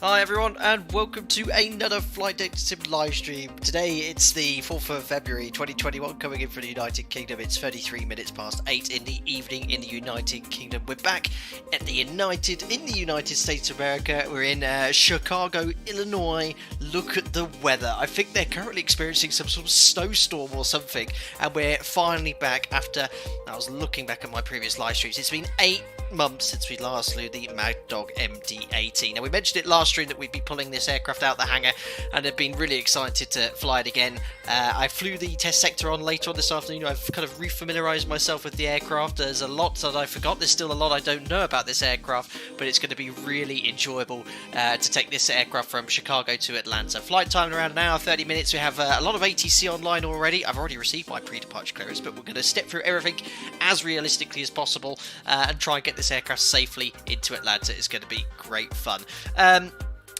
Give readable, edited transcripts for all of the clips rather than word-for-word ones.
Hi everyone, and welcome to another Flight Deck Sim live stream. Today it's the 4th of February 2021, coming in from the United Kingdom. It's 33 minutes past 8 in the evening in the United Kingdom. We're back at the United States of America. We're in Chicago, Illinois. Look at the weather. I think they're currently experiencing some sort of snowstorm or something, and we're finally back after, I was looking back at my previous live streams, it's been 8 months since we last flew the Mad Dog MD-80. Now, we mentioned it last stream that we'd be pulling this aircraft out the hangar, and have been really excited to fly it again. I flew the test sector on later on this afternoon. I've kind of refamiliarized myself with the aircraft. There's a lot that I forgot. There's still a lot I don't know about this aircraft, but it's going to be really enjoyable to take this aircraft from Chicago to Atlanta. Flight time around an hour, 30 minutes. We have a lot of ATC online already. I've already received my pre-departure clearance, but we're going to step through everything as realistically as possible and try and get this aircraft safely into Atlanta. It's going to be great fun.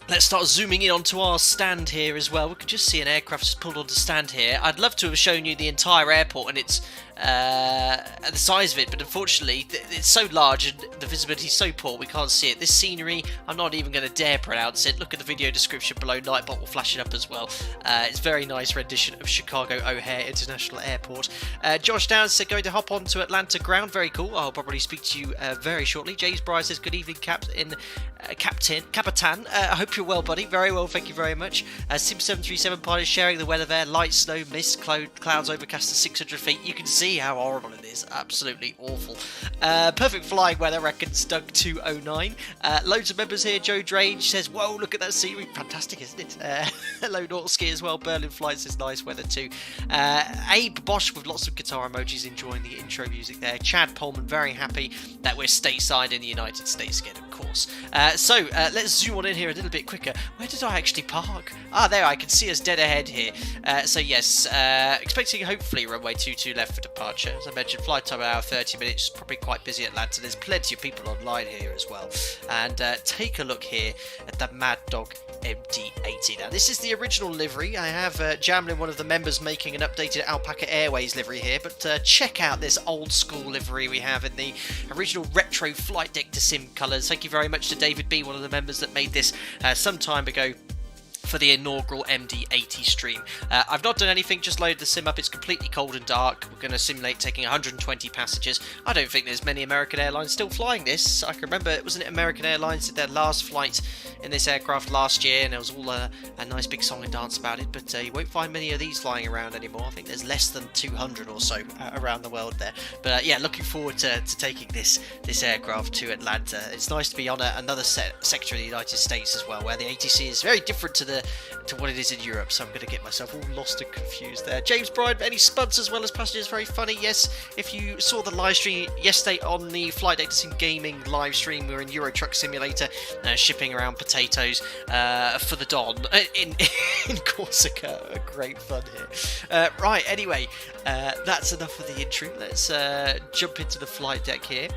Let's start zooming in onto our stand here as well. We can just see an aircraft just pulled onto stand here. I'd love to have shown you the entire airport and its the size of it, but unfortunately it's so large and the visibility is so poor we can't see it. This scenery, I'm not even going to dare pronounce it. Look at the video description below. Nightbot will flash it up as well. It's a very nice rendition of Chicago O'Hare International Airport. Josh Downs said going to hop on to Atlanta ground. Very cool. I'll probably speak to you very shortly. James Bryce says good evening, Capitan. I hope you're well, buddy. Very well, thank you very much. Sim737 pilot sharing the weather there. Light snow, mist, clouds overcast to 600 feet. You can see how horrible it is. Absolutely awful. Perfect flying weather, reckons Doug 209. Loads of members here. Joe Drange says, whoa, look at that scenery. Fantastic, isn't it? Hello, Norski as well. Berlin Flights is nice weather too. Abe Bosch with lots of guitar emojis enjoying the intro music there. Chad Pullman very happy that we're stateside in the United States again, of course. So let's zoom on in here a little bit quicker. Where did I actually park? Ah, there, I can see us dead ahead here. So yes, expecting hopefully runway 22 left for departure. As I mentioned, flight time an hour 30 minutes. Probably quite busy Atlanta. There's plenty of people online here as well. And take a look here at the Mad Dog MD-80. Now, this is the original livery. I have Jamlin, one of the members, making an updated Alpaca Airways livery here, but check out this old school livery we have in the original retro flight deck to sim colours. Thank you very much to David B, one of the members that made this some time ago for the inaugural MD-80 stream. I've not done anything, just loaded the sim up. It's completely cold and dark. We're going to simulate taking 120 passengers. I don't think there's many American Airlines still flying this. I can remember, wasn't it American Airlines did their last flight in this aircraft last year, and there was all a nice big song and dance about it, but you won't find many of these flying around anymore. I think there's less than 200 or so around the world there. But yeah, looking forward to taking this aircraft to Atlanta. It's nice to be on another sector of the United States as well, where the ATC is very different to what it is in Europe, so I'm going to get myself all lost and confused there. James Bryan, any spuds as well as passengers? Very funny. Yes, if you saw the live stream yesterday on the Flight Deck Sim Gaming live stream, we were in Euro Truck Simulator shipping around potatoes for the Don in Corsica. Great fun here. Right, anyway, that's enough of the intro. Let's jump into the flight deck here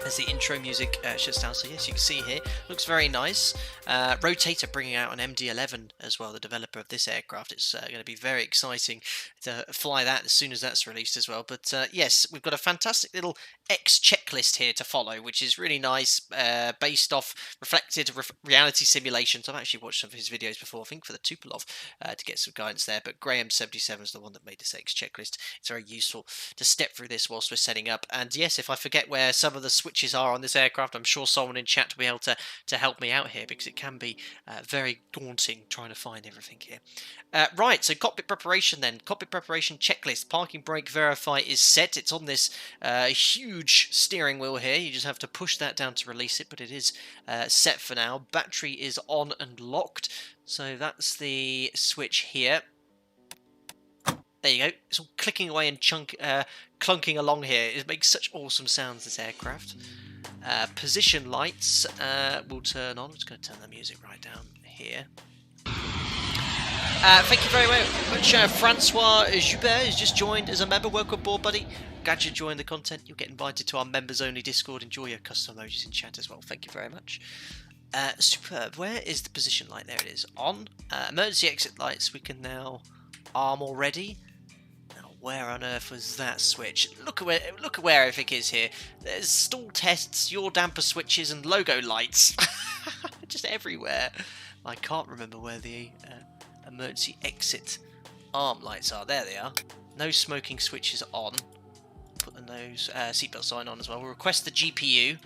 as the intro music shuts down. So yes, you can see here, looks very nice. Rotator bringing out an MD-11 as well, the developer of this aircraft. It's going to be very exciting to fly that as soon as that's released as well. But yes, we've got a fantastic little X checklist here to follow, which is really nice, based off reflected reality simulations. I've actually watched some of his videos before, I think for the Tupolev, to get some guidance there. But Graham77 is the one that made this X checklist. It's very useful to step through this whilst we're setting up. And yes, if I forget where some of the switches are on this aircraft, I'm sure someone in chat will be able to help me out here, because it can be very daunting trying to find everything here. Right, so cockpit preparation then. Cockpit preparation checklist. Parking brake verify is set. It's on this huge steering wheel here. You just have to push that down to release it, but it is set for now. Battery is on and locked. So that's the switch here. There you go. It's all clicking away and clunking along here. It makes such awesome sounds, this aircraft. Position lights will turn on. I'm just going to turn the music right down here. Thank you very much. Francois Joubert has just joined as a member. Welcome aboard, buddy. Glad you're enjoying the content. You'll get invited to our members-only Discord. Enjoy your custom emojis in chat as well. Thank you very much. Superb. Where is the position light? There it is. On. Emergency exit lights. We can now arm already. Where on earth was that switch? Look at where everything is here. There's stall tests, yaw damper switches, and logo lights. just everywhere. I can't remember where the emergency exit arm lights are. There they are. No smoking switches on. Put the nose seatbelt sign on as well. We'll request the GPU.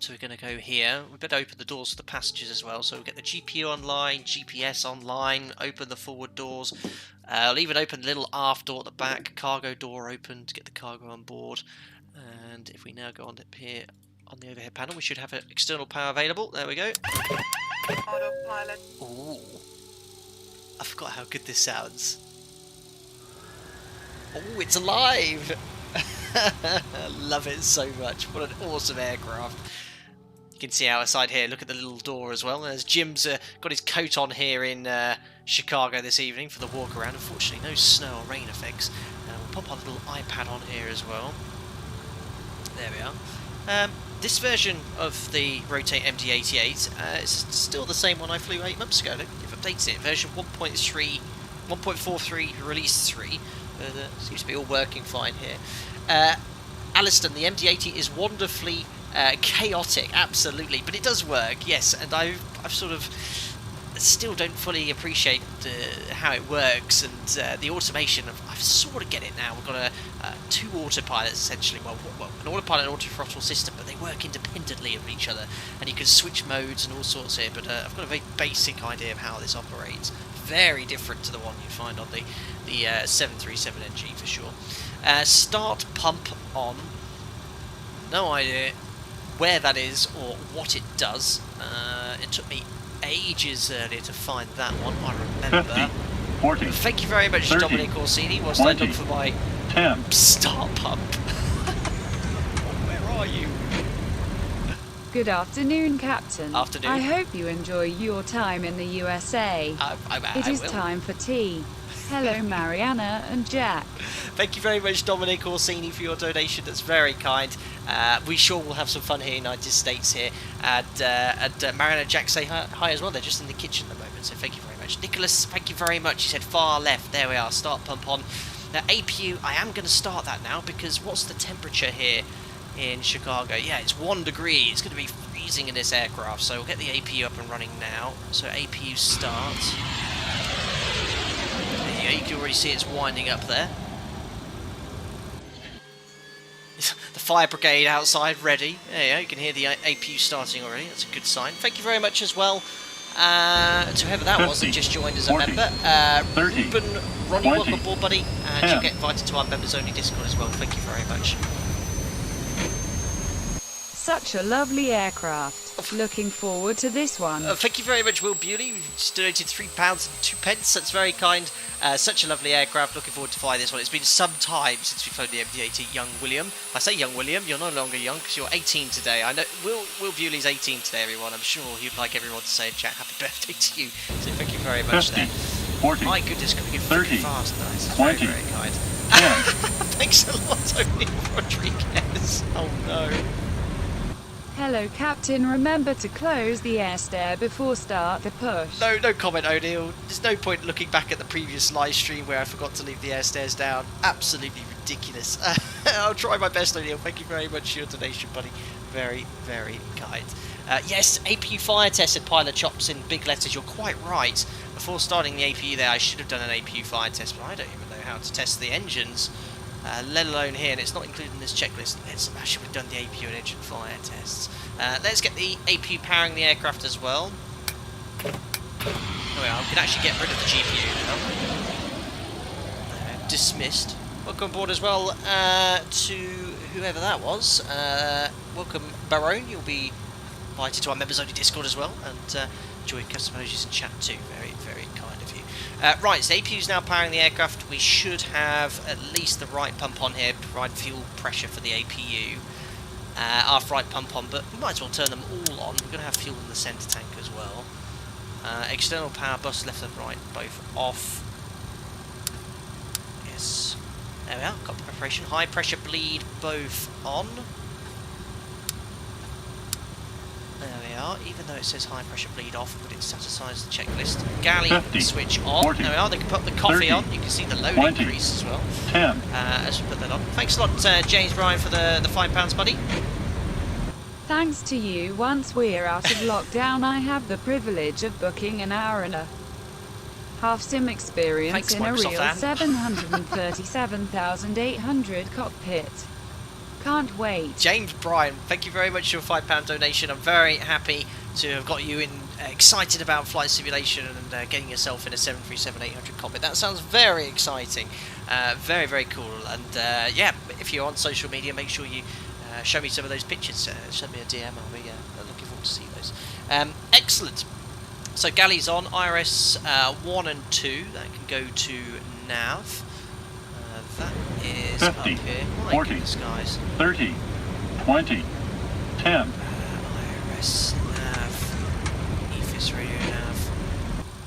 So we're going to go here. We better open the doors for the passengers as well. So we'll get the GPU online, GPS online, open the forward doors. I'll even open the little aft door at the back, cargo door open to get the cargo on board. And if we now go on up here on the overhead panel, we should have external power available. There we go. Autopilot. Ooh. I forgot how good this sounds. Oh, it's alive! Love it so much. What an awesome aircraft. You can see outside here, look at the little door as well. As Jim's got his coat on here in Chicago this evening for the walk around. Unfortunately, no snow or rain effects. We'll pop our little iPad on here as well. There we are. This version of the Rotate MD-88 is still the same one I flew 8 months ago. They've updated it. Version 1.3, 1.43 release 3. Seems to be all working fine here. Alliston, the MD-80 is wonderfully chaotic, absolutely, but it does work, yes, and I've sort of still don't fully appreciate how it works, and the automation. I sort of get it now. We've got 2 autopilots essentially, well, an autopilot and autothrottle system, but they work independently of each other, and you can switch modes and all sorts here, but I've got a very basic idea of how this operates. Very different to the one you find on the 737NG for sure. Start pump on. No idea where that is or what it does. It took me ages earlier to find that one, I remember. 50, 40, thank you very much, 30, Dominic Orsini, whilst 20, I look for my 10. start pump. Where are you? Good afternoon, Captain. Afternoon. I hope you enjoy your time in the USA. It is time for tea. Hello, Mariana and Jack. Thank you very much, Dominic Orsini, for your donation. That's very kind. We sure will have some fun here in the United States here. And Mariana and Jack say hi as well. They're just in the kitchen at the moment, so thank you very much. Nicholas, thank you very much. He said far left. There we are. Start pump on. Now, APU, I am going to start that now because what's the temperature here in Chicago? Yeah, it's 1 degree. It's going to be freezing in this aircraft, so we'll get the APU up and running now. So APU start. There you go, you can already see it's winding up there. The fire brigade outside ready. There you go, you can hear the APU starting already. That's a good sign. Thank you very much as well to whoever that 50, was that just joined as a 40, member. 30, Ruben, Ronnie, 20, welcome aboard, buddy. And 10. you'll get invited to our members only Discord as well. Thank you very much. Such a lovely aircraft. Looking forward to this one. Thank you very much, Will Bewley. You've just donated £3.02. That's very kind. Such a lovely aircraft. Looking forward to flying this one. It's been some time since we've flown the MD-80, young William. I say young William, you're no longer young because you're 18 today. I know Will Bewley's 18 today, everyone. I'm sure he'd like everyone to say in chat, happy birthday to you. So thank you very much 50, there. 40, My goodness, coming in 30, fast. Nice. 20, Very, very kind. 10. Thanks a lot, Tony Rodriguez. Oh no. Hello, Captain. Remember to close the air stair before start the push. No comment, O'Neill. There's no point looking back at the previous live stream where I forgot to leave the air stairs down. Absolutely ridiculous. I'll try my best, O'Neill. Thank you very much for your donation, buddy. Very, very kind. Yes, APU fire test, said Pilot Chops in big letters. You're quite right. Before starting the APU there, I should have done an APU fire test, but I don't even know how to test the engines. Let alone here, and it's not included in this checklist. I should have done the APU and engine fire tests. Let's get the APU powering the aircraft as well. There we are. We can actually get rid of the GPU now. Dismissed. Welcome aboard as well to whoever that was. Welcome, Barone. You'll be invited to our members only Discord as well, and join custom emojis and chat too. Very, very kind of you. Right, so APU is now powering the aircraft. We should have at least the right pump on here, provide fuel pressure for the APU. After right pump on, but we might as well turn them all on. We're going to have fuel in the centre tank as well. External power bus left and right, both off. Yes. There we are, got the preparation. High pressure bleed, both on. There we are, even though it says high pressure bleed off, but it satisfies the checklist. Galley 50, switch on. 40, there we are, they can put the coffee 30, on. You can see the load 20, increase as well. 10. As we put that on. Thanks a lot, James Bryan, for the £5, buddy. Thanks to you, once we're out of lockdown, I have the privilege of booking an hour and a half sim experience Thanks, in Microsoft a real Anne. 737,800 cockpit. Can't wait. James Bryan, thank you very much for your £5 donation. I'm very happy to have got you in excited about flight simulation and getting yourself in a 737-800 Cockpit. That sounds very exciting. Very, very cool. And yeah, if you're on social media, make sure you show me some of those pictures. Send me a DM. I'll be looking forward to see those. Excellent. So galley's on. IRS 1 and 2. That can go to nav. That is 50, up here. My 40, goodness, guys. 30, 20, 10. IRS nav. EFIS radio nav.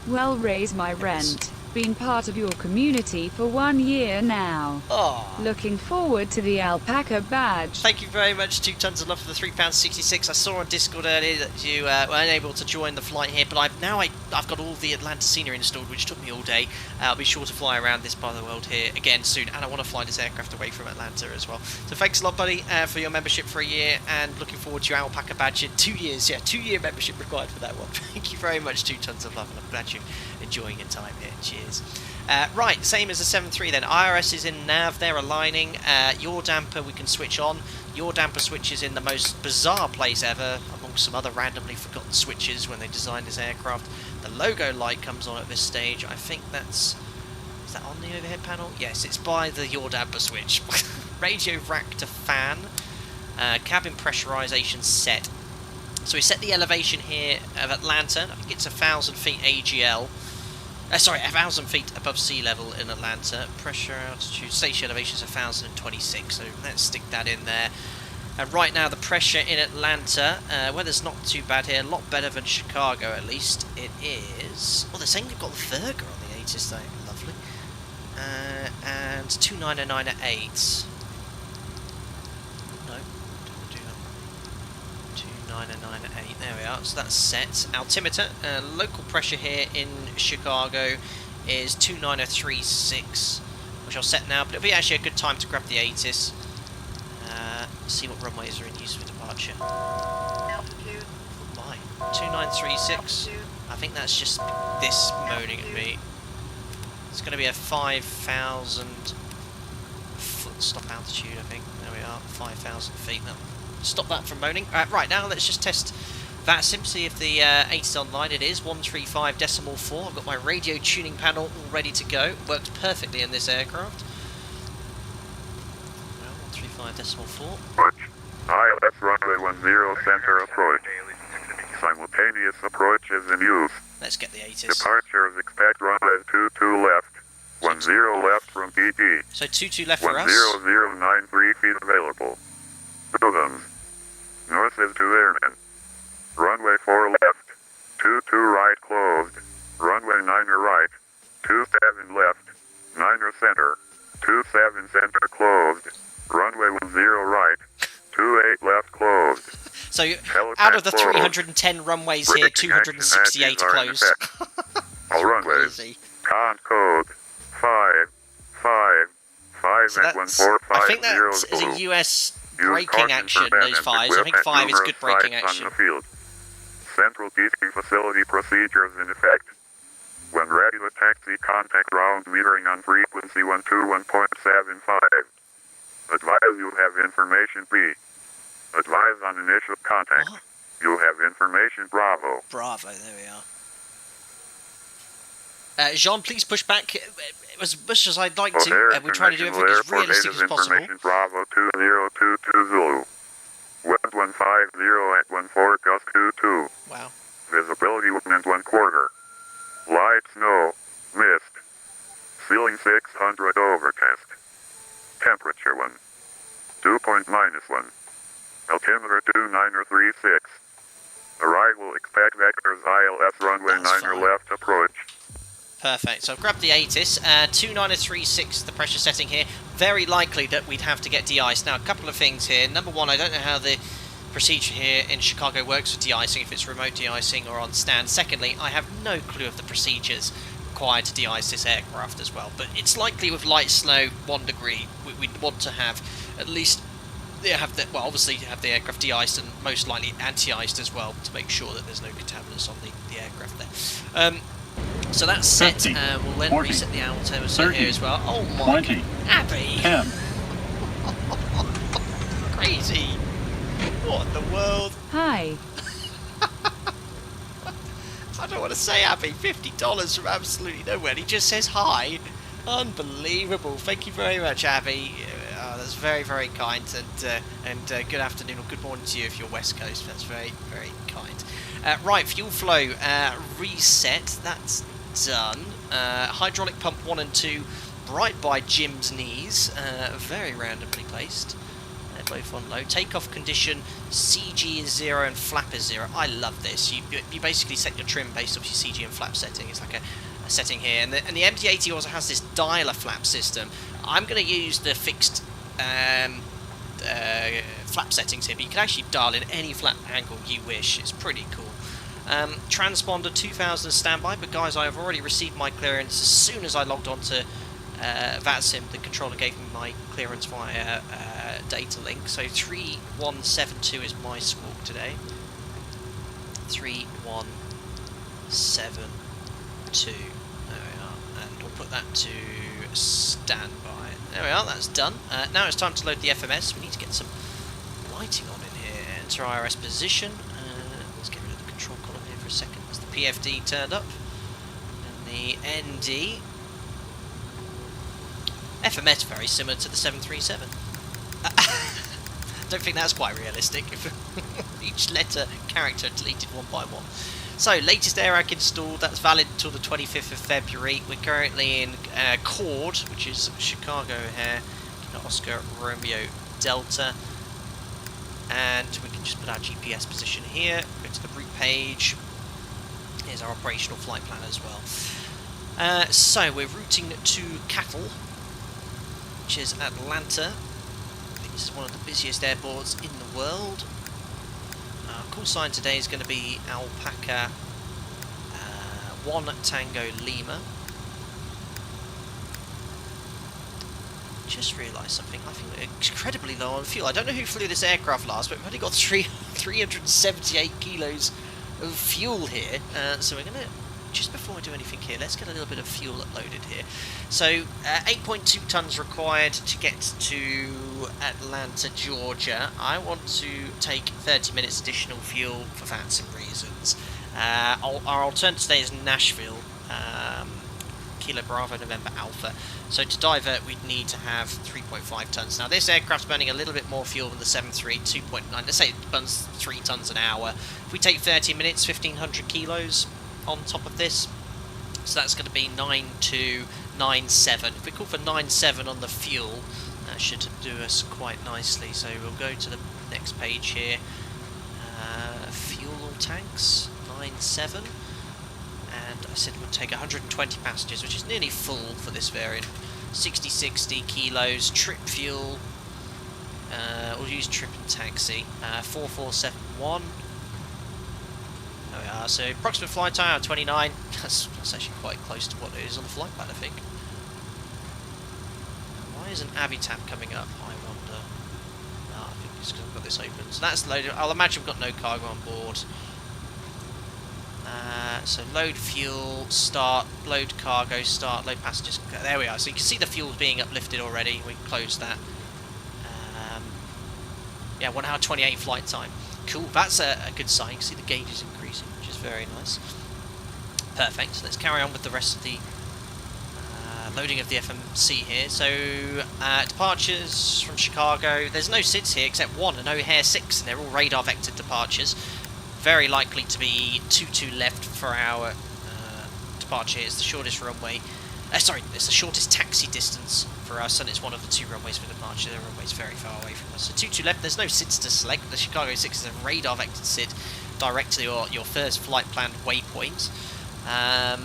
Well, raise my rent. Been part of your community for 1 year now. Oh. Looking forward to the alpaca badge. Thank you very much, 2 tons of love for the £3.66. I saw on Discord earlier that you were unable to join the flight here, but I've got all the Atlanta scenery installed, which took me all day. I'll be sure to fly around this part of the world here again soon, and I want to fly this aircraft away from Atlanta as well. So thanks a lot, buddy, for your membership for a year, and looking forward to your alpaca badge in 2 years. Yeah, 2-year membership required for that one. Thank you very much, 2 tons of love, and I'm glad you're enjoying your time here. Cheers. Right, same as the 7.3 then. IRS is in nav, they're aligning. Yaw damper we can switch on. Yaw damper switches in the most bizarre place ever, amongst some other randomly forgotten switches when they designed this aircraft. The logo light comes on at this stage. I think that's... Is that on the overhead panel? Yes, it's by the yaw damper switch. Radio rack to fan. Cabin pressurization set. So we set the elevation here of Atlanta. I think it's 1,000 feet AGL. Sorry, 1,000 feet above sea level in Atlanta. Pressure, altitude, station elevation is 1,026, so let's stick that in there. And right now the pressure in Atlanta, weather's not too bad here, a lot better than Chicago at least. It is... Well, they're saying they've got the Virgo on the 8, is that lovely? And 299 at 8. No, don't do that. 299 at 8, there we are, so that's set. Altimeter, local pressure here in Chicago is 2936, which I'll set now, but it'll be actually a good time to grab the ATIS. See what runways are in use for departure. Altitude. My, 2936, I think that's just this moaning at me. It's going to be a 5,000 foot stop altitude, I think. There we are, 5,000 feet. That'll stop that from moaning. Right, now let's just test that sim, see if the 8 is online. It is 135.4. I've got my radio tuning panel all ready to go. Works perfectly in this aircraft. Well, 135.4. ILS runway 10 center approach. Simultaneous approach is in use. Let's get the 8. Departures expect runway 22 left. 10 left from PT. So 22 left for us. 10093 feet available. Buildings. North is 2 airmen. Runway 4 left. 22 right closed. Runway 9 right. 27 left. 9 center. 27 center closed. Runway 10 right. 28 left closed. So Helipad out of the closed. 310 runways here, Braking action 268 hatches are in closed. effect. All runways. Crazy. Con code 555 So at that's, 1450 I think that is blue. a US Use braking caution action, for those bend and 5s. I think equip 5 is numerous good braking sites action. on the field. Central teaching facility procedures in effect. When ready to taxi, contact ground metering on frequency 121.75. Advise you have information B. Advise on initial contact. What? You have information Bravo. Bravo, there we are. Jean, please push back as much as I'd like to. We're trying to do everything as realistic as possible. Information Bravo 2022 Zulu. Wind 150 at 14 gust 22. Wow. Visibility 1 1/4. Light snow. Mist. Ceiling 600 overcast. Temperature 1. Dew point -1. Altimeter 2936. Arrival expect vectors ILS runway That's 9 fine. left approach. Perfect. So I've grabbed the ATIS. 2936, the pressure setting here. Very likely that we'd have to get de-iced. Now, a couple of things here. Number one, I don't know how the procedure here in Chicago works for de-icing, if it's remote de-icing or on stand. Secondly, I have no clue of the procedures required to de-ice this aircraft as well. But it's likely with light snow, 1 degree, we'd want to have at least they have the, well, obviously you have the aircraft de-iced and most likely anti-iced as well to make sure that there's no contaminants on the aircraft there. So that's set. 50, We'll then 40, reset the altimeter 30, here as well. Oh my 20, God. Abby! 10. Crazy! What in the world? Hi. I don't want to say Abby. $50 from absolutely nowhere. And he just says hi. Unbelievable. Thank you very much, Abby. That's very, very kind. And good afternoon or good morning to you if you're West Coast. That's very, very kind. Right, fuel flow reset. That's done. Hydraulic pump 1 and 2 right by Jim's knees. Very randomly placed. They're both on low. Takeoff condition, CG is 0 and flap is 0. I love this. You basically set your trim based off your CG and flap setting. It's like a setting here. And the MD-80 also has this dialer flap system. I'm going to use the fixed flap settings here, but you can actually dial in any flap angle you wish. It's pretty cool. Transponder 2000 standby, but guys, I have already received my clearance as soon as I logged on to VATSIM. The controller gave me my clearance via data link. So 3172 is my squawk today. 3172. There we are, and we'll put that to standby. There we are, that's done. Now it's time to load the FMS. We need to get some lighting on in here. Enter IRS position. Let's get rid of the control column here for a second. As the PFD turned up. And the ND. FMS very similar to the 737. I don't think that's quite realistic. Each letter character deleted one by one. So, latest AirAC installed, that's valid until the 25th of February. We're currently in Cord, which is Chicago Hare, Oscar Romeo Delta. And we can just put our GPS position here, go to the route page. Here's our operational flight plan as well. So, we're routing to KATL, which is Atlanta. I think this is one of the busiest airports in the world. Call sign today is going to be Alpaca 1 Tango Lima. Just realised something. I think we're incredibly low on fuel. I don't know who flew this aircraft last, but we've only got 378 kilos of fuel here. So we're going to, just before we do anything here, let's get a little bit of fuel uploaded here. So 8.2 tonnes required to get to Atlanta, Georgia. I want to take 30 minutes additional fuel for VATSIM reasons. Our alternative today is Nashville, Kilo Bravo November Alpha. So to divert, we'd need to have 3.5 tonnes. Now this aircraft's burning a little bit more fuel than the 73, 2.9. Let's say it burns 3 tonnes an hour. If we take 30 minutes, 1,500 kilos on top of this. So that's going to be 9297. If we call for 97 on the fuel, that should do us quite nicely. So we'll go to the next page here. Fuel tanks, 97. And I said we'll take 120 passengers, which is nearly full for this variant. 60 kilos, trip fuel. We'll use trip and taxi. 4471. There we are. So approximate flight time 29. That's actually quite close to what it is on the flight plan, I think. Why isn't Avitab coming up? I wonder. I think it's because I've got this open. So that's loaded. I'll imagine we've got no cargo on board. So load fuel, start, load cargo, start, load passengers. There we are. So you can see the fuel being uplifted already. We can close that. Yeah, 1 hour 28 flight time. Cool. That's a good sign. You can see the gauge is increasing, which is very nice. Perfect. So let's carry on with the rest of the loading of the FMC here. So departures from Chicago. There's no SIDS here except one, and O'Hare 6, and they're all radar vectored departures. Very likely to be 22 left for our departure here. It's the shortest runway. Sorry, it's the shortest taxi distance for us, and it's one of the 2 runways for departure. The runway's very far away from us. So 22 left. There's no SIDS to select. The Chicago 6 is a radar vectored SID direct to your first flight planned waypoint. And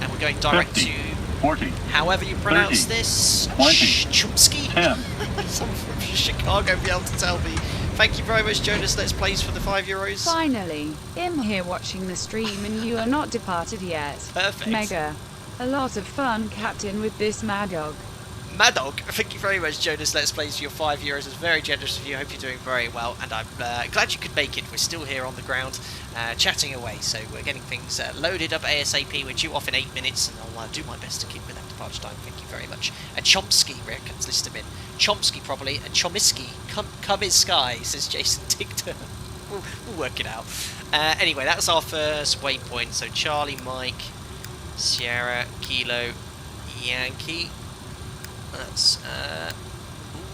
we're going direct 50, to 40, however you pronounce 30, this. 20, Chumsky. 10. Someone from Chicago be able to tell me. Thank you very much, Jonas. Let's place for the €5. Finally, I'm here watching the stream and you are not departed yet. Perfect. Mega. A lot of fun, Captain, with this Mad Dog. Mad Dog, thank you very much, Jonas. Let's Play for your €5. It's very generous of you. Hope you're doing very well, and I'm glad you could make it. We're still here on the ground, chatting away, so we're getting things loaded up ASAP. We're due off in 8 minutes, and I'll do my best to keep with that departure time. Thank you very much. And Chomsky, Rick, let's list him in. Chomsky, probably, and Chomisky. Come is Sky, says Jason Tigter. We'll work it out. Anyway, that's our first waypoint. So Charlie, Mike, Sierra, Kilo, Yankee. That's, oh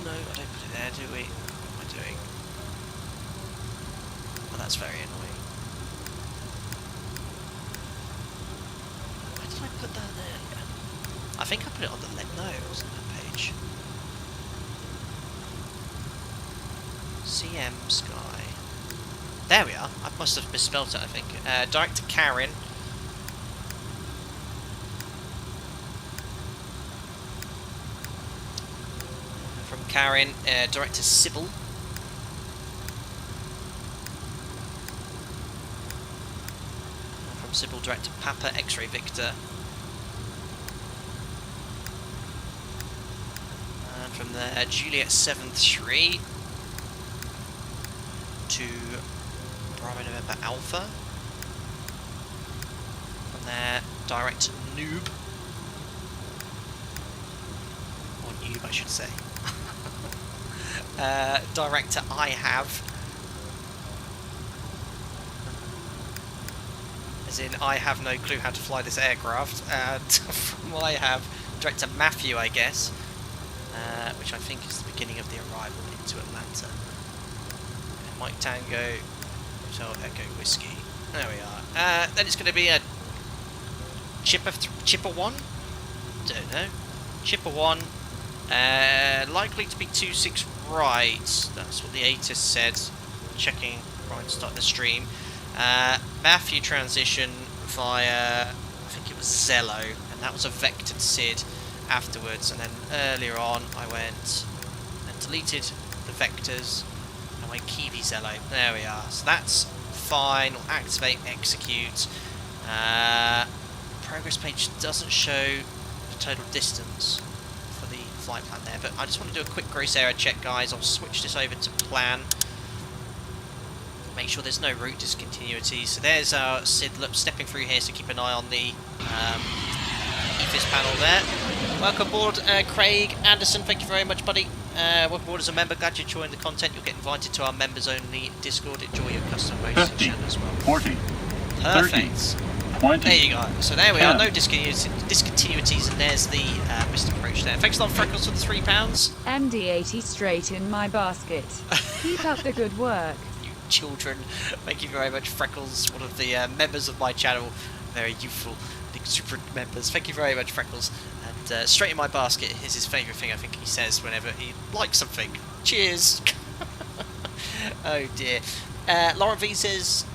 no, I don't put it there, do we? What am I doing? Oh, that's very annoying. Where did I put that there again? I think I put it on the left. No, it wasn't that page. CM Sky. There we are. I must have misspelled it, I think. Director Karen. From Karen, Director Sybil. From Sybil, Director Papa, X-Ray Victor. And from there, Juliet 7-3 to Bravo November Alpha. From there, Director Noob. Or Noob, I should say. Director I have. As in, I have no clue how to fly this aircraft. And from I have, Director Matthew, I guess. Which I think is the beginning of the arrival into Atlanta. Mike Tango, Hotel Echo Whiskey. There we are. Then it's going to be a Chipper 1? Don't know. Chipper 1. Likely to be 26 right. That's what the ATIS said. Checking right to start the stream. Matthew transition via, I think it was Zello, and that was a vectored SID afterwards. And then earlier on, I went and deleted the vectors and went Kiwi Zello. There we are. So that's fine. We'll activate, execute. Progress page doesn't show the total distance for the flight plan there, but I just want to do a quick gross error check, guys. I'll switch this over to plan. Make sure there's no route discontinuities. So there's our SID stepping through here, so keep an eye on the EFIS panel there. Welcome aboard, Craig Anderson. Thank you very much, buddy. Welcome aboard as a member. Glad you're enjoying the content. You'll get invited to our members-only Discord. Enjoy your custom racing channel as well. 40, Perfect. 30, 20. There you go. So there we 10. are. No discontinuities, and there's the missed approach there. Thanks a lot, Freckles, for the £3. MD-80 straight in my basket. Keep up the good work. You children. Thank you very much, Freckles, one of the members of my channel. Very youthful, exuberant members. Thank you very much, Freckles. And straight in my basket is his favourite thing, I think he says whenever he likes something. Cheers! Oh dear. Lauren V says,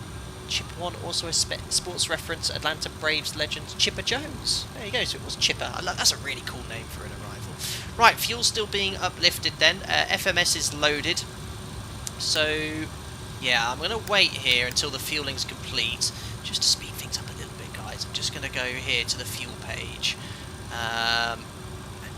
Chipper 1, also a sports reference, Atlanta Braves legend Chipper Jones. There you go, so it was Chipper. That's a really cool name for an arrival. Right, fuel's still being uplifted then. FMS is loaded. So, yeah, I'm going to wait here until the fueling's complete, just to speed things up a little bit, guys. I'm just going to go here to the fuel page. And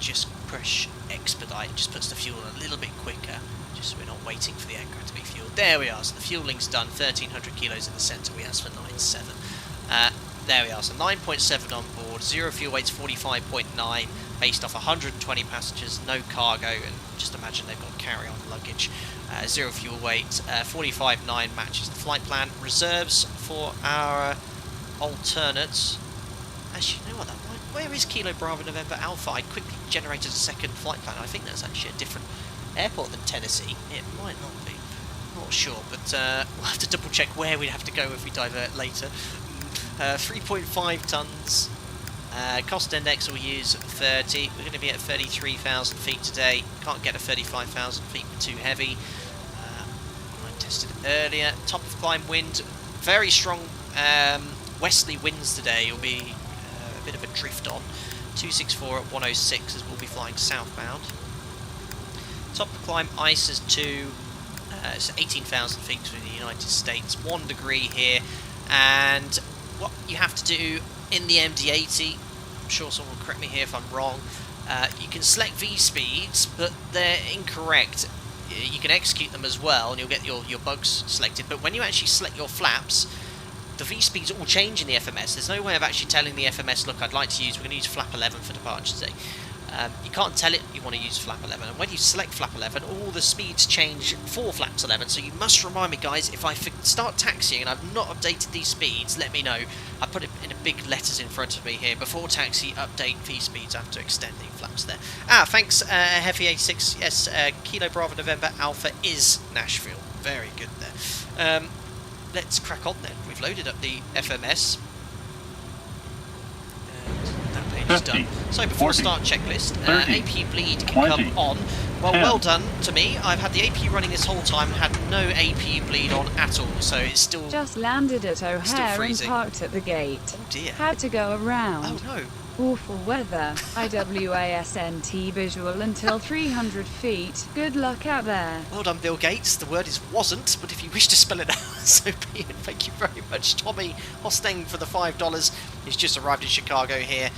just push expedite. It just puts the fuel a little bit quicker, just so we're not waiting for the aircraft to be fueled. There we are, so the fueling's done. 1300 kilos in the centre. We asked for 9.7. There we are, so 9.7 on board. Zero fuel weight's 45.9, based off 120 passengers, no cargo, and just imagine they've got carry-on luggage. Zero fuel weight, 45.9 matches the flight plan. Reserves for our alternates. Actually, you know what, where is Kilo Bravo November Alpha? I quickly generated a second flight plan. I think that's actually a different airport than Tennessee. It might not be. I'm not sure, but we'll have to double check where we'd have to go if we divert later. 3.5 tons. Cost index we'll use 30. We're going to be at 33,000 feet today. Can't get to 35,000 feet, too heavy. I tested it earlier. Top of climb wind, very strong westerly winds today. It'll be a bit of a drift on. 264 at 106 as we'll be flying southbound. Top of climb ice is 2. It's 18,000 feet between the United States. 1 degree here. And what you have to do in the MD-80, I'm sure someone will correct me here if I'm wrong, You can select V speeds, but they're incorrect. You can execute them as well, and you'll get your bugs selected. But when you actually select your flaps, the V speeds all change in the FMS. There's no way of actually telling the FMS, look, I'd like to use, we're going to use flap 11 for departure today. You can't tell it you want to use flap 11, and when you select flap 11, all the speeds change for flaps 11, so you must remind me, guys, if I start taxiing and I've not updated these speeds, let me know. I put it in big letters in front of me here, before taxi, update V speeds after extending flaps there. Thanks, Heavy86, yes, Kilo Bravo November Alpha is Nashville, very good there. Let's crack on then, we've loaded up the FMS. Is done. So before I start checklist, 30, AP bleed can 20, come on. Well, 10. well done to me. I've had the AP running this whole time and had no AP bleed on at all, so it's still... Just landed at O'Hare and parked at the gate. Oh dear. Had to go around. Oh no. Awful weather. IWASNT visual until 300 feet. Good luck out there. Well done, Bill Gates. The word is wasn't, but if you wish to spell it out, so be it. Thank you very much, Tommy Hosteng, for the $5. He's just arrived in Chicago here.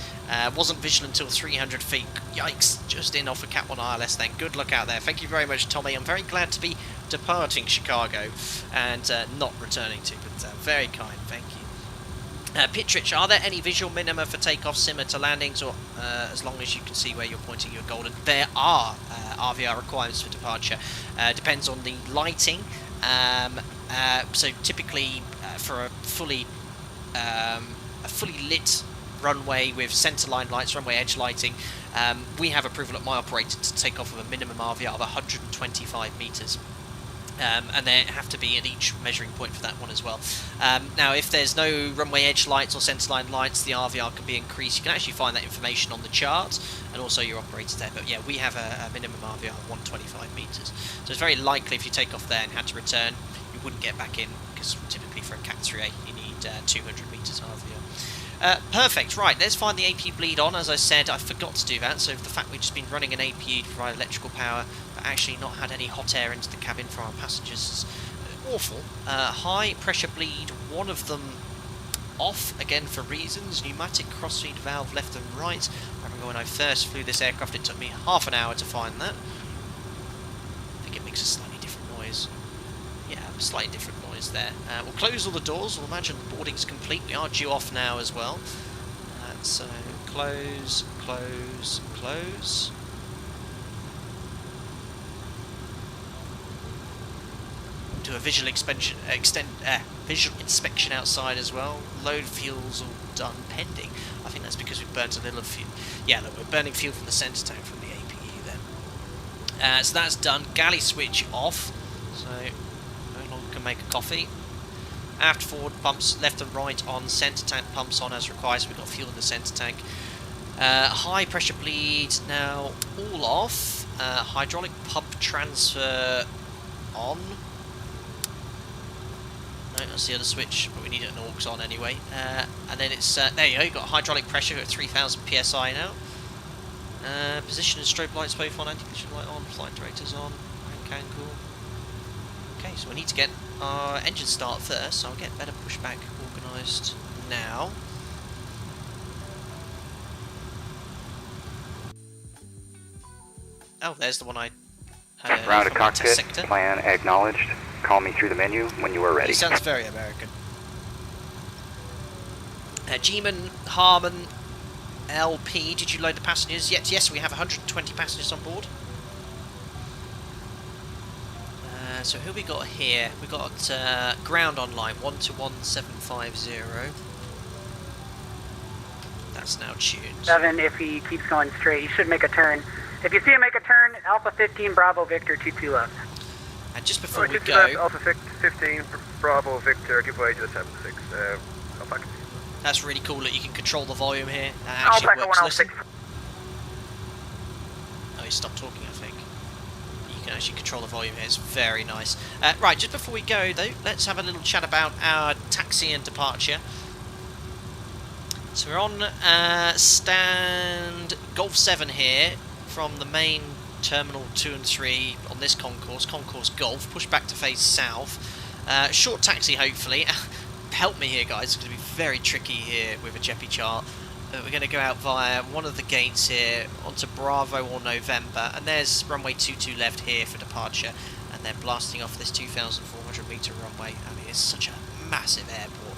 Wasn't visual until 300 feet. Yikes, just in off of Cat 1 ILS then. Good luck out there. Thank you very much, Tommy. I'm very glad to be departing Chicago and not returning to, but very kind. Thank you. Pitrich, are there any visual minima for takeoff similar to landings, or as long as you can see where you're pointing your golden? There are RVR requirements for departure. Depends on the lighting. So typically for a fully lit runway with centerline lights, runway edge lighting, we have approval at my operator to take off with a minimum RVR of 125 metres. And there have to be at each measuring point for that one as well. Now, if there's no runway edge lights or centerline lights, the RVR can be increased. You can actually find that information on the chart and also your operator there. But yeah, we have a minimum RVR of 125 metres. So it's very likely if you take off there and had to return, you wouldn't get back in, because typically for a Cat 3A you need 200 metres RVR. Perfect, right, let's find the AP bleed on. As I said, I forgot to do that, so the fact we've just been running an APU to provide electrical power, but actually not had any hot air into the cabin for our passengers is awful. High pressure bleed, one of them off, again for reasons. Pneumatic crossfeed valve left and right. I remember when I first flew this aircraft, it took me half an hour to find that. I think it makes a slightly different noise. Yeah, slightly different noise there. We'll close all the doors. We'll imagine the boarding's complete. We are due off now as well. So close, close, close. Do a visual visual inspection outside as well. Load fuel's all done, pending. I think that's because we've burnt a little fuel. Yeah, look, we're burning fuel from the centre tank from the APU then. So that's done. Galley switch off. So no longer can make a coffee. Aft forward pumps left and right on, centre tank pumps on as required, so we've got fuel in the centre tank. High pressure bleed now all off. Hydraulic pump transfer on. No, that's the other switch, but we need an aux on anyway. And then it's, there you go, you've got hydraulic pressure at 3000 psi now. Position and strobe lights both on, anti-collision light on, flight directors on, rank angle. Okay, so we need to get our engine start first, so I'll get better pushback organised now. Oh, there's the one I had Round to from the test cockpit, sector. plan acknowledged. Call me through the menu when you are ready. He sounds very American. G-Man, Harmon, LP, did you load the passengers? Yes, we have 120 passengers on board. So who we got here? We got ground online, 121,750. That's now tuned. 7, if he keeps going straight, he should make a turn. If you see him make a turn, Alpha 15, Bravo Victor, 22 left. And just before we 22 go... left, Alpha 15, Bravo Victor, give way to the 76. Alpha. That's really cool that you can control the volume here. Alpha Actually works. Listen. 106. Oh, he stopped talking, I think. You can actually control the volume here. It's very nice. Right, just before we go, though, let's have a little chat about our taxi and departure. So we're on stand Golf 7 here from the main Terminal 2 and 3 on this concourse Golf. Push back to face south. Short taxi, hopefully. Help me here, guys. It's going to be very tricky here with a Jeppy chart. We're going to go out via one of the gates here onto Bravo or November, and there's runway 22 left here for departure, and then blasting off this 2,400 metre runway. I mean, it's such a massive airport.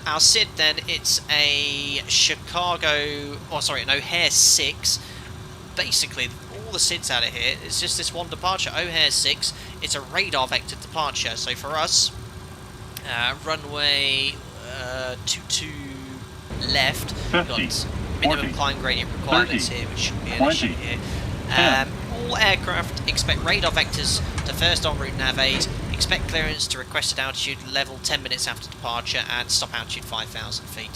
Our SID then, it's a Chicago, oh sorry, an O'Hare 6. Basically, all the SIDs out of here, it's just this one departure, O'Hare 6. It's a radar vector departure, so for us, runway 22 left, 50, got minimum 40, climb gradient requirements 30, here, which shouldn't be an 20, issue here. 10. All aircraft expect radar vectors to first en route nav aid, expect clearance to requested altitude level 10 minutes after departure, and stop altitude 5,000 feet.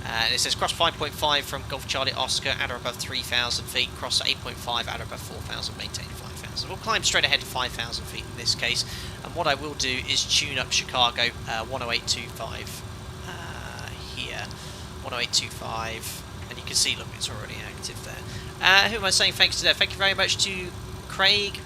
And it says cross 5.5 from Golf Charlie Oscar at or above 3,000 feet, cross 8.5 at or above 4,000, maintain 5,000. We'll climb straight ahead to 5,000 feet in this case, and what I will do is tune up Chicago 10825 here, 10825, and you can see, look, it's already active there. Who am I saying thanks to there? Thank you very much to Craig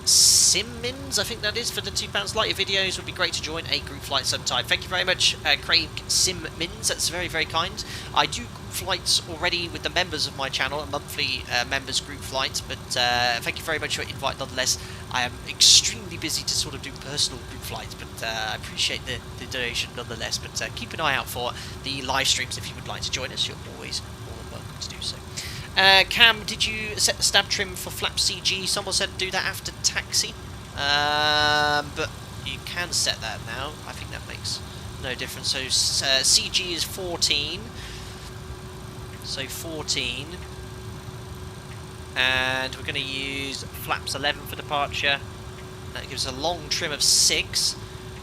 Simmons, I think that is, for the £2 light. Your videos would be great to join a group flight sometime. Thank you very much, Craig Simmons. That's very, very kind. I do group flights already with the members of my channel, a monthly members group flight, but thank you very much for your invite nonetheless. I am extremely busy to sort of do personal group flights, but I appreciate the donation nonetheless. But keep an eye out for the live streams if you would like to join us. You're always more than welcome to do so. Cam, did you set the stab trim for flap CG? Someone said do that after taxi, but you can set that now. I think that makes no difference. So CG is 14, so 14, and we're going to use flaps 11 for departure. That gives us a long trim of 6.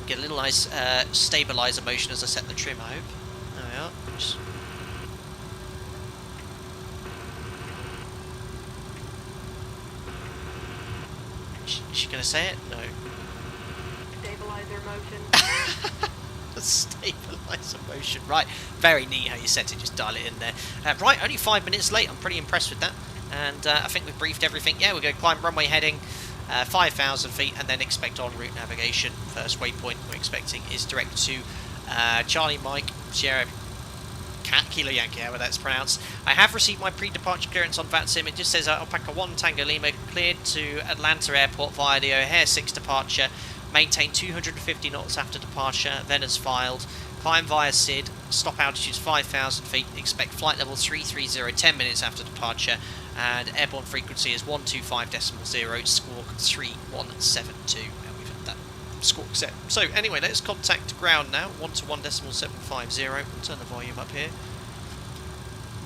Get a little nice stabiliser motion as I set the trim, I hope. There we are. Just is she going to say it? No. Stabilizer motion. Stabiliser motion. Right. Very neat how you set it. Just dial it in there. Right. Only 5 minutes late. I'm pretty impressed with that. And I think we've briefed everything. Yeah, we're going to climb runway heading 5,000 feet and then expect en route navigation. First waypoint we're expecting is direct to Charlie Mike Sierra Cat Kilo Yankee, however that's pronounced. I have received my pre-departure clearance on VATSIM. It just says Alpaca 1 Tango Lima cleared to Atlanta Airport via the O'Hare 6 departure. Maintain 250 knots after departure, then as filed. Climb via SID. Stop altitude 5,000 feet. Expect flight level 330 10 minutes after departure. And airborne frequency is 125.0, squawk 3172. And we've had that squawk set. So anyway, let's contact ground now. 121.750. We'll turn the volume up here.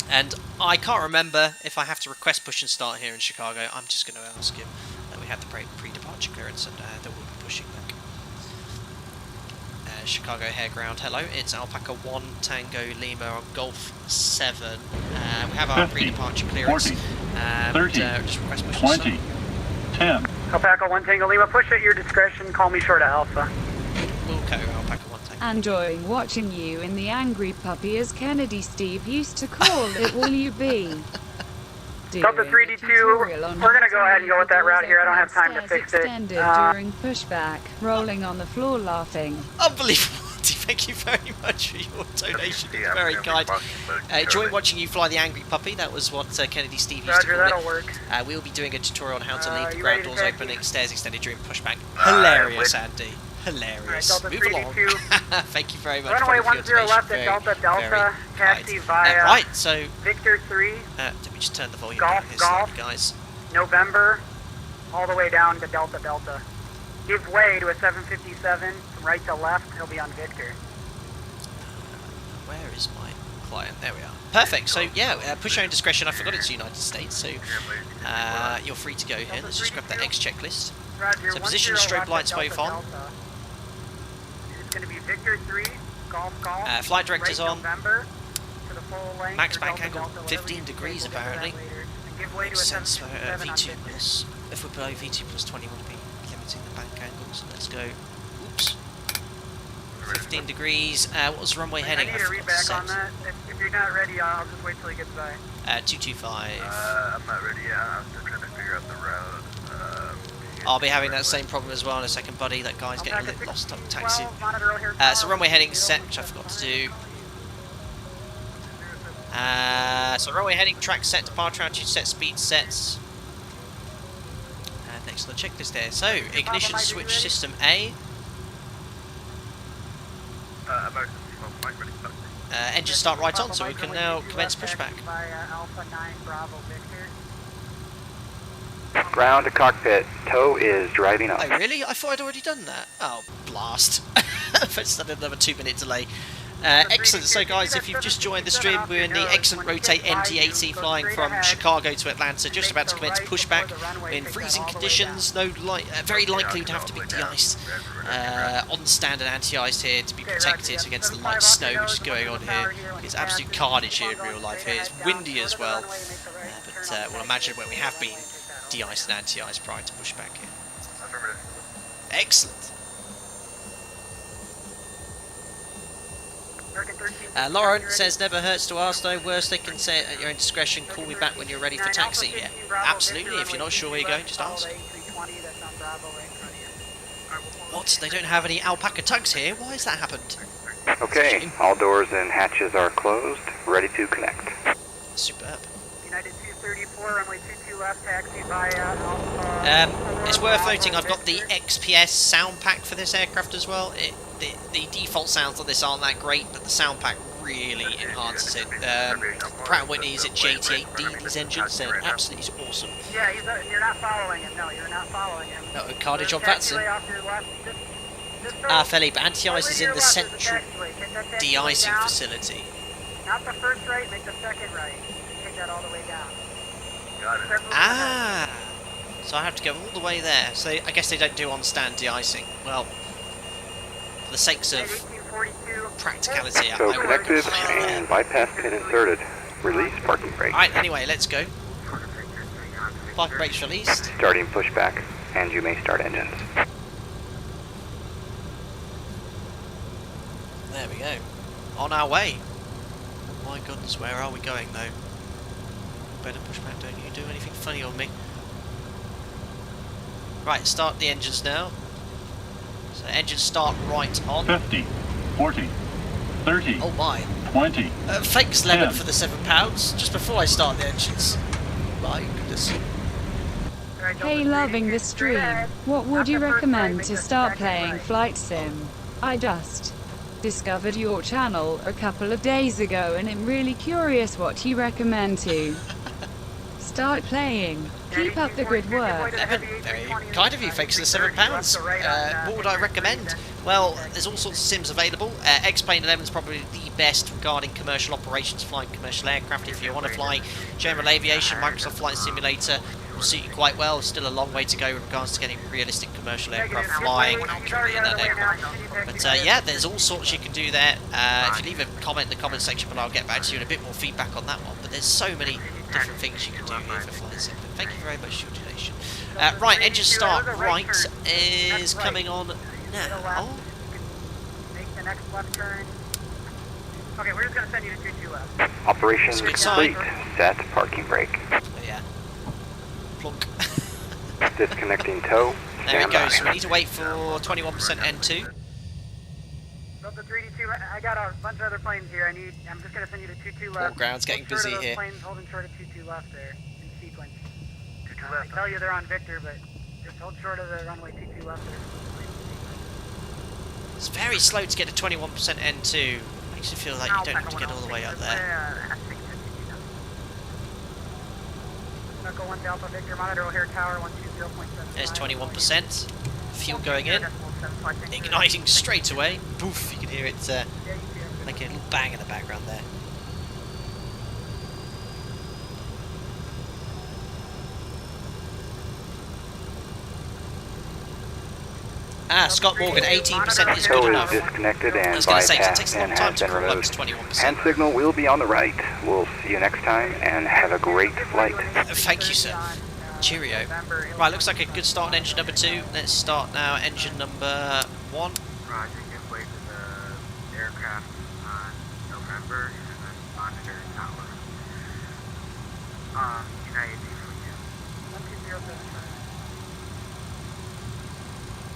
And I can't remember if I have to request push and start here in Chicago. I'm just going to ask him that we have the pre-departure clearance and that we'll be pushing back. Chicago Hare Ground, hello, it's Alpaca 1 Tango Lima on Golf 7. We have our 50, pre-departure clearance. 40, 30, just request push 20, 10. Alpaca 1 Tango Lima, push at your discretion, call me short of Alpha. Wilco, Alpaca 1 Tango. Enjoying watching you in the angry puppy, as Kennedy Steve used to call it. Will you be? Delta 3D2, we're going to go ahead and go with that route here. I don't have time to fix it. Extended during pushback, rolling on the floor laughing. Unbelievable. Thank you very much for your donation. It's very kind. Enjoy watching you fly the angry puppy. That was what Kennedy Steve used to call that'll it. work. We'll be doing a tutorial on how to leave the you ground ready to doors taxi? opening, stairs extended during pushback. Hilarious, Andy. Hilarious. Delta Move 3D2. along. Thank you very much. Runway for your 10 left donation. at Delta Very, Delta, very taxi kind. via Right, so Victor 3, let me just turn the volume Golf, down here Golf. slightly, guys. November, all the way down to Delta Delta. Give way to a 757 from right to left, he'll be on Victor. Where is my client? There we are. Perfect. So yeah, push your own discretion. I forgot it's the United States, so you're free to go here. Let's just grab that X checklist. Roger, So position strobe lights both on. It's going to be Victor 3, Golf Golf. Flight director's right on. November to the full length Max for bank Delta angle Delta, whatever 15 you degrees say, we'll get to that apparently. later. And give way to a Makes sense for 757 on V2 Victor. plus. If we're below V2 plus 20, we'll be limiting the bank angle. So let's go. Oops. 15 degrees. What was runway heading? I need a read back on that. If you're not ready, I'll just wait till he gets by. 225. I'm not ready yet. I'm still trying to figure out the route. I'll be having that same problem as well in a second, buddy. That guy's getting a little lost on taxi. Monitor here, So runway heading set, which I forgot to do. So runway heading, track set, departure altitude set, speed sets. And next on the checklist there. So ignition switch system A. Engine start right on, so we can now commence pushback. Ground to cockpit. Tow is driving up. Oh really? I thought I'd already done that. Oh, blast. First another 2-minute delay. Excellent. So guys, if you've just joined the stream, we're in the excellent rotate MD-80 flying from Chicago to Atlanta, just about to commence pushback. We're in freezing conditions, very likely to have to be de-iced on standard anti-ice here to be protected against the light snow which is going on here. It's absolute carnage here in real life here. It's windy as well, but we'll imagine when we have been de-iced and anti-ice prior to pushback here. Excellent. Lauren says, never hurts to ask though, worst they can say at your own discretion, call me back when you're ready for taxi. Yeah, absolutely, if you're not sure where you're going, just ask. What, they don't have any alpaca tugs here? Why has that happened? Okay, all doors and hatches are closed, ready to connect. Superb. United 234, runway 22 left, taxi via it's worth noting I've got the XPS sound pack for this aircraft as well. The default sounds on this aren't that great, but the sound pack really enhances it. Pratt & Whitney is at J88D, these engines, they're absolutely awesome. Yeah, you're not following him, no, you're not following him. No, carnage on Vatson. Felipe, anti-ice is in the central de-icing facility. Not the first right, make the second right. Take that all the way down. Got it. Ah! So I have to go all the way there. So I guess they don't do on-stand de-icing. Well, for the sakes of practicality, So connected and bypass pin inserted. Release parking brake. Alright, anyway, let's go. Parking brakes released. Starting pushback, and you may start engines. There we go. On our way. Oh my goodness, where are we going though? Better push back, don't you do anything funny on me. Right, start the engines now. So engines start right on. 50, 40, 30, oh my. 20. Thanks Lemon for the £7 just before I start the engines. My goodness. Hey, loving the stream. What would you recommend to start playing Flight Sim? I just discovered your channel a couple of days ago and I'm really curious what you recommend to start playing. Keep up the good work. Lemon, very kind of you, thanks for the £7. What would I recommend? Well, there's all sorts of sims available. X-Plane 11 is probably the best regarding commercial operations, flying commercial aircraft. If you want to fly general aviation, Microsoft Flight Simulator will suit you quite well. Still a long way to go with regards to getting realistic commercial aircraft flying accurately in that aircraft. But yeah, there's all sorts you can do there. If you leave a comment in the comment section below, I'll get back to you and a bit more feedback on that one. But there's so many different things you can do here for Flight Sim. Thank you very much for your donation. Right, engine start right is coming on now. Make the next left turn. Okay, we're just going to send you to 22 left. Operations complete. Set parking brake. Oh, yeah. Plunk. Disconnecting tow. There we go, so we need to wait for 21% N2. Delta 322, I got a bunch of other planes here. I'm just going to send you to 22 left. All ground's getting busy here. Planes holding short of 22 left there in sequence. 22 left. I tell you they're on Victor, but just hold short of the runway 22 left there. It's very slow to get to 21% N2. Makes you feel like you don't have to get all the way up there. Echo 1 Delta Victor, monitor O'Hare Tower 120.7. There's 21%. Fuel going in. Igniting straight away. Poof, you can hear it making a little bang in the background there. Ah, Scott Morgan, 18% is good Tow enough. is disconnected and I was going to say, 'cause it bypass takes a long pin time has to been crawl up to removed. 21%. Hand signal will be on the right. We'll see you next time and have a great flight. Thank you, sir. Cheerio. Right, looks like a good start on engine number 2. Let's start now engine number 1. Roger, give way to the aircraft on November and then monitor tower. United 1207.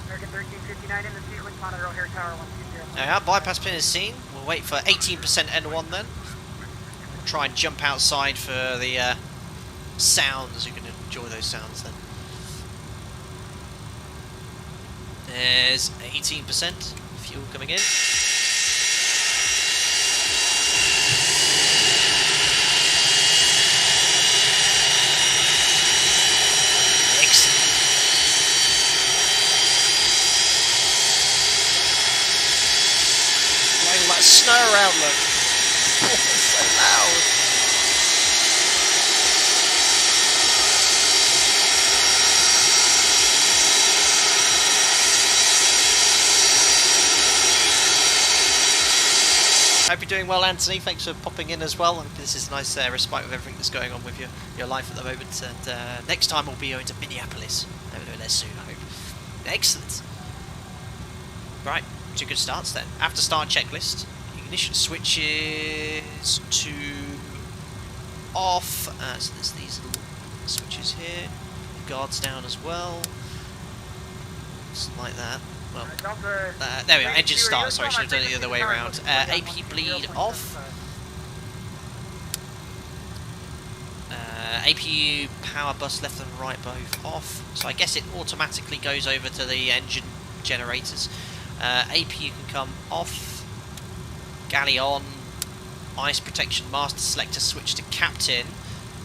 American 1359 in the sequence, monitor O'Hare Tower 120. Now, our bypass pin is seen. We'll wait for 18% N1 then. try and jump outside for the sounds. You can enjoy those sounds then. There's 18% fuel coming in. Snow around, look. It's so loud. Hope you're doing well, Anthony. Thanks for popping in as well. This is a nice respite with everything that's going on with your life at the moment. And next time we'll be going to Minneapolis. Over there soon, I hope. Excellent. Right. Two good starts then. After start checklist, ignition switches to off. So there's these little switches here. Guards down as well. Just like that. Well, there we are. Engine start. Sorry, I should have done it the other way around. AP bleed off. APU power bus left and right both off. So I guess it automatically goes over to the engine generators. APU can come off, galley on, ice protection master selector switch to captain.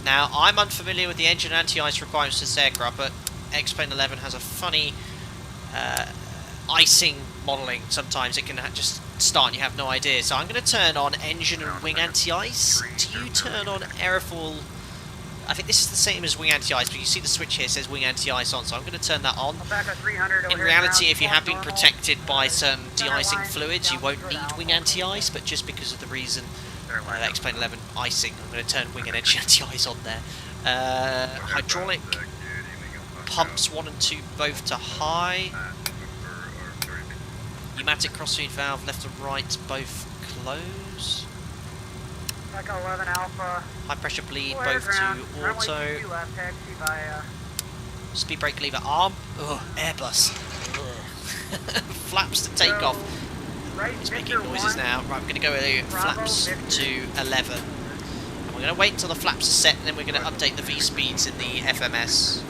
Now, I'm unfamiliar with the engine anti-ice requirements for this aircraft, but X-Plane 11 has a funny icing modelling. Sometimes it can just start and you have no idea. So I'm going to turn on engine and wing anti-ice. Do you turn on airfoil? I think this is the same as wing anti-ice, but you see the switch here says wing anti-ice on, so I'm going to turn that on. In reality, if you have been protected by certain de-icing fluids, you won't need wing anti-ice, but just because of the reason X-Plane 11 icing, I'm going to turn wing and engine anti-ice on there. Hydraulic pumps 1 and 2 both to high. Pneumatic crossfeed valve left and right both closed. Echo 11 Alpha. High pressure bleed both to auto. Speed brake lever arm. Ugh, Airbus. Ugh. Flaps to takeoff. It's making noises now. Right, I'm going to go with flaps to 11. And we're going to wait until the flaps are set, and then we're going to update the V speeds in the FMS.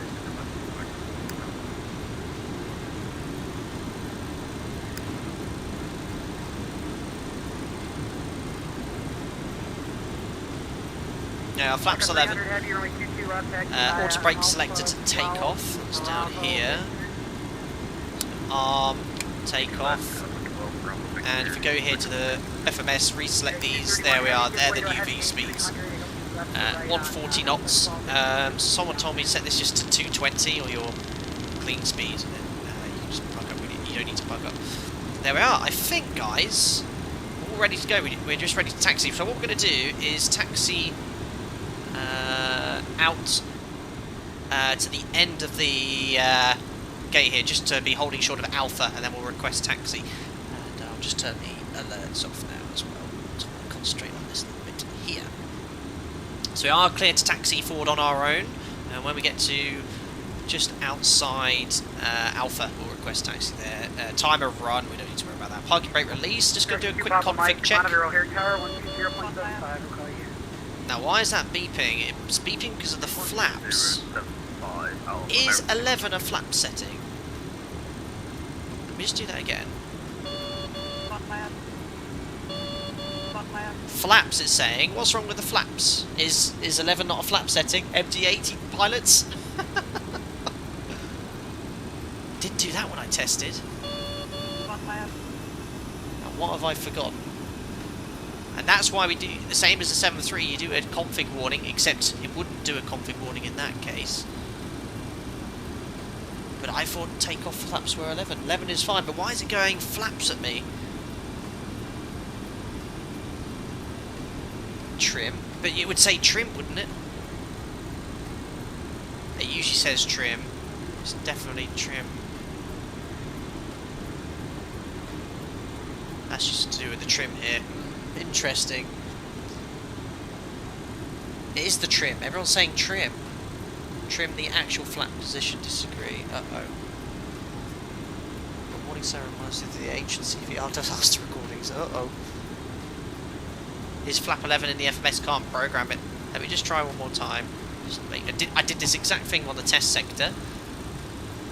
Now, flaps 11, auto brake selector to takeoff, that's down here, arm, takeoff, and if you go here to the FMS, reselect these, there we are, they're the new V speeds, 140 knots, someone told me to set this just to 220 or your clean speed, and then you just bug up, you don't need to bug up. There we are, I think guys, we're all ready to go, we're just ready to taxi, so what we're going to do is taxi out to the end of the gate here, just to be holding short of Alpha, and then we'll request taxi. And I'll just turn the alerts off now as well, to concentrate on this a little bit here. So we are clear to taxi forward on our own, and when we get to just outside Alpha, we'll request taxi there. Timer run, we don't need to worry about that. Parking brake release, just going to do a quick config check. Now, why is that beeping? It's beeping because of the flaps. Is 11 a flap setting? Let me just do that again. Flaps, it's saying. What's wrong with the flaps? Is 11 not a flap setting? MD-80 pilots? Didn't do that when I tested. Now, what have I forgotten? And that's why we do the same as the 7.3, you do a config warning, except it wouldn't do a config warning in that case. But I thought takeoff flaps were 11. 11 is fine, but why is it going flaps at me? Trim. But it would say trim, wouldn't it? It usually says trim. It's definitely trim. That's just to do with the trim here. Interesting. It is the trim. Everyone's saying trim. Trim the actual flap position. Disagree. Uh-oh. Good morning, Sarah. Reminds me of the ancient CVR does last recordings. Uh-oh. is flap 11 in the FMS can't program it. Let me just try one more time. I did this exact thing on the test sector,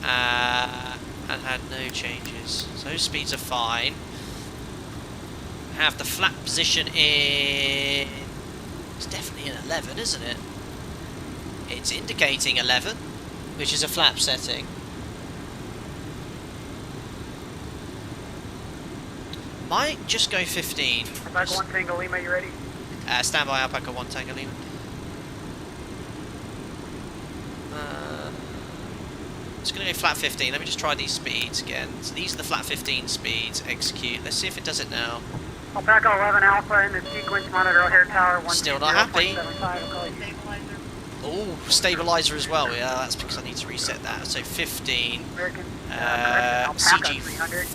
and had no changes. So those speeds are fine. Have the flap position in... It's definitely an 11, isn't it? It's indicating 11, which is a flap setting. Might just go 15. Alpaca 1 Tango Lima, you ready? Stand by, Alpaca 1 Tango Lima. It's going to go flat 15. Let me just try these speeds again. So these are the flat 15 speeds. Execute. Let's see if it does it now. Alpaca 11 Alpha in the sequence, monitor O'Hare Tower 1. Still not happy. Stabilizer. Oh, stabilizer as well. Yeah, that's because I need to reset that. So 15. American, CG 40.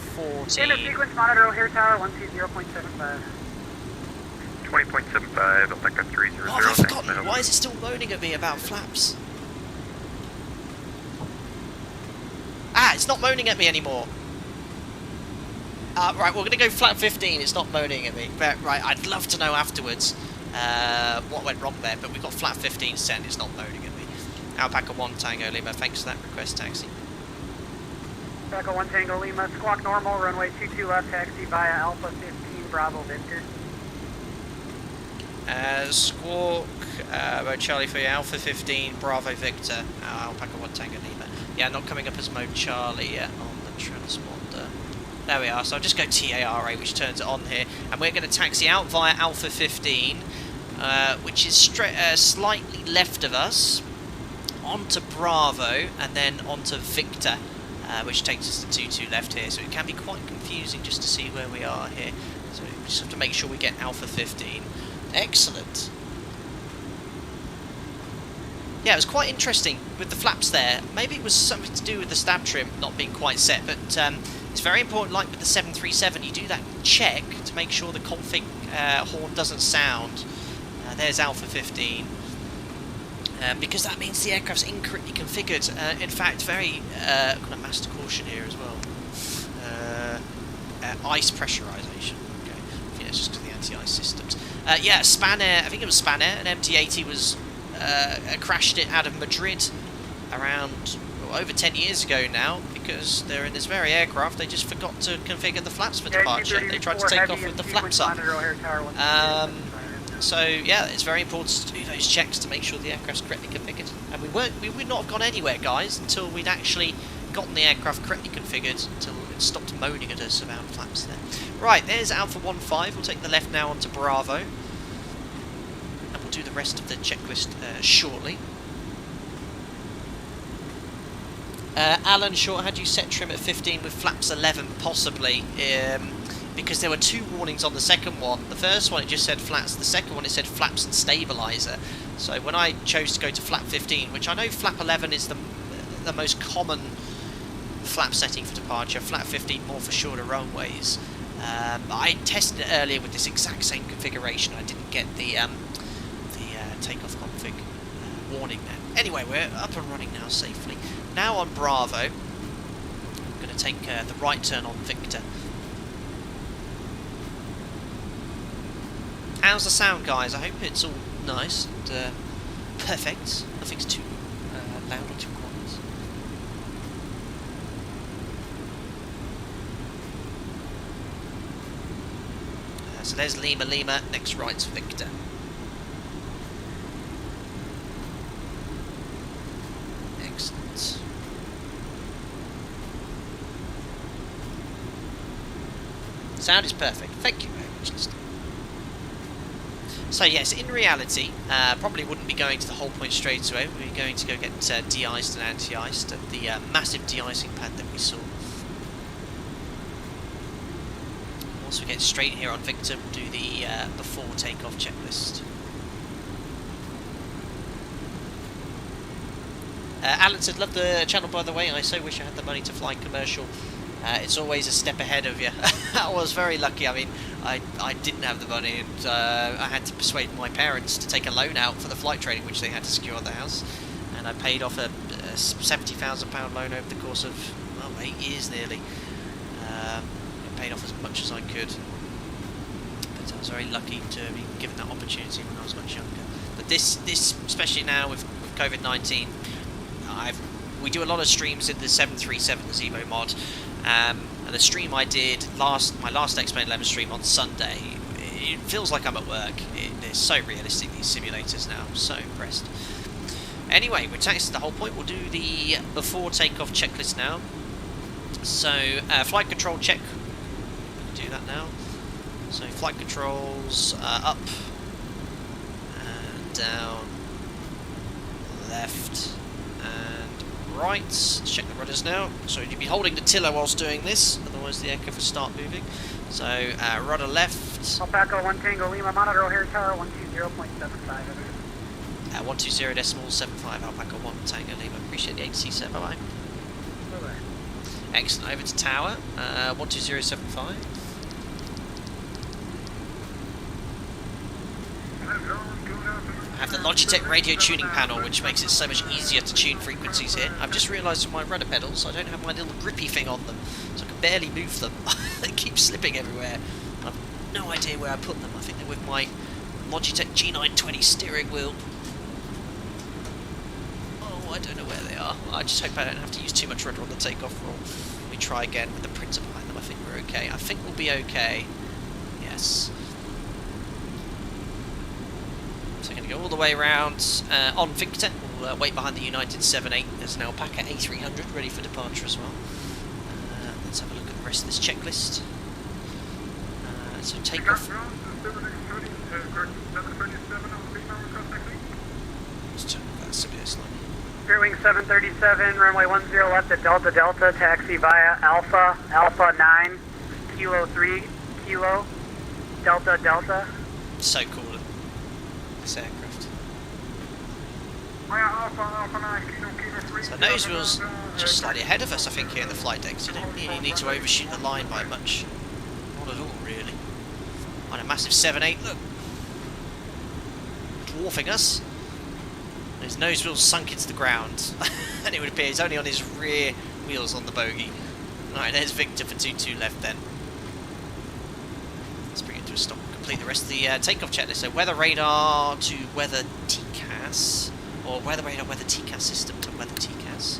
40. In the sequence, monitor O'Hare Tower 120.75. 20.75, Alpaca 300. Oh, I've forgotten. Why is it still moaning at me about flaps? Ah, it's not moaning at me anymore. Right, we're going to go flat 15. It's not moaning at me. But, right, I'd love to know afterwards what went wrong there, but we've got flat 15 set. It's not moaning at me. Alpaca 1 Tango Lima, thanks for that request, taxi. Alpaca 1 Tango Lima, squawk normal, runway 22 left, taxi via Alpha 15, Bravo Victor. Squawk, Mode Charlie for you, Alpha 15, Bravo Victor, Alpaca 1 Tango Lima. Yeah, not coming up as Mode Charlie yet on the transponder. There we are, so I'll just go TARA, which turns it on here, and we're going to taxi out via Alpha 15, which is slightly left of us, onto Bravo, and then onto Victor, which takes us to 22 left here, so it can be quite confusing just to see where we are here. So we just have to make sure we get Alpha 15. Excellent. Yeah, it was quite interesting with the flaps there. Maybe it was something to do with the stab trim not being quite set, but it's very important, like with the 737, you do that check to make sure the config horn doesn't sound. There's Alpha 15. Because that means the aircraft's incorrectly configured. In fact, very kind of master caution here as well. Ice pressurization. Okay, yeah, it's just because of the anti-ice systems. Yeah, Spanair. I think it was Spanair. An MD-80 was crashed it out of Madrid around over 10 years ago now, because they're in this very aircraft. They just forgot to configure the flaps for departure. They tried to take off with the flaps up. So yeah, it's very important to do those checks to make sure the aircraft's correctly configured. And we would not have gone anywhere, guys, until we'd actually gotten the aircraft correctly configured, until it stopped moaning at us about flaps there. Right, there's Alpha 15. We'll take the left now onto Bravo, and we'll do the rest of the checklist shortly. Alan Short, had you set trim at 15 with flaps 11? Possibly. Because there were two warnings on the second one. The first one it just said flaps, the second one it said flaps and stabilizer. So when I chose to go to flap 15, which I know flap 11 is the most common flap setting for departure, flap 15 more for shorter runways. I tested it earlier with this exact same configuration. I didn't get the takeoff config warning there. Anyway, we're up and running now safely. Now on Bravo, I'm going to take the right turn on Victor. How's the sound, guys? I hope it's all nice and perfect. Nothing's too loud or too quiet. So there's Lima Lima, next right's Victor. Excellent. Sound is perfect. Thank you very much, Lister. So yes, in reality, probably wouldn't be going to the whole point straight away. We're going to go get de-iced and anti-iced at the massive de-icing pad that we saw. Once we get straight here on Victor, we'll do the before takeoff checklist. Alan said, love the channel by the way, I so wish I had the money to fly commercial. It's always a step ahead of you. I was very lucky. I mean, I didn't have the money, and I had to persuade my parents to take a loan out for the flight training, which they had to secure the house. And I paid off a £70,000 loan over the course of, well, 8 years nearly. I paid off as much as I could. So I was very lucky to be given that opportunity when I was much younger. But this especially now with COVID-19, we do a lot of streams in the 737 Zebo mod, and the stream I did my last X-Plane 11 stream on Sunday, it feels like I'm at work. It's so realistic, these simulators now. I'm so impressed. Anyway, we're taking the whole point. We'll do the before takeoff checklist now. So flight control check. We'll do that now. So flight controls up and down, left and right. Let's check the rudders now. So you'd be holding the tiller whilst doing this, otherwise the aircraft will start moving. So rudder left. Alpaca 1 Tango Lima, monitor O'Hare Tower 120.75. 120.75 Alpaca 1 Tango Lima. Appreciate the ATC set. Bye bye. Bye-bye. Excellent. Over to tower 120.75. I have the Logitech radio tuning panel, which makes it so much easier to tune frequencies here. I've just realised with my rudder pedals I don't have my little grippy thing on them, so I can barely move them. They keep slipping everywhere. I've no idea where I put them. I think they're with my Logitech G920 steering wheel. Oh, I don't know where they are. I just hope I don't have to use too much rudder on the takeoff roll. Let me try again with the printer behind them. I think we're okay. I think we'll be okay. Yes. So we're going to go all the way around on Victor. We'll wait behind the United 78. There's an Alpaca A300 ready for departure as well. Let's have a look at the rest of this checklist. So takeoff. Let's check that CBS line. Spirit Wing 737, runway 10 left at Delta Delta, taxi via Alpha 9, Kilo 3, Kilo, Delta Delta. So cool, this aircraft. So nose wheel's just slightly ahead of us, I think, here in the flight decks. You don't really need to overshoot the line by much. Not at all, really. On a massive 7.8, look. Dwarfing us. His nose wheel's sunk into the ground. And it would appear he's only on his rear wheels on the bogey. Alright, there's Victor for 2-2 left then. Let's bring it to a stop and complete the rest of the takeoff checklist. So weather radar to weather TCAS. Or weather radar, weather TCAS system to weather TCAS.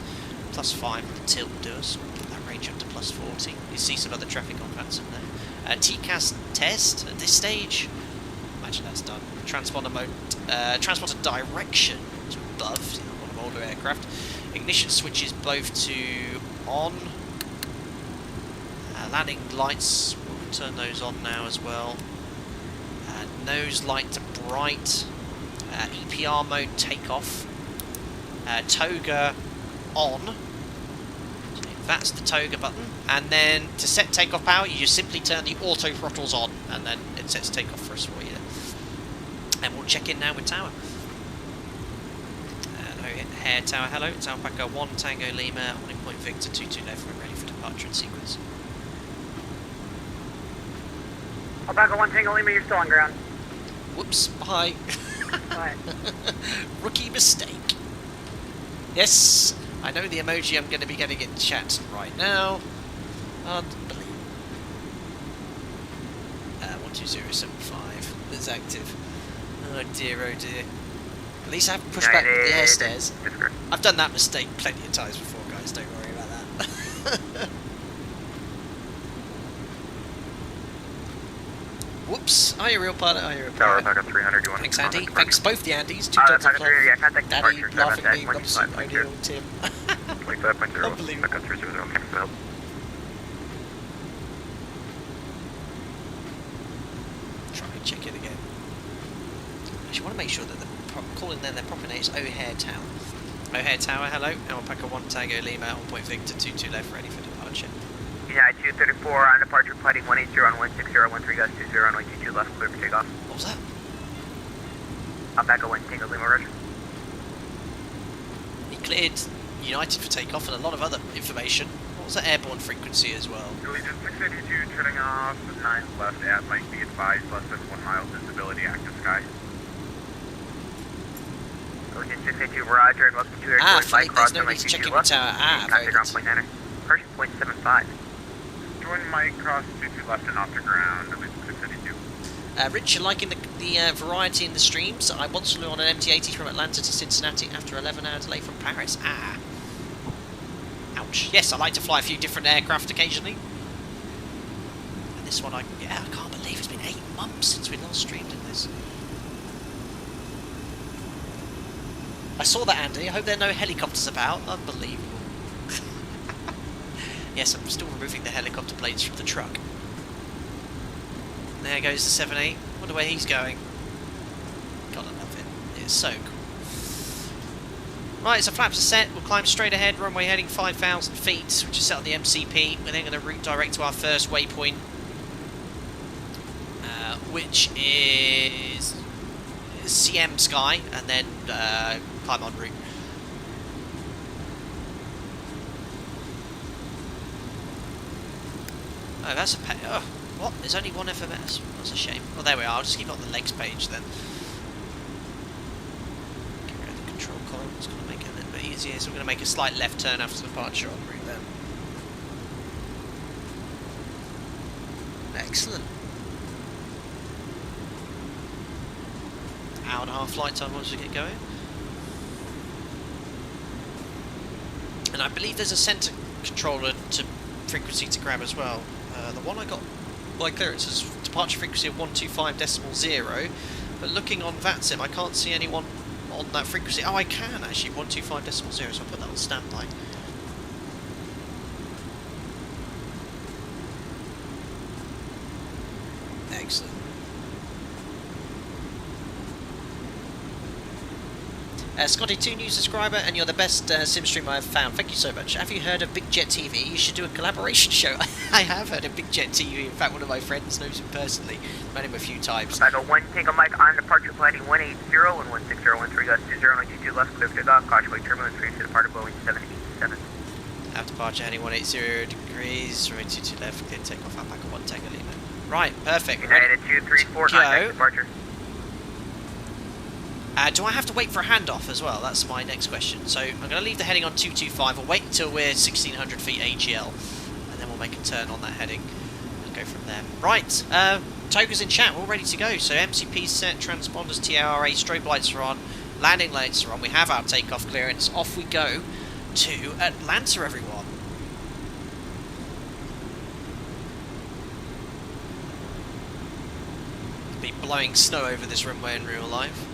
+5 with the tilt will do us. We'll put that range up to +40. You see some other traffic on Phantom there. TCAS test at this stage. Imagine that's done. Transponder mode, transponder direction to above, on an older aircraft. Ignition switches both to on. Landing lights, we'll turn those on now as well. Nose light to bright. EPR mode takeoff. Toga on. So that's the toga button. And then to set takeoff power, you just simply turn the auto throttles on, and then it sets takeoff for us for you. And we'll check in now with tower. Hello, Hare Tower, hello. It's Alpaca 1 Tango Lima, on in point Victor 2-2 left. We're ready for departure and sequence. Alpaca 1 Tango Lima, you're still on ground. Whoops, bye. Bye. Rookie mistake. Yes, I know the emoji I'm going to be getting in chat right now. Unbelievable. 12075 is active. Oh dear, oh dear. At least I haven't pushed back the air stairs. I've done that mistake plenty of times before, guys, don't worry about that. Whoops, are you a real pilot? Are you a real pilot? Tower, 300, you want Thanks, to Andy. contact Thanks, both the Andys. 2 tons of love. contact Daddy departure, laughing at me, 7 Robson, 25.2. O'Neill, Tim. 25.0, Unbelievable. Alpaca 300, next up. Try and check it again. Actually, I want to make sure that the calling their proper name is O'Hare Tower. O'Hare Tower, hello. Alpaca 1 Tango Lima, on point Victor 2-2 left, ready for departure. United 234 on departure, flighting 180 on 16013, gust 20 on 122 left, clear for takeoff. What was that? Alpaca 1 Tango Lima, roger. He cleared United for takeoff and a lot of other information. What was that airborne frequency as well? Allegiant 682, turning off 9 left at Mike, be advised, less than 1 mile visibility, active sky. Allegiant 682, roger, and welcome to Air Flight, there's no need to check in with tower. Very good. Contact ground point 9er, 1.75. Join Mike, cross 22 left and off to ground, Allegiant 682. Rich, you're liking the variety in the streams. I once flew on an MD-80 from Atlanta to Cincinnati after 11-hour delay from Paris. Ah. Ouch. Yes, I like to fly a few different aircraft occasionally. And this one, I can't believe it's been 8 months since we last streamed in this. I saw that, Andy. I hope there are no helicopters about. Unbelievable. Yes, I'm still removing the helicopter plates from the truck. There goes the 7-8. Wonder where he's going. Gotta love it. It's so cool. Right, so flaps are set. We'll climb straight ahead. Runway heading 5,000 feet, which is set on the MCP. We're then going to route direct to our first waypoint, which is CM Sky, and then climb en route. Oh, that's a oh, what? There's only one FMS. That's a shame. Well, there we are. I'll just keep it on the legs page then. Get rid of the control column. It's going to make it a little bit easier. So we're going to make a slight left turn after departure en route then. Excellent. Hour and a half flight time once we get going. And I believe there's a centre controller to frequency to grab as well. The one I got by clearance is departure frequency of 125.0, but looking on VATSIM I can't see anyone on that frequency. Oh, I can actually, 125.0, so I'll put that on standby. Excellent. Scotty, 2 new subscriber, and you're the best sim streamer I've found. Thank you so much. Have you heard of Big Jet TV? You should do a collaboration show. I have heard of Big Jet TV. In fact, one of my friends knows him personally. Met him a few times. Back at 1, take a mic on departure planning 180 and 16013, gust 20, left, clear for takeoff, caution wake turbulence, range to departure Boeing 787. After departure, heading 180 degrees, right 22 left, clear takeoff, outback at 1 Tango Lima. Right, perfect. United 234, contact departure. Do I have to wait for a handoff as well? That's my next question. So I'm going to leave the heading on 225. We'll wait until we're 1600 feet AGL, and then we'll make a turn on that heading and go from there. Right, Toga's in chat. We're all ready to go. So MCP's set, transponders TRA, strobe lights are on, landing lights are on. We have our takeoff clearance. Off we go to Atlanta, everyone. Be blowing snow over this runway in real life.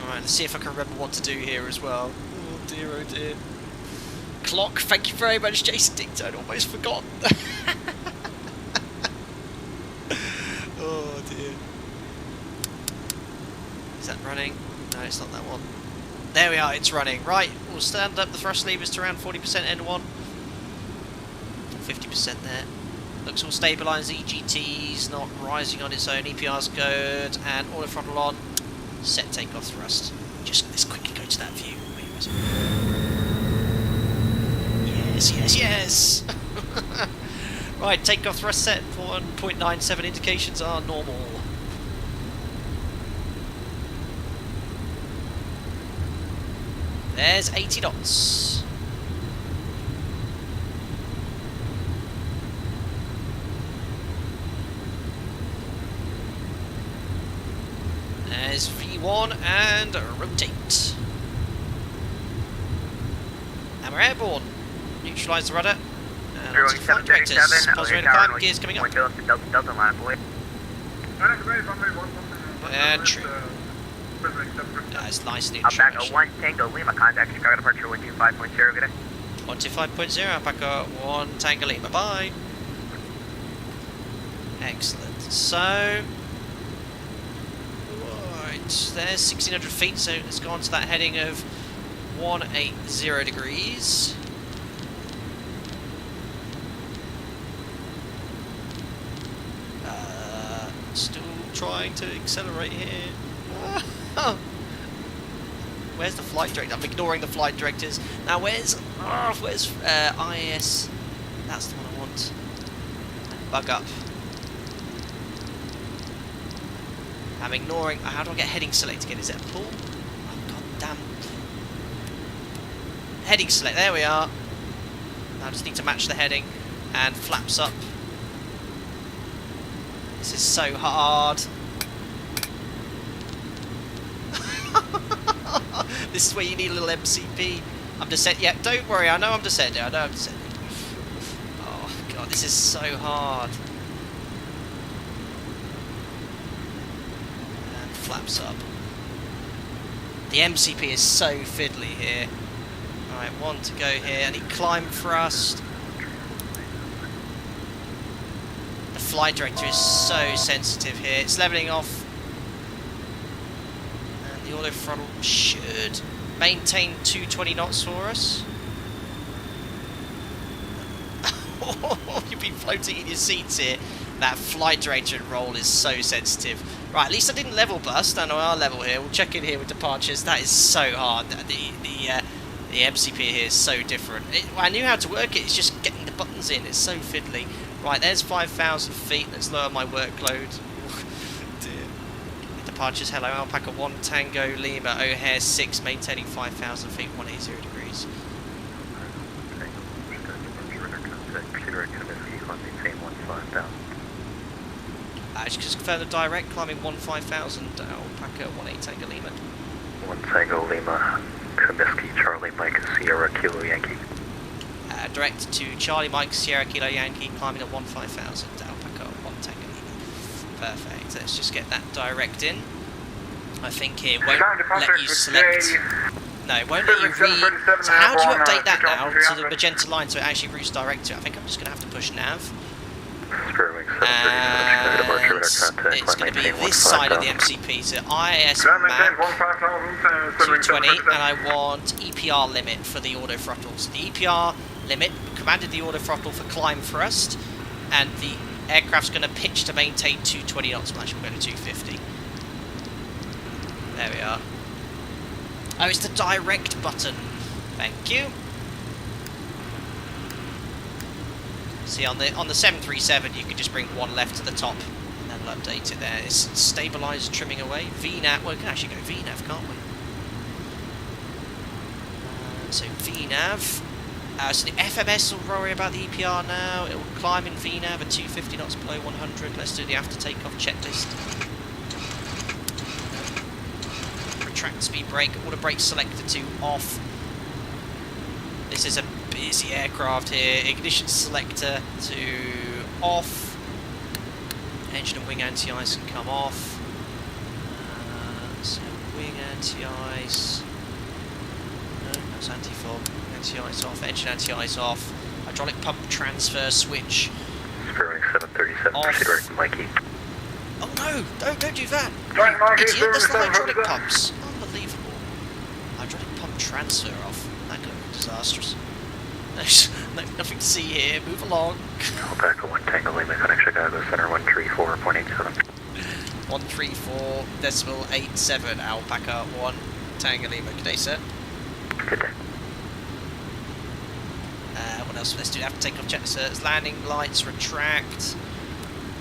Alright, let's see if I can remember what to do here as well. Oh dear. Clock, thank you very much, Jason Dicto. I'd almost forgotten. Oh dear. Is that running? No, it's not that one. There we are, it's running. Right, we'll stand up the thrust levers to around 40% N1. 50% there. Looks all stabilised, EGT's not rising on its own, EPR's good, and auto throttle on. Set takeoff thrust. Just let's quickly go to that view. Where is it? Yes. Right, takeoff thrust set. 1.97 indications are normal. There's 80 knots. There's V1 and rotate. And we're airborne. Neutralise the rudder. And onto flight directors. Positive climb, gears coming up. And true. That's nice neutral. Alpaca 1 Tango Lima, contact Chicago departure 125.0, good day. 125.0, Alpaca 1 Tango Lima, bye. Excellent. So, right, there's 1600 feet, so let's go on to that heading of 180 degrees. Still trying to accelerate here. Where's the flight director? I'm ignoring the flight directors. Now where's IAS? That's the one I want. Bug up. I'm ignoring. How do I get heading select again? Is it a pull? Oh god damn. Heading select. There we are. Now I just need to match the heading and flaps up. This is so hard. This is where you need a little MCP. I'm descending. Yeah, don't worry. I know I'm descending. I know I'm descending. Oh god, this is so hard. And flaps up. The MCP is so fiddly here. Alright, one to go here. I need climb thrust. The flight director is so sensitive here. It's levelling off. And the auto throttle should maintain 220 knots for us. You've been floating in your seats here. That flight director roll is so sensitive. Right, at least I didn't level bust. I know our level here. We'll check in here with departures. That is so hard. The MCP here is so different. I knew how to work it. It's just getting the buttons in. It's so fiddly. Right, there's 5,000 feet. Let's lower my workload. Dear. Departures. Hello, Alpaca 1 Tango Lima O'Hare 6, maintaining 5,000 feet, 180 degrees. Just confirm the direct, climbing 15,000, Alpaca 18 Tango Lima. 1 Tango Lima, Comiskey, Charlie Mike, Sierra Kilo Yankee. Direct to Charlie Mike, Sierra Kilo Yankee, climbing at 15,000, Alpaca 1 Tango Lima. Perfect, let's just get that direct in. I think it won't let you select... No, it won't let you So how do you update that now to the magenta line so it actually routes direct to it? I think I'm just going to have to push nav. And it's going to be this side of the MCP, so IS Mac 220, and I want EPR limit for the auto throttle. So the EPR limit commanded the auto throttle for climb thrust, and the aircraft's going to pitch to maintain 220 knots. Well, actually, we'll go to 250. There we are. Oh, it's the direct button. Thank you. See, on the 737, you can just bring one left to the top, and then we'll update it there. It's stabilised, trimming away. VNAV, well, we can actually go VNAV, can't we? So VNAV. So the FMS will worry about the EPR now. It will climb in VNAV at 250 knots below 100. Let's do the after takeoff checklist. Retract speed brake, auto brake selector to off. This is a busy aircraft here. Ignition selector to off. Engine and wing anti-ice can come off. So wing anti-ice. No, that's anti-fog. Anti-ice off. Engine anti-ice off. Hydraulic pump transfer switch. Spearwing 737, off. proceed right to Mikey. Oh no! Don't do that! Idiot, that's the hydraulic pumps. Unbelievable. Hydraulic pump transfer off. That could be disastrous. Nothing to see here. Move along. Alpaca 1 Tango Lima, connect Chicago Center 134.87. 134.87. Alpaca 1 Tango Lima. Good day, sir. Good day. What else? Let's do after takeoff check, sir. Landing lights, retract.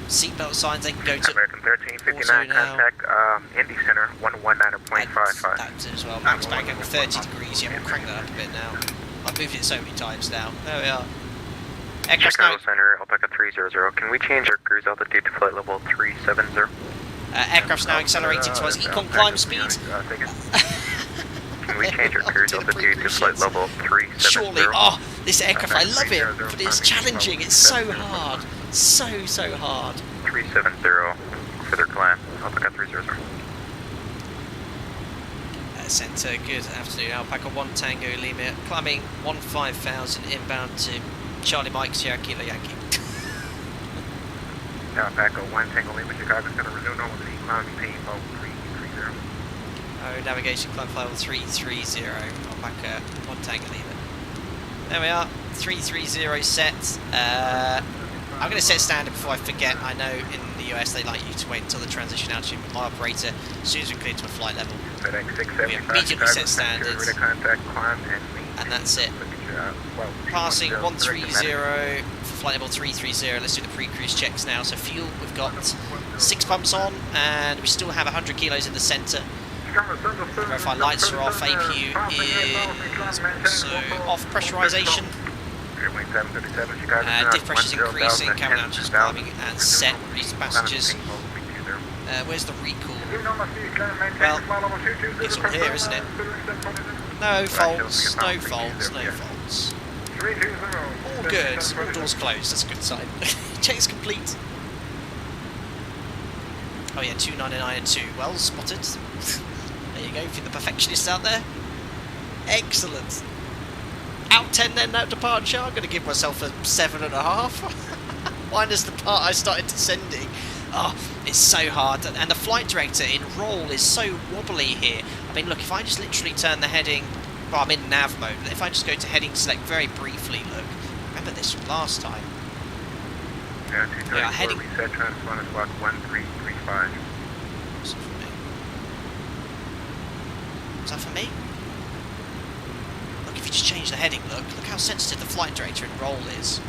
Seatbelt signs, they can go to American 1359, contact Indy Center 119.55. That as well. Max back over 30 degrees. Yeah, we'll crank that up a bit now. I've moved it so many times now. There we are. Aircraft now. Chicago Center, Alpaca 300. Can we change our cruise altitude to flight level 370? Aircraft's now accelerating to its econ climb speed. Can we change our cruise altitude to flight level 370? Surely. Oh, this aircraft, I love it, but it's challenging. It's so hard. So hard. 370, further climb, Alpaca 300. Centre, good afternoon. Alpaca 1 Tango Lima, climbing 15,000 inbound to Charlie Mike, Sierra Kilo Yankee. Alpaca 1 Tango Lima, Chicago Center, resume normal speed, climb speed, level 330. Oh, navigation, climb level 330, Alpaca 1 Tango Lima. There we are, 330 set. I'm going to set standard before I forget. I know in the US they like you to wait until the transition altitude with my operator. As soon as we clear to a flight level, we immediately set standards, and that's it. Passing 130 for flight level 330. Let's do the pre-cruise checks now. So fuel, we've got 6 pumps on, and we still have 100 kilos in the centre. Verify lights are off. APU is also off. Pressurisation. Airway 737, Chicago. Diff pressure's increasing, cabin altitude's climbing and set, release passengers. Where's the recall? Well, it's all here, isn't it? No faults, no faults, no faults. All good, all doors closed, that's a good sign. Checks complete. Oh yeah, 299 and 2, well spotted. There you go, for the perfectionists out there. Excellent. Out 10 then, that departure. I'm going to give myself a 7.5. Minus the part I started descending. Oh, it's so hard. And the flight director in roll is so wobbly here. I mean, look, if I just literally turn the heading... Well, I'm in nav mode, but if I just go to heading select very briefly, look. Remember this from last time. Yeah, 234, heading... reset transponder squawk 1335. What's that for me? Is that for me? Look, if you just change the heading, look how sensitive the flight director in roll is.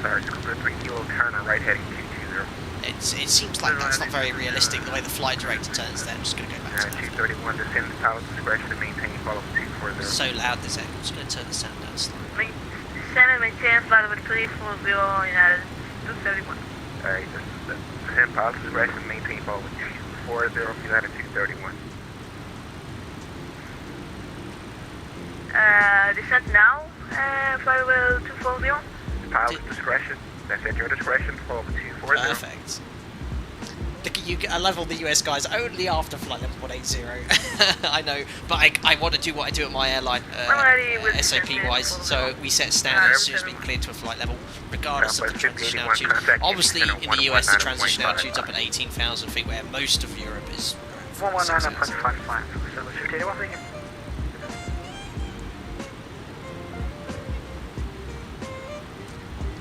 Sorry, Scuba 3 Kilo, turn right heading 220. It seems like that's not very realistic, the way the flight director turns there. I'm just going to go back to that. 231, descend the pilot's discretion to maintain follow 240. So loud this echo. I'm just going to turn the sound down slightly. Descend and maintain flight over 340 United 271. Alright, descend pilot's discretion to maintain follow 240, United 231. Descent now, flight over 240. Pilot's discretion, that's at your discretion, follow 240. Perfect. Look at you, I level the US guys only after flight level 180. I know, but I want to do what I do at my airline, SOP wise, so we set standards as soon as we clear to a flight level, regardless of the transition altitude. Obviously, in the US, the transition altitude's up at 18,000 feet, where most of Europe is around 6,000.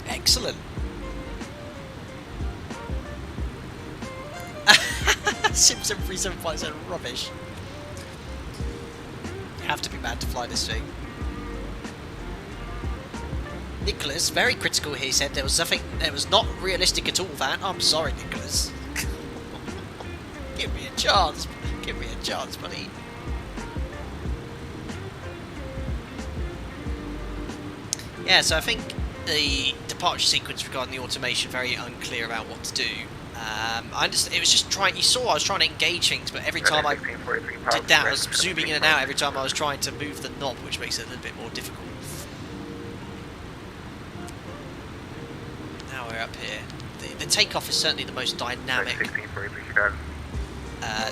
Excellent. Simpson 3757 rubbish. You have to be mad to fly this thing. Nicholas, very critical here, said there was nothing, it was not realistic at all that. I'm sorry, Nicholas. Give me a chance. Give me a chance, buddy. Yeah, so I think the departure sequence regarding the automation very unclear about what to do. I understand, it was just trying, you saw I was trying to engage things, but every time I did that I was zooming in and out every time I was trying to move the knob, which makes it a little bit more difficult. Now we're up here. The takeoff is certainly the most dynamic.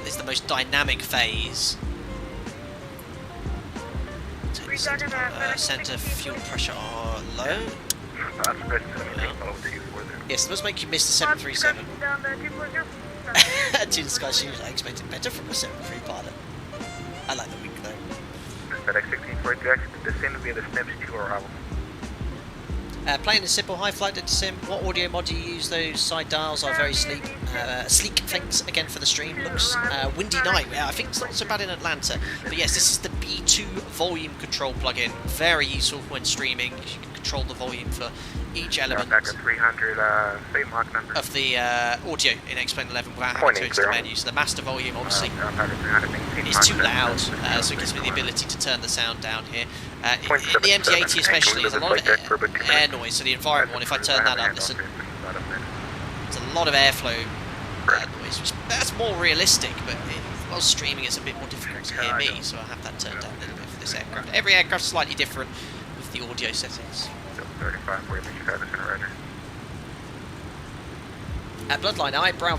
It's the most dynamic phase. Center fuel pressure are low. Yes, it does make you miss the 737. To the sky shoes, I expected better from a 73 pilot. I like the wing though. FedEx 1640 descend via the SNIPs to arrival. Playing a simple high flight data sim. What audio mod do you use? Those side dials are very sleek. Thanks again for the stream. Looks windy night. Yeah, I think it's not so bad in Atlanta. But yes, this is the B2 volume control plugin. Very useful when streaming. You can control the volume for each element of the audio in X-Plane 11 without having to enter the menu. So the master volume obviously is too loud, so it gives me the ability to turn the sound down here. In the MD-80 especially, there's a lot of air noise, so the environment one, if I turn that up, there's a lot of airflow noise, which that's more realistic, but while streaming it's a bit more difficult to hear me, so I have that turned down a little bit for this aircraft. Every aircraft's slightly different with the audio settings. 35, 40, Roger. At Bloodline, eyebrow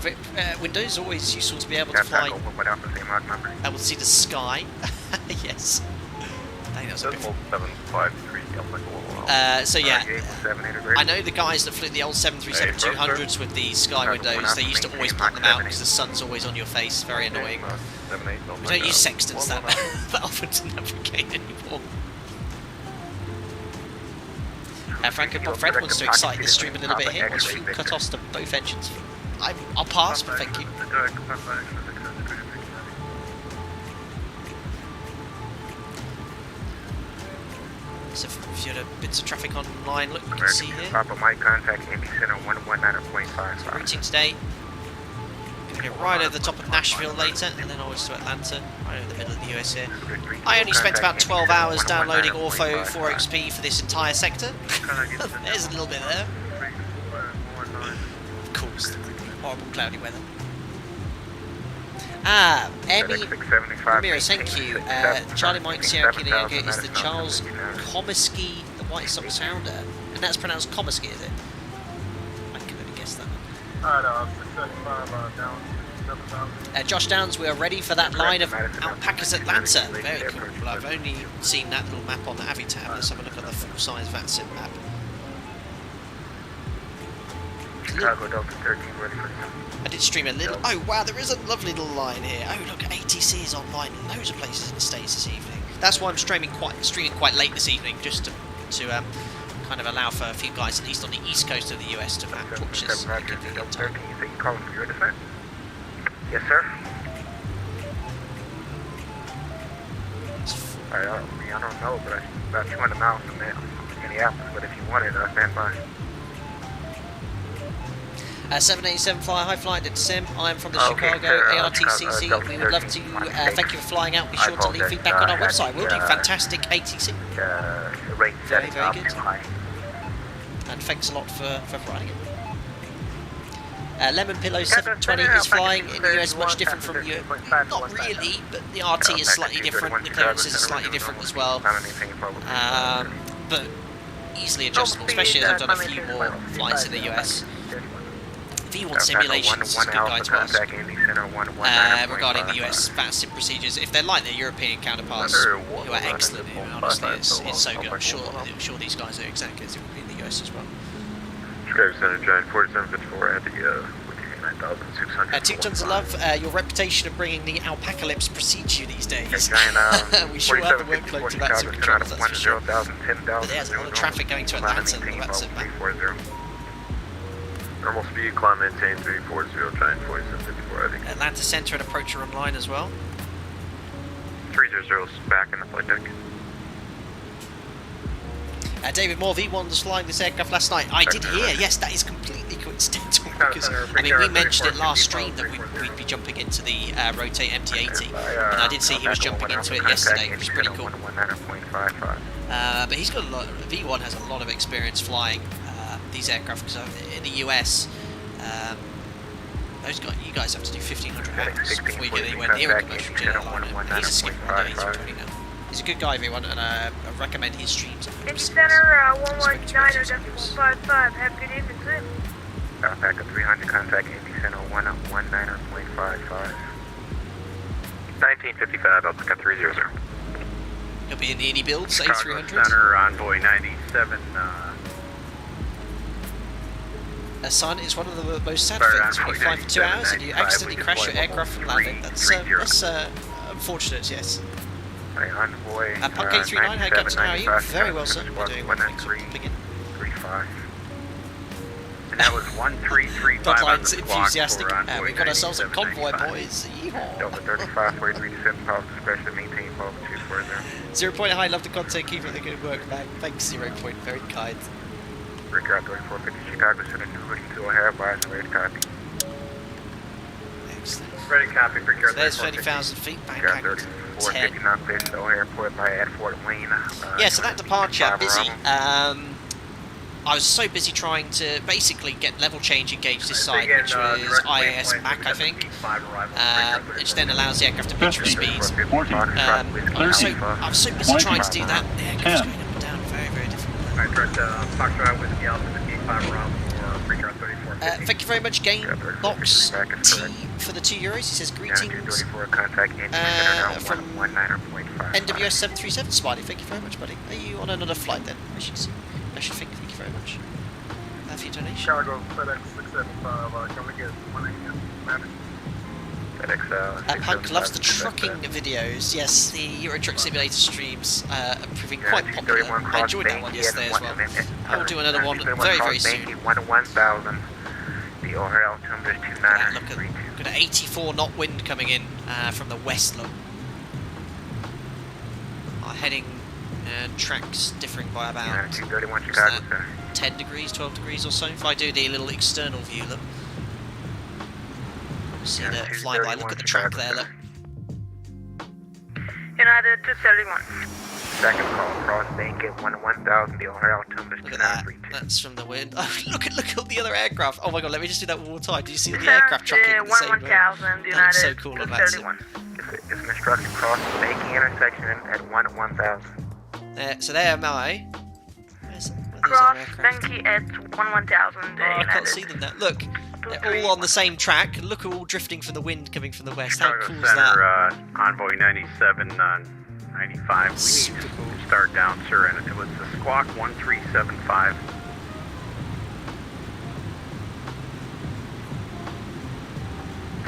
windows, always useful to be able to fly. Able to see the sky. Yes. I think that was a bit... so yeah, I know the guys that flew the old 737-200s with the sky windows, they used to always put them out because the sun's always on your face, very annoying. We don't use sextants that often to navigate anymore. Fred wants to excite this stream a little bit here, wants fuel cut-offs to both engines. I'll pass, but thank you. So if you had bits of traffic online, look, you can see here. Papa Mike, contact MD Center 119.55. Routing today. Gonna go right over the top of Nashville later, and then onwards to Atlanta, right over the middle of the US here. I only spent about 12 hours downloading Ortho 4XP for this entire sector. There's a little bit there. Of course, horrible cloudy weather. Emmy Ramirez, thank you. Charlie Mike Sierra Kilo is the Charles Comiskey, the White Sox founder. And that's pronounced Comiskey, is it? I can only guess that. Josh Downs, we are ready for that line of Alpacas Atlanta. Very cool. Well, I've only seen that little map on the Avi tab. Let's have a look at the full-size VATSIM map. Chicago Delta 13 ready for I did stream a little. Oh wow, there is a lovely little line here. Oh look, ATC is online in loads of places in the States this evening. That's why I'm streaming quite late this evening, just to kind of allow for a few guys, at least on the east coast of the US, to watch this. Roger, Delta 13, you think you're calling for your defense? Yes, sir. Alright, I don't know, but it's about 200 miles from Minneapolis, but if you want it, I'll stand by. 787 Flyer, hi flight to Sim. I'm from the Chicago ARTCC. We would love to thank you for flying out. Be sure to leave feedback on our website. We'll do fantastic ATC. Rate Very, very up good. too high. And thanks a lot for flying it. Lemon Pillow 720 is flying in the US, much different from you. Not really, but the RT is slightly different. The clearances are slightly different as well. But easily adjustable, especially as I've done a few more flights in the US. V1 Simulations is a good guide to ask regarding the US VATSIM procedures. If they're like their European counterparts, who are excellent here, honestly, it's so good. I'm sure these guys are exactly as it would be in the US as well. Chicago Center, Giant 4754 at the 9600. Two tons of love. Your reputation of bringing the alpaca lips precedes you these days. We sure have the workload to VATSIM controls, that's for sure. But there's a lot of traffic going to Atlanta and the VATSIM map. Normal speed, climb maintain 340, Giant 4754 heading. Atlanta Center and approach are online as well. 300's back in the flight deck. David Moore, V1 was flying this aircraft last night. I did hear, yes, that is completely coincidental. Because, I mean, we mentioned it last stream that we'd be jumping into the Rotate MD-80. And I did see he was jumping into it yesterday, which was pretty cool. But he's got a lot, V1 has a lot of experience flying these aircraft, because in the US, you guys have to do 1,500 miles before you get anywhere near a commercial jet airliner. And he's a skipper on the A320 now. He's a good guy, everyone, and I recommend his streams. Indy Center 119.55. Have a good evening, Sim. Back at 300, contact Indy Center 119.55. 1955, Alpha 300. He'll be in the Indy builds, Chicago A300. Center, Envoy 97. Son, it's one of the most sad things when you fly for 2 hours and you accidentally crash your aircraft from landing. That's unfortunate, yes. Envoy, Punk 839, how Captain, how are you? Very well, sir. We're doing well, thanks for popping in. 35. And that was 1335 on the Bloodline's clock enthusiastic. for Envoy We've got ourselves a 97, convoy, 95. boys. Yeehaw. Delta 35, 4327, power discretion, maintain 12240. 0 Point, hi, love the content, keep up the good work, man. Thanks, 0 Point, very kind. Breakout 3450, Chicago Center, 2 O'Hare, bias, ready copy. Excellent. Ready copy, breakout So there's 30,000 feet, back angle 10. 459, clear to O'Hare Airport by at Fort Wayne. Yeah, so that departure, busy. I was so busy trying to basically get level change engaged this side, which was IAS MAC, I think, which then allows the aircraft to pitch for speeds. I was so busy trying to do that, the aircraft's going up and down, very, very difficult. I direct Foxtrot Whiskey Alpha 55 around for breakout 34. Thank you very much, Game Box T for the €2. He says greetings from NWS 737 Smiley. Thank you very much, buddy. Are you on another flight then? I should think. Thank you very much for your donation. Chicago FedEx 675, come again, 1 a.m. FedEx Punk loves the trucking videos. Yes, the Euro Truck Simulator streams are proving quite popular. I enjoyed that one yesterday as well. I will do another one very, very soon. The O'Hare altimeter is 29. Look at 84 knot wind coming in from the west. Look, our heading tracks differing by about 10 degrees, 12 degrees or so. If I do the little external view, look. See the flyby. Look at the track there. Look. United 271. Second call, cross bank at 1000, the O'Hare altimeter is Look at that. 2932. That's from the wind. Oh, look at all the other aircraft. Oh my god, let me just do that one more time. Do you see all the aircraft tracking at the same time? 1000, That looks so United cool on that. 231. It's an instruction cross banking intersection at 1000. So there am I. Where's those Cross other aircraft? Benki at 1000, Oh, I United. can't see them now. Look, they're all on the same track. Look, all drifting from the wind coming from the west. How cool is that? Envoy 97 on 95. We Super need cool. to start down, sir, and it was the squawk 1375.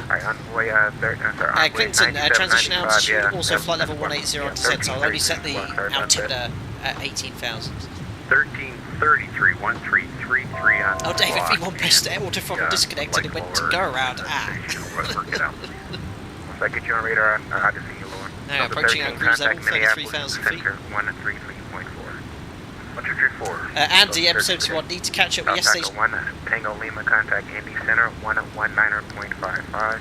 Alright, Envoy, Clinton, transition altitude, also flight level 180 on descent, so I'll only set the altimeter at 18,000. 1333, 1333 on Oh, David, squawk. V1 best air auto throttle disconnected and went to go around. Work it out. Once I get you on radar, I'll just see you lower. Now approaching our cruise level, 33,000 feet. 133.4. 134. Andy, episode 21, need to catch up with yesterday's... 1, Tango Lima, contact Andy Center, 119.55.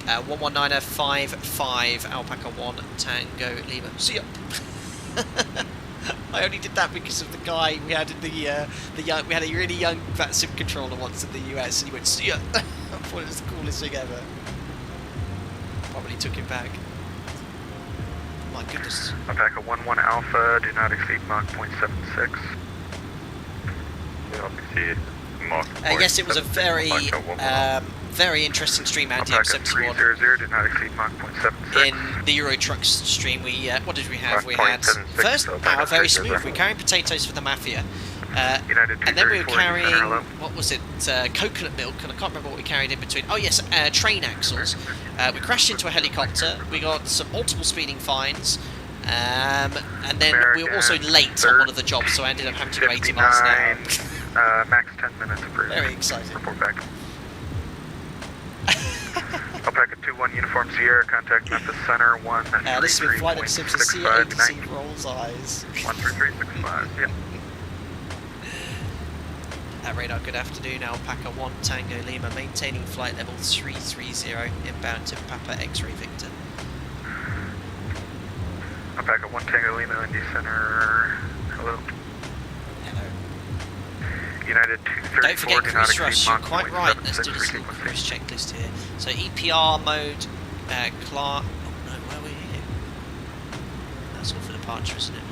119.55, Alpaca 1, Tango Lima. See ya! I only did that because of the guy we had in the young. We had a really young sim controller once in the US, and he went see ya. I thought it was the coolest thing ever. Probably took him back. My goodness. Alpaca 11 Alpha, do not exceed Mach 0.76. Yes, it was a very, very interesting stream, Andy. Alpaca Episode 21. 300, do not exceed Mach 0.76. In the Euro Trucks stream, we what did we have? We had first power very smooth. We were carrying potatoes for the mafia, and then we were carrying what was it? Coconut milk, and I can't remember what we carried in between. Oh yes, train axles. We crashed into a helicopter. We got some multiple speeding fines, and then we were also late on one of the jobs, so I ended up having to go 80 miles an hour. Max 10 minutes approved. Very exciting. Report back. Alpaca 21 Uniform Sierra, contact Memphis Center 1. This has been Flight Sim to CATC rolls eyes. 13365, yeah. Radar, good afternoon. Alpaca 1 Tango Lima, maintaining flight level 330, inbound to Papa X-Ray Victor. Alpaca 1 Tango Lima, Indy Center. Hello. Hello. United 234. Don't forget cruise thrust, you're quite right. Let's do this little cruise checklist here. So EPR mode, Clark. Oh no, where were you? That's all for departure, isn't it?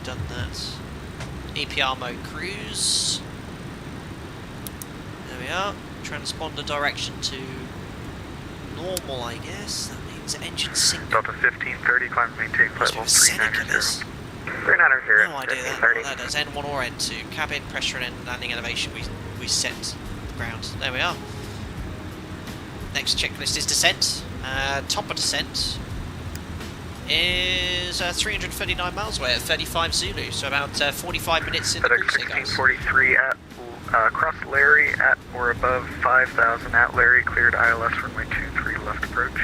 Done that. EPR mode cruise. There we are. Transponder direction to normal, I guess. That means engine sync. Delta 1530, climb maintain flight level 390. 390. No idea what that does. N1 or N2. Cabin pressure and landing elevation we set the ground. There we are. Next checklist is descent. Top of descent is 339 miles away at 35 Zulu, so about 45 minutes in the cruise here, guys. 1643 at cross Larry at or above 5,000 at Larry, cleared ILS runway 23 left approach.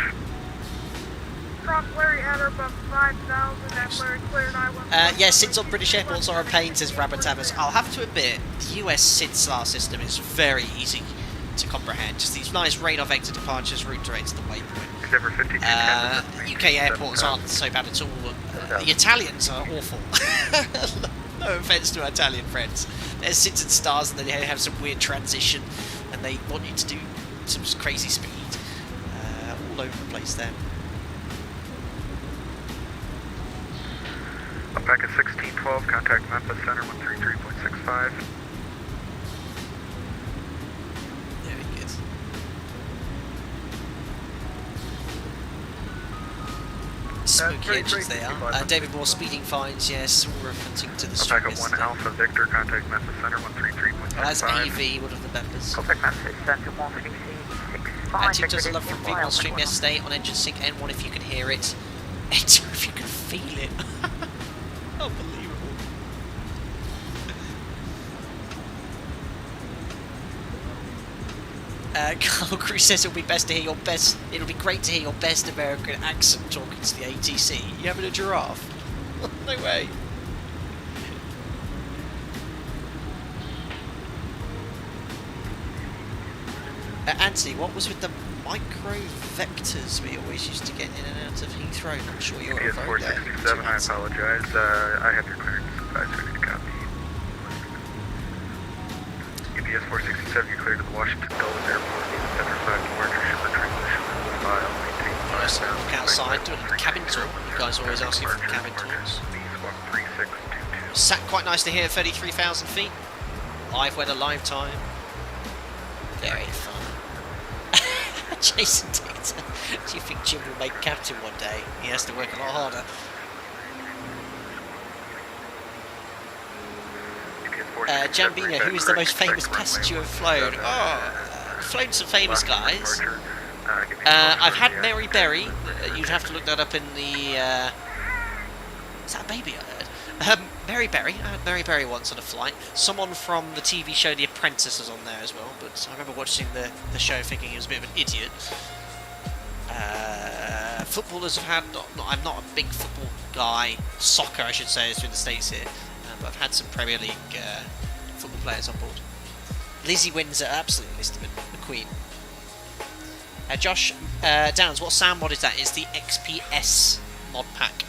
Cross Larry at or above 5,000 at Larry, cleared ILS. Yeah, SIDS on British airports are a pain, says Rabbitamus. I'll have to admit, the US SIDS system is very easy to comprehend. Just these nice radar vector departures, route direct to the waypoint. UK airports aren't so bad at all. The Italians are awful. No offence to our Italian friends. There's SIDS and stars, and then they have some weird transition, and they want you to do some crazy speed. All over the place there. Alpaca 1612, contact Memphis Center 133.65. Very good. Spooky engines they are. David Moore speeding fines, yes, all referencing to the stream. Alpaca 1 Alpha Victor, contact Memphis Center 133.65. That's AV, one of the members. Contact Memphis Center 133.65. Team does a love from V1 stream yesterday on engine sync N1 if you can hear it. N2 if you can feel it. Unbelievable. Carl Cruz says it'll be best to hear your best. It'll be great to hear your best American accent talking to the ATC. You having a giraffe? No way. Anthony, what was with the micro vectors we always used to get in and out of Heathrow? I'm sure you're EPS very 467, I apologize. I have your clearance. 530 copy. EPS 467, you're cleared to the Washington Dulles Airport. Need a petrified marker shipper transition in the file. Maintain Nice. Look outside, doing a cabin tour. You guys always asking for cabin tours. Sat quite nicely here at 33,000 feet. Live weather, live time. Very fun. Jason Dictor. Do you think Jim will make captain one day? He has to work a lot harder. Jambina, who is the most famous passenger you've flown? Oh, flown some famous guys. I've had Mary Berry. You'd have to look that up in the... is that a baby I heard? Mary Berry. I had Mary Berry once on a flight. Someone from the TV show The Apprentice was on there as well, but I remember watching the show thinking he was a bit of an idiot. Footballers have had... I'm not a big football guy. Soccer, I should say, is in the States here. But I've had some Premier League football players on board. Lizzie Windsor, absolutely listed the Queen. Josh Downs, what sound mod is that? It's the XPS mod pack.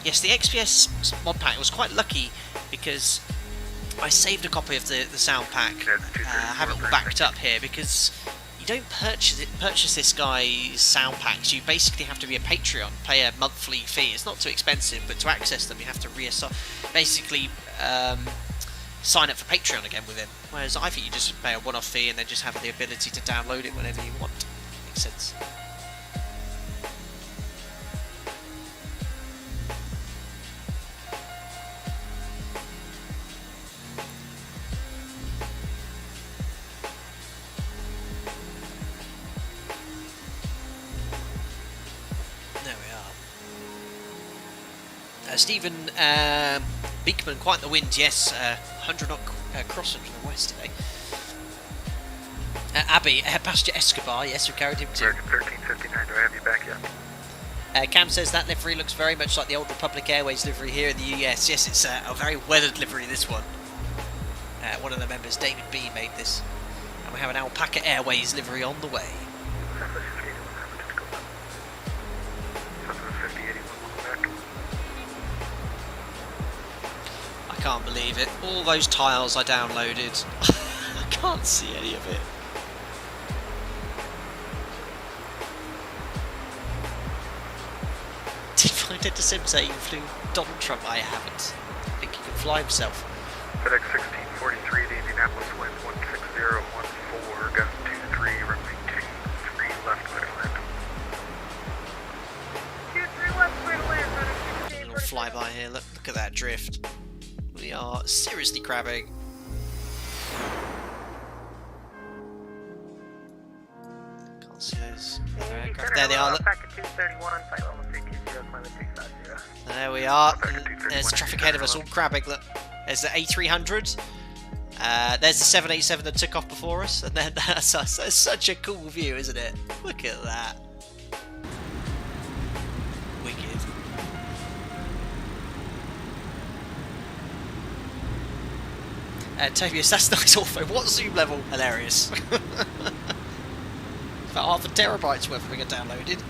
Yes, the XPS mod pack was quite lucky because I saved a copy of the sound pack. I have it all backed up here because you don't purchase this guy's sound packs. You basically have to be a Patreon, pay a monthly fee. It's not too expensive, but to access them you have to basically sign up for Patreon again with him. Whereas I think you just pay a one-off fee and then just have the ability to download it whenever you want. Makes sense. Stephen Beekman, quite the wind, yes, 100 knot crossing from the west today. Abby, Pastor Escobar, yes, we carried him too. 1359, do I have you back yet? Cam says that livery looks very much like the old Republic Airways livery here in the US. Yes, it's a very weathered livery, this one. One of the members, David B, made this. And we have an Alpaca Airways livery on the way. I can't believe it. All those tiles I downloaded. I can't see any of it. Did Find Ed Sim say you flew Donald Trump? I haven't. I think he can fly himself. FedEx 1643 to Indianapolis, wind 16014, gust 23, runway 23 left, clear to land. 23 left, clear to land, running 16. A little flyby here. Look at that drift. We are seriously crabbing. Can't see those other aircraft. There they are. Look. There we are. There's traffic ahead of us, all crabbing. Look, there's the A300. There's the 787 that took off before us, and then that's such a cool view, isn't it? Look at that. Wicked. Tobias, that's nice ortho. What zoom level? Hilarious. About half a terabyte's worth of it downloaded.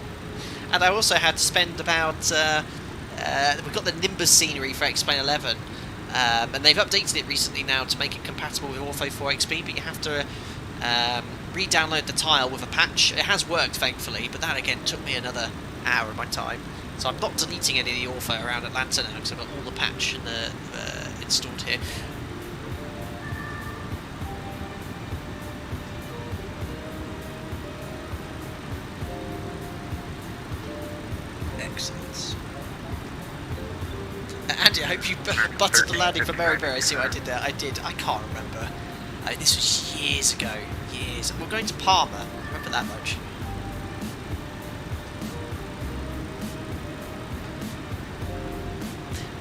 And I also had to spend about... we've got the Nimbus scenery for X-Plane 11. And they've updated it recently now to make it compatible with Ortho 4XP, but you have to re-download the tile with a patch. It has worked, thankfully, but that again took me another hour of my time. So I'm not deleting any of the Ortho around Atlanta now, because I've got all the patch installed here. Excellent. Andy, I hope you buttered the landing for Mary Mary. See what I did there? I did. I can't remember. This was years ago. Years. We're going to Parma. I remember that much.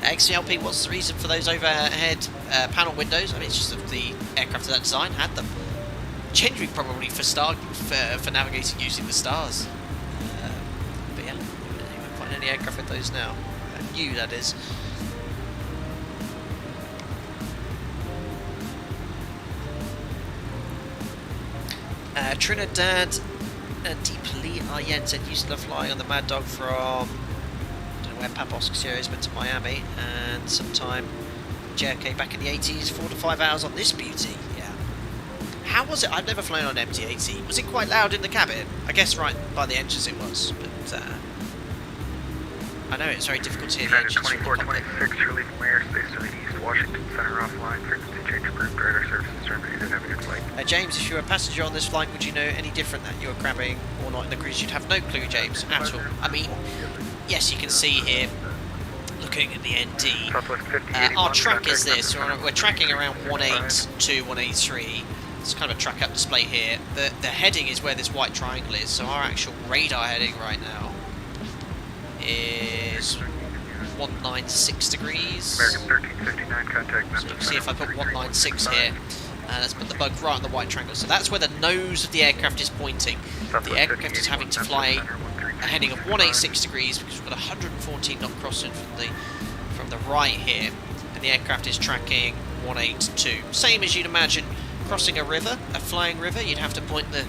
XCLP, what's the reason for those overhead panel windows? I mean, it's just that the aircraft of that design had them. Genuinely probably for navigating using the stars. But yeah, you won't find any aircraft with those now. New, that is. Trinidad Deeply Ayen said used to fly on the Mad Dog from, I don't know where Papos Sierra went to Miami, and sometime JFK back in the 80s, 4 to 5 hours on this beauty. Yeah. How was it? I've never flown on MD-80. Was it quite loud in the cabin? I guess right by the engines it was, but I know it's very difficult to hear the engines from the cockpit. 2426, you're leaving airspace to the east, Washington Center offline, frequency change approved, radar services terminated, have a good flight. James, if you were a passenger on this flight, would you know any different that you were crabbing or not in the cruise? You'd have no clue, James, at all. I mean, yes, you can see here, looking at the ND, our track is this. We're tracking around 182, 183. It's kind of a track up display here. The heading is where this white triangle is, so our actual radar heading right now is 196 degrees. American 1359, contact So you can see if I put 196 here, let's put the bug right on the white triangle. So that's where the nose of the aircraft is pointing. The aircraft is having to fly a heading of 186 degrees because we've got 114 knot crossing from the right here, and the aircraft is tracking 182. Same as you'd imagine crossing a river, a flying river. You'd have to point the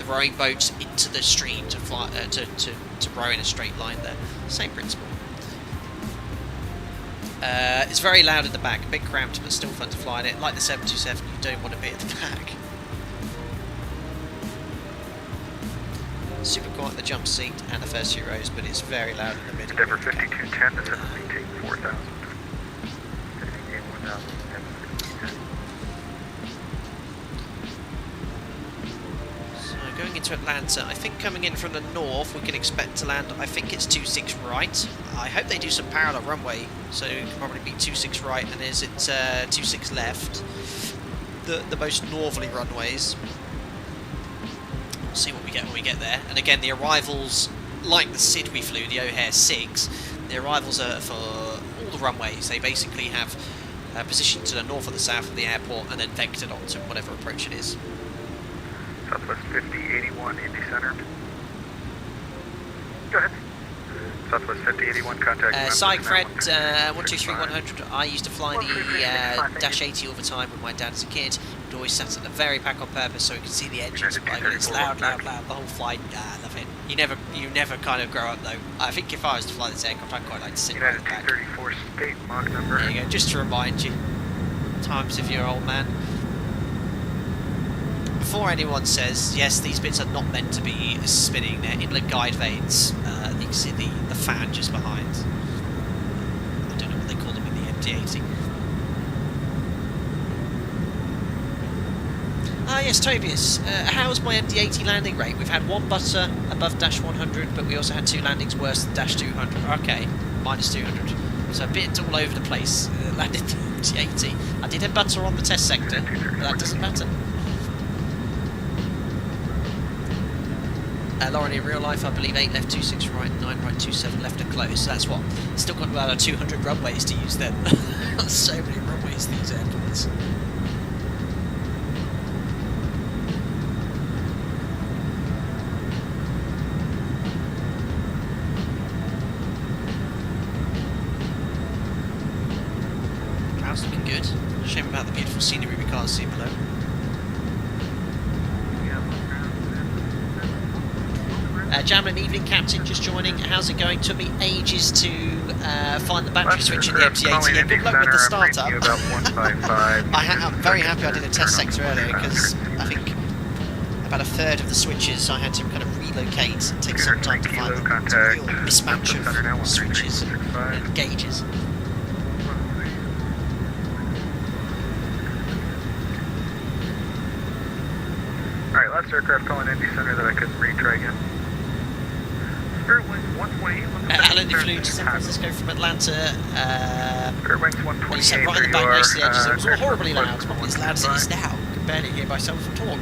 rowing boats into the stream to fly to row in a straight line there. Same principle. It's very loud in the back, a bit cramped but still fun to fly in it. Like the 727, you don't want to be at the back. Super quiet in the jump seat and the first few rows, but it's very loud in the middle. Endeavour 5210, this is maintain 4000. Going into Atlanta, I think coming in from the north we can expect to land, I think it's 26 right. I hope they do some parallel runway, so it can probably be 26 right, and is it 26 left, the most northerly runways. We'll see what we get when we get there. And again, the arrivals, like the SID we flew, the O'Hare 6, the arrivals are for all the runways. They basically have positioned to the north or the south of the airport and then vectored onto whatever approach it is. Southwest 5081, Indy Center. Go ahead. Southwest 5081, contact. Fred, 123-100. I used to fly the Dash 80 all the time with my dad as a kid. We'd always sat at the very back on purpose so we could see the engines fly. It's loud, loud, loud. The whole flight. I love it. You never kind of grow up though. I think if I was to fly this aircraft, I'd quite like to sit right at the back. 234 state Mach number. There you go. Just to remind you, times of your old man. Before anyone says, yes, these bits are not meant to be spinning, they're inlet guide vanes. You can see the fan just behind. I don't know what they call them in the MD-80. Ah yes, Tobias, how's my MD-80 landing rate? We've had one butter above Dash 100, but we also had two landings worse than Dash 200. Okay, minus 200. So a bit all over the place. Landed the MD-80. I did have butter on the test sector, but that doesn't matter. Lauren, in real life, I believe 8 left, 26 right, 9 right, 27 left to close. So that's what? Still got about 200 runways to use then. So many runways these airports. Clouds looking good. Shame about the beautiful scenery we can't see below. Jamlin Evening Captain just joining. How's it going? Took me ages to find the battery switch in the MD-80. Yeah, good luck with the startup. I'm very happy I did a test sector earlier because I think about a third of the switches I had to kind of relocate and take some time to find them. It's a real mismatch of switches and gauges. Alright, last aircraft calling Indy Center that I couldn't read. Try again. Alan, you flew to San Francisco from Atlanta. Wings 128. You sat right in the back next to the edges. It was all horribly loud. It's probably as loud as it is now. I can barely hear myself talk.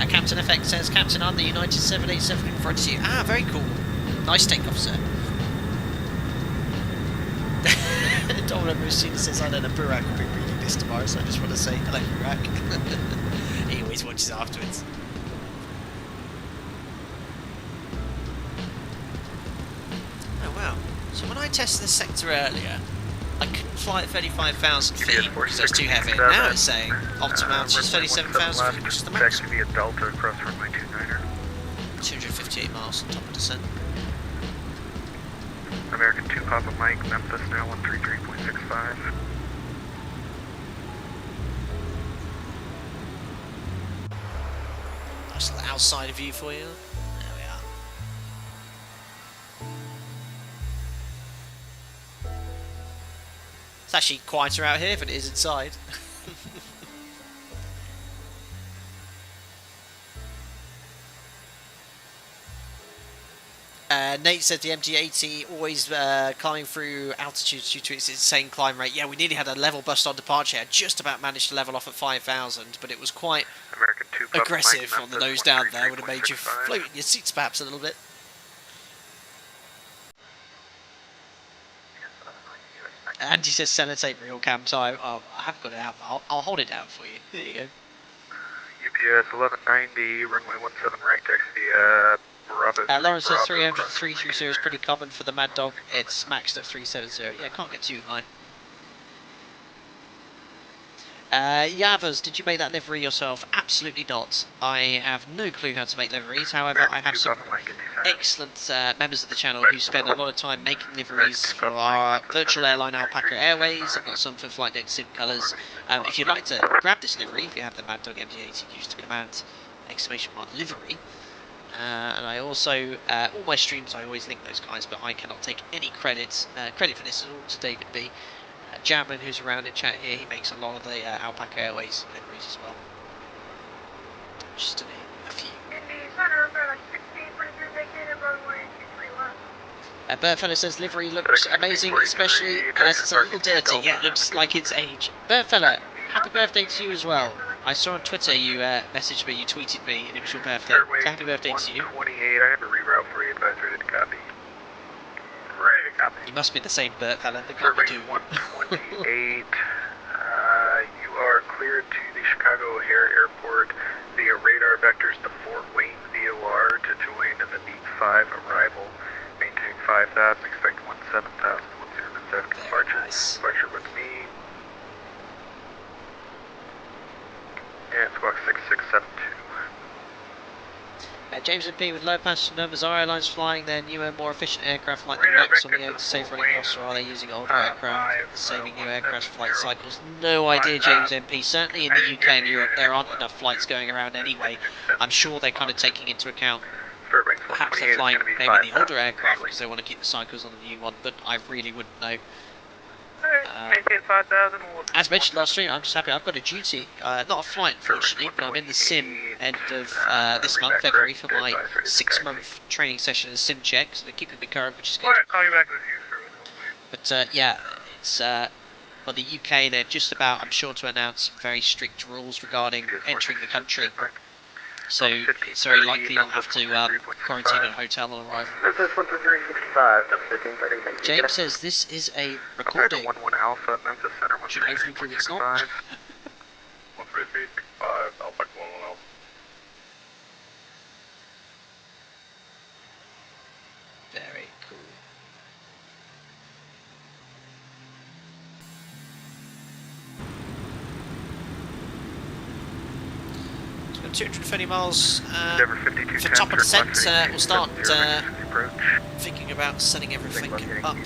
Captain FX says, Captain, I'm the United 787 in front of you. Ah, very cool. Nice takeoff, sir. Domino Musina says, I know that Burak will be reading this tomorrow, so I just want to say hello, Burak. He always watches afterwards. Oh wow, So when I tested this sector earlier, I couldn't fly at 35,000 feet because that's too heavy. Now it's saying optimal altitude is 37,000 feet, which is the max. Taxi via Delta across runway 29er. 258 miles on top of descent. American 2 Papa Mike, Memphis now 133.65. Nice little outside view for you. There we are. It's actually quieter out here than it is inside. Nate said the MD-80 always climbing through altitudes due to its insane climb rate. Yeah, we nearly had a level bust on departure. I just about managed to level off at 5,000, but it was quite American 2 Papa aggressive Mike, on the Memphis, nose down there. Would have made you 133.65. float in your seats perhaps a little bit. Andy says sellotape real cam time. Oh, I haven't got it out, but I'll hold it down for you. There you go. UPS 1190, runway 17 right, taxi Bravo. Lawrence says Bravo, 330 is pretty common for the Mad Dog. It's maxed at 370. Yeah, can't get too high. Yavas, did you make that livery yourself? Absolutely not. I have no clue how to make liveries. However, I have some excellent members of the channel who spend a lot of time making liveries for our virtual airline Alpaca Airways. I've got some for Flight Deck Sim colours. If you'd like to grab this livery, if you have the Mad Dog MD-80, use the command !livery. And I also, all my streams, I always link those guys, but I cannot take any credit. Credit for this is all to David B. Jamman, who's around in chat here, he makes a lot of the Alpaca Airways liveries as well. Just to name a few. Birdfellow says livery looks amazing, especially as it's a little dirty. Yeah, it looks like it's age. Birdfellow, happy birthday to you as well. I saw on Twitter you messaged me, you tweeted me, and it was your birthday. So happy birthday to you. 28, I have a reroute for you, advisor, ready to copy. Ready to copy. You must be the same Birdfellow, the can't be two. 128, you are cleared to the Chicago O'Hare Airport via radar vectors to Fort Wayne VOR to join the Neat 5 arrival. Maintain 5,000, expect 17,000, 10 departure. Nice. Departure with me. And squawk 6672. James and P with low passenger numbers. Are airlines flying their newer, more efficient aircraft like the MAX on the air to save running costs, or are they using older aircraft, saving new aircraft flight cycles? No idea, James MP. Certainly in the UK and Europe, there aren't enough flights going around anyway. I'm sure they're kind of taking into account. Perhaps they're flying maybe the older aircraft because they want to keep the cycles on the new one, but I really wouldn't know. As mentioned last stream, I'm just happy I've got a duty, not a flight unfortunately, but I'm in the sim end of this month, February, for my 6-month training session as sim check, so they're keeping me current, which is good. But yeah, it's for the UK, they're just about, I'm sure, to announce some very strict rules regarding entering the country. So it's very likely you'll have to quarantine at a hotel on arrival. James says this is a recording. 11 Alpha, Memphis Center, Should hopefully prove it's not. 13365, Alpha 11 Alpha. Very cool. 230 miles for top of descent. We'll start thinking about setting everything up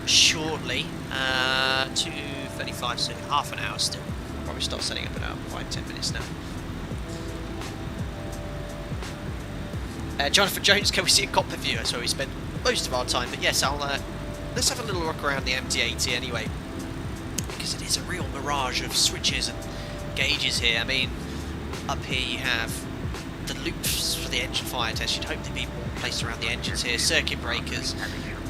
shortly. 2:35, so half an hour still. We'll probably start setting up in about 5-10 minutes now. Jonathan Jones, can we see a cockpit view? That's where we spend most of our time. But yes, let's have a little look around the MD-80 anyway, because it is a real mirage of switches and gauges here. I mean, up here you have the loops for the engine fire test. You'd hope there'd be more placed around the engines here. Circuit breakers.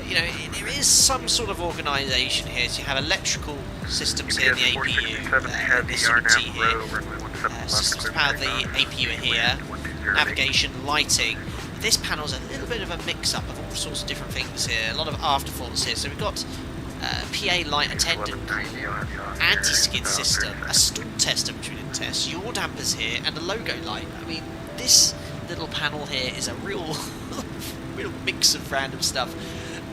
You know, there is some sort of organisation here. So you have electrical systems here in the APU. This unit here. Systems to power the APU are here. Navigation, lighting. This panel's a little bit of a mix-up of all sorts of different things here. A lot of afterthoughts here. So we've got PA light attendant, anti-skid system, a stall tester which we didn't test, yaw dampers here, and a logo light. I mean, this little panel here is a real mix of random stuff.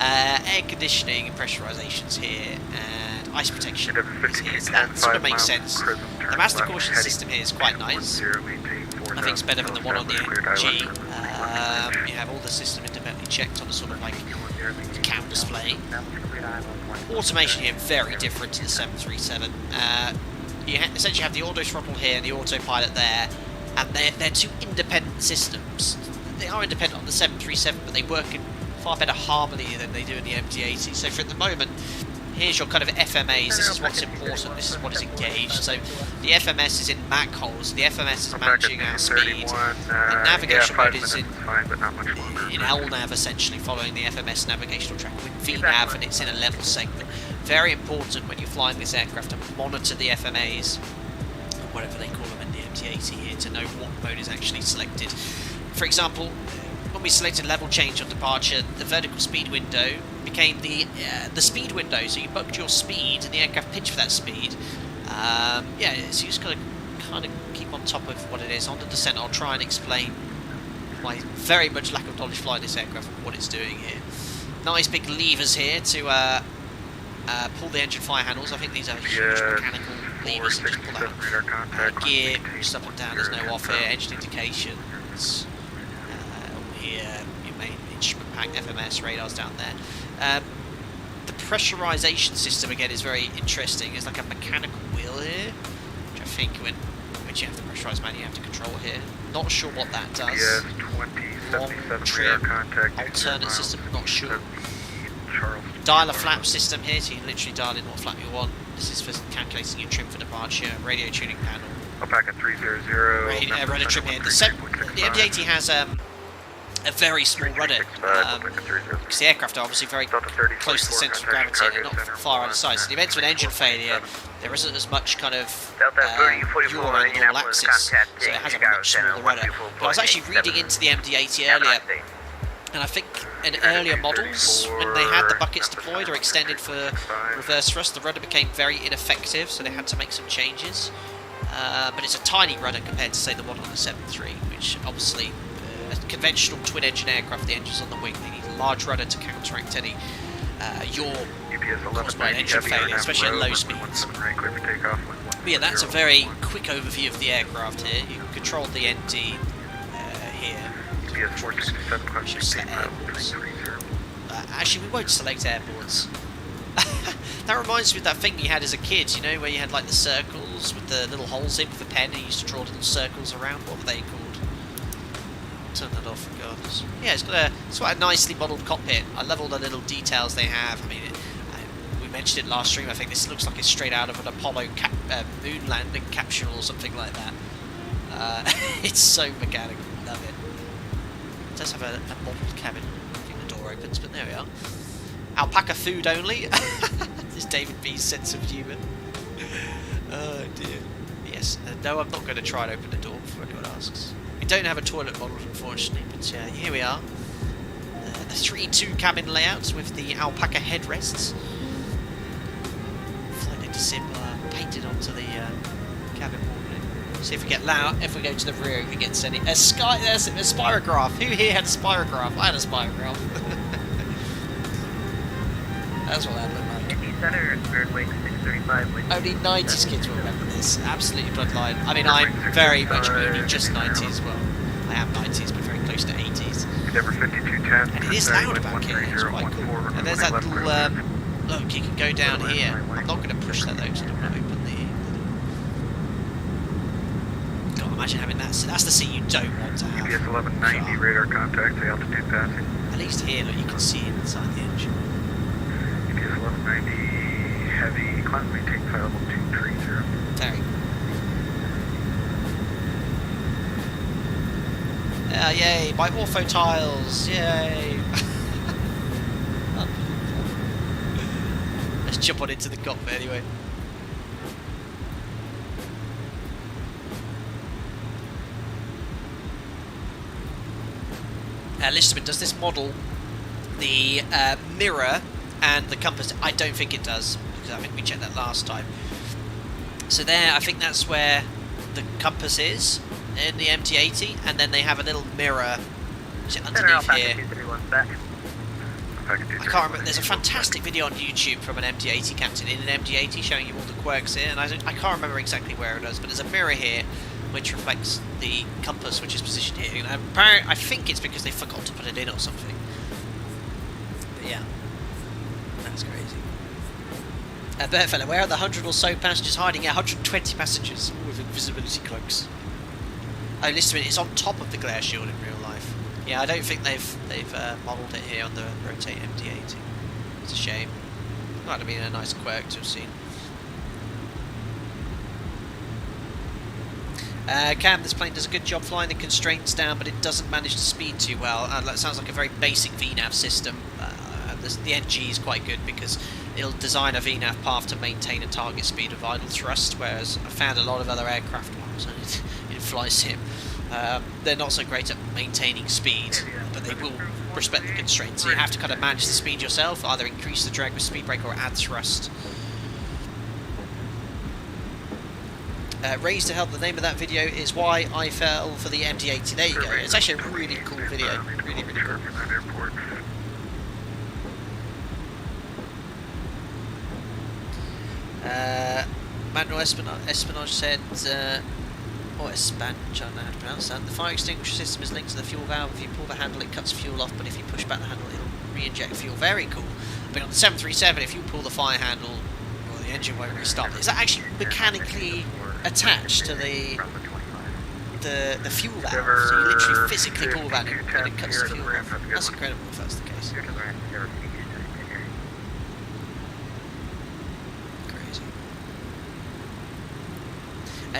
Air conditioning and pressurizations here, and ice protection is here, so that sort of makes sense. The master caution system here is quite nice. I think it's better than the one on the MG. You have all the system independently checked on a sort of like cam display. Automation here very different to the 737. You essentially have the auto throttle here and the autopilot there, and they're two independent systems. They are independent on the 737, but they work in far better harmony than they do in the MD-80. So for the moment, here's your kind of FMAs. This is what's important. This is what is engaged. So the FMS is in Mach holes. The FMS is managing our speed. The navigation mode is in LNAV, essentially following the FMS navigational track with VNAV, and it's in a level segment. Very important when you're flying this aircraft to monitor the FMAs, or whatever they call them in the MD-80 here, to know what mode is actually selected. For example, when we selected level change on departure, the vertical speed window became the speed window, so you bucked your speed and the aircraft pitched for that speed. Yeah, so you just got to kind of keep on top of what it is. On the descent, I'll try and explain my very much lack of knowledge flying this aircraft and what it's doing here. Nice big levers here to pull the engine fire handles. I think these are huge mechanical levers that just pull out. Gear, just up and down, there's no off here. Engine indications. Here, your main instrument pack, FMS, radars down there. The pressurization system again is very interesting. There's like a mechanical wheel here, which I think when you have to pressurize man, you have to control here. Not sure what that does. Long trim, alternate system, not sure. Dial a flap system here, so you can literally dial in what flap you want. This is for calculating your trim for departure. Radio tuning panel. Packet 300. Rudder trim here. The MD-80 has a very small rudder, because the aircraft are obviously very close to the centre of gravity and not far out of sight. So in the event of an engine failure, there isn't as much kind of yaw around the normal axis, so it has a much smaller rudder. But I was actually reading into the MD-80 earlier, and I think in earlier models, when they had the buckets deployed or extended for reverse thrust, the rudder became very ineffective, so they had to make some changes. But it's a tiny rudder compared to, say, the one on the 7.3, which obviously, a conventional twin-engine aircraft, the engines on the wing, they need a large rudder to counteract any yaw caused by an engine failure, especially at low speeds. But yeah, that's a very quick overview of the aircraft here. You can control the ND here. Actually, we won't select airports. That reminds me of that thing you had as a kid, you know, where you had like the circles with the little holes in with the pen and you used to draw little circles around. What were they called? Turn that off, regardless. Yeah, it's quite a nicely modelled cockpit. I love all the little details they have. I mean, we mentioned it last stream. I think this looks like it's straight out of an Apollo moon landing capsule or something like that. It's so mechanical. Love it. It does have a modelled cabin. I think the door opens, but there we are. Alpaca food only. This is David B's sense of humour. Oh dear. Yes. No, I'm not going to try and open the door before anyone asks. We don't have a toilet model, unfortunately, but here we are. The 3-2 cabin layouts with the alpaca headrests. Flight data sim painted onto the cabin wall. See if we get loud. If we go to the rear, if it gets any. There's a spirograph. Who here had a spirograph? I had a spirograph. That's what that looked like. Only 90s kids will remember this. Absolutely bloodline. I mean, I'm very much only just 90s. Well, I am 90s, but very close to 80s. And it is loud back here. It's quite cool. And there's that little. Look, you can go down here. I'm not going to push that though, because I don't want to open the. God, imagine having that. That's the seat you don't want to have. GPS 1190 radar contact, altitude passing. At least here, look, you can see inside the engine. 1190 heavy, climb maintain flight level 230. Very cool. Yay, my ortho tiles, yay! Let's jump on into the cockpit anyway. Listerman, does this model the mirror and the compass? I don't think it does, because I think we checked that last time. So there, I think that's where the compass is in the MD-80, and then they have a little mirror underneath here. I can't remember. There's a fantastic video on YouTube from an MD-80 captain in an MD-80 showing you all the quirks here, and I can't remember exactly where it is, but there's a mirror here which reflects the compass which is positioned here. And apparently, I think it's because they forgot to put it in or something. But yeah, that's crazy. Bedfellow, where are the 100 or so passengers hiding? Yeah, 120 passengers with invisibility cloaks. Oh, listen to it. It's on top of the glare shield in real life. Yeah, I don't think they've modelled it here on the Rotate MD-80. It's a shame. Might have been a nice quirk to have seen. Cam, this plane does a good job flying the constraints down, but it doesn't manage to speed too well. That sounds like a very basic VNAV system. The NG is quite good because it'll design a VNAV path to maintain a target speed of idle thrust, whereas I found a lot of other aircraft ones in FlySim. They're not so great at maintaining speed, but they will respect the constraints. So you have to kind of manage the speed yourself, either increase the drag with speed brake or add thrust. Raised to Help, the name of that video is Why I Fell for the MD-80. There you go. It's actually a really cool video. Really, really cool. Manuel Espionage said, or Espange, I don't know how to pronounce that. The fire extinguisher system is linked to the fuel valve. If you pull the handle, it cuts fuel off, but if you push back the handle, it'll re-inject fuel. Very cool. But on the 737, if you pull the fire handle, well, the engine won't restart. Is that actually mechanically attached to the fuel valve? So you literally physically pull that and it cuts the fuel off. That's incredible if that's the case.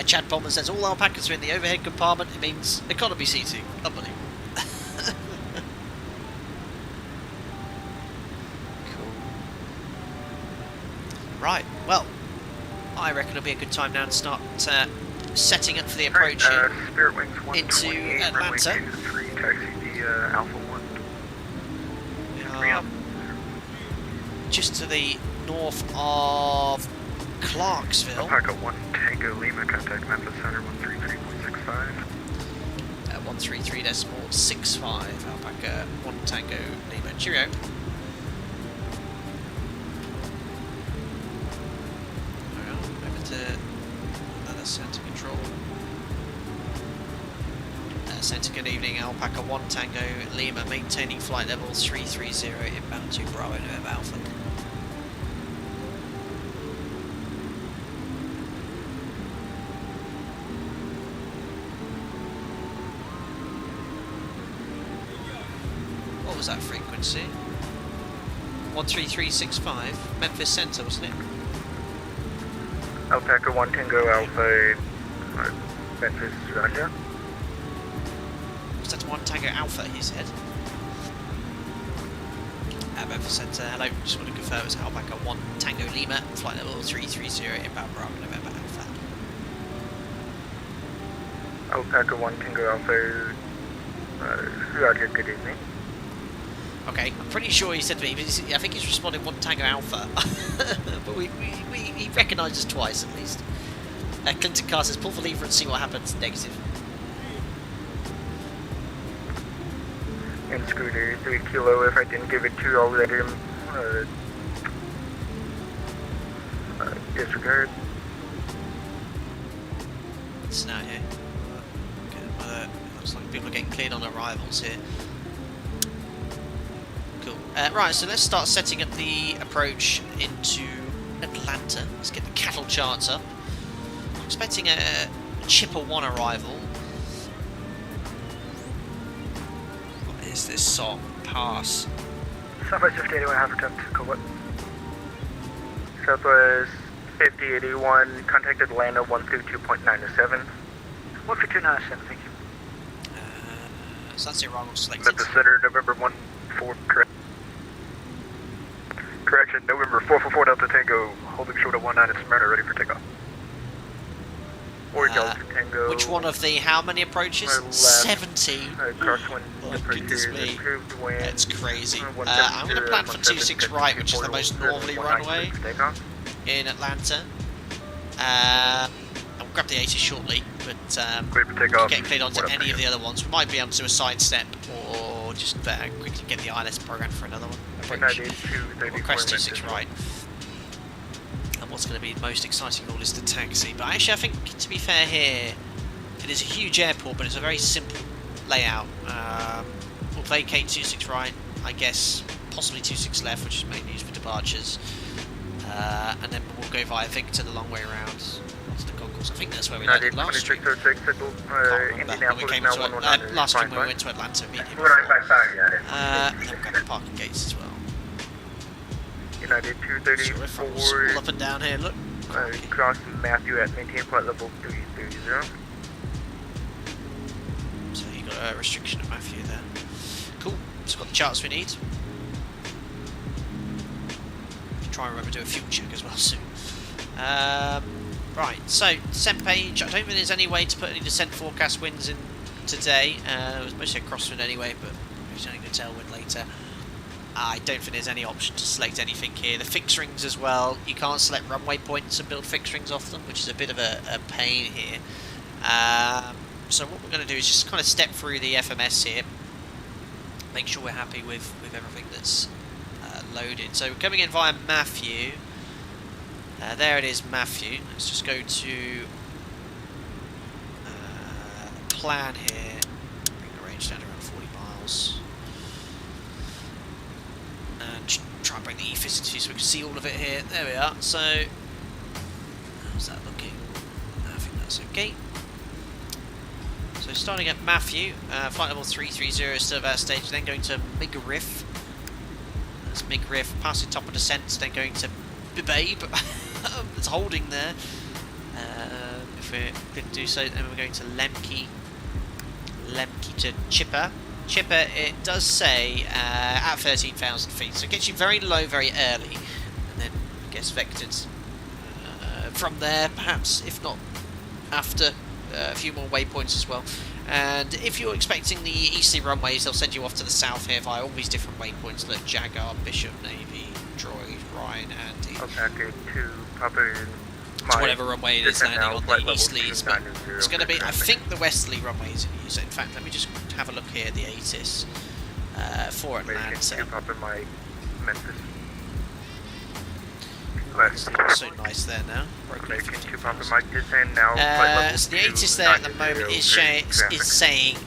Chad Palmer says all alpacas are in the overhead compartment. It means economy seating. Unbelievable. Cool. Right. Well, I reckon it'll be a good time now to start setting up for the approach here into Atlanta. Just to the north of Clarksville. Alpaca 1 Tango Lima, contact Memphis Center 133.65. 133.65. Alpaca 1 Tango Lima. Cheerio. Over to another centre control. Centre, good evening. Alpaca 1 Tango Lima, maintaining flight level 330 inbound to Bravo November Alpha. What was that frequency? 13365, Memphis Center, wasn't it? Alpaca 1 Tango Alpha, Memphis, Roger. Was that 1 Tango Alpha, he said? Memphis Center, hello, just want to confirm it's Alpaca 1 Tango Lima, flight level 330, inbound Bravo November Alpha. Alpaca 1 Tango Alpha, Roger, good evening. Okay, I'm pretty sure he said to me, I think he's responding 1 Tango Alpha, but he recognised us twice at least. Clinton Carr says, pull the lever and see what happens. Negative. And Scooter 3 Kilo, if I didn't give it to you, I'll let him disregard. It's now here. Okay, looks like people are getting cleared on arrivals here. Cool. Right, so let's start setting up the approach into Atlanta. Let's get the KATL charts up. I'm expecting a Chipper 1 arrival. What is this song? Pass. Southwest 5081, half a tuck, Cockpit. Southwest 5081, contact Atlanta 132.907. 152.97, thank you. So that's the arrival selected. Memphis Center, November 14, correct. Correction, November 444 Delta Tango, holding short of 19 at Smyrna, ready for takeoff. Or Delta Tango. Which one of the how many approaches? 17. Crosswind, Oh, goodness me. That's crazy. I'm going to plan for 26 right, which is the most northerly runway in Atlanta. I'll grab the 80 shortly, but clear for takeoff. getting cleared onto any of the other ones. We might be able to do a sidestep or just quickly get the ILS program for another one. United We'll 234 crest 26 right. And what's going to be the most exciting of all is the taxi. But actually, I think, to be fair here, it is a huge airport, but it's a very simple layout. We'll vacate 26 right, I guess, possibly 26 left, which is mainly used for departures. And then we'll go via Victor the long way around onto the concourse. I think that's where we landed last stream. Can't remember when we came to last stream when we went to Atlanta. Me and him. And then we've got the parking gates as well. United Sure, if I'm 234. all up and down here, look. Cross Matthew at maintain flight level 330. So you got a restriction at Matthew there. Cool. So we've got the charts we need. Try and remember to do a fuel check as well soon. Right, so descent page. I don't think there's any way to put any descent forecast winds in today. It was mostly a crosswind anyway, but we're only going to tailwind later. I don't think there's any option to select anything here. The fixed rings as well. You can't select runway points and build fixed rings off them, which is a bit of a pain here. So what we're going to do is just kind of step through the FMS here. Make sure we're happy with everything that's loaded. So we're coming in via Matthew. There it is, Matthew. Let's just go to plan here. Bring the range down to around 40 miles. And try and bring the efficiency so we can see all of it here. There we are. So how's that looking? I think that's okay. So starting at Matthew, flight level 330 still about stage, then going to Migriff. That's Migriff, passing top of descent, then going to Babe. It's holding there. If we could do so, then we're going to Lemke to Chipper. Chipper, it does say at 13,000 feet, so it gets you very low very early, and then gets vectored from there, perhaps, if not after. A few more waypoints as well, and if you're expecting the easterly runways, they'll send you off to the south here via all these different waypoints. Look, Jaguar, Bishop, Navy, Droid, Ryan, Andy. Okay, to Papa. So whatever runway it is landing on the easterlies, but it's going to be, I think, the westerly runway is in use. In fact, let me just have a look here at the ATIS for Atlanta. Papa Mike, Memphis. It's so nice there now. So the ATIS there at the moment is saying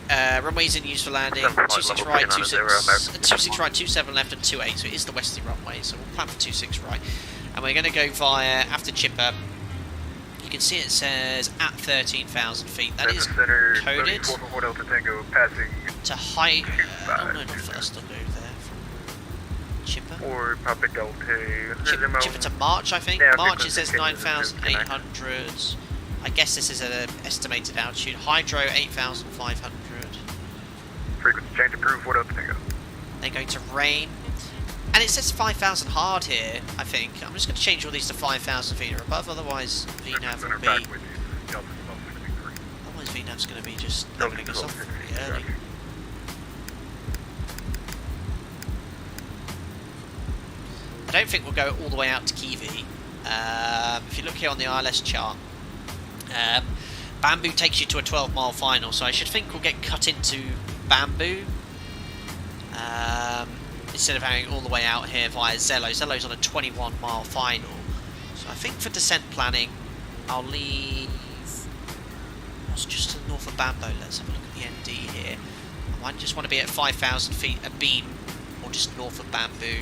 runways in use for landing, 26 right, 26 right, 27 left and 28, so it is the westerly runway, so we'll plan for 26 right. And we're going to go via, after Chipper, you can see it says at 13,000 feet, that is coded to high, oh no, not first, I'll go there. Chipper. Or Papa Delta. Chipper to March, I think. Yeah, March it says 9,800. I guess this is an estimated altitude. Hydro 8,500. Frequency change approved. What up, Tango? They're going to rain. And it says 5,000 hard here, I think. I'm just going to change all these to 5,000 feet or above, otherwise VNAV will be... Otherwise VNAV's going to be just leveling us off pretty early. I don't think we'll go all the way out to Kiwi. If you look here on the ILS chart, Bamboo takes you to a 12-mile final, so I should think we'll get cut into Bamboo instead of going all the way out here via Zello. Zello's on a 21-mile final, so I think for descent planning, I'll leave what's just to the north of Bamboo. Let's have a look at the ND here. I might just want to be at 5,000 feet a beam, or just north of Bamboo.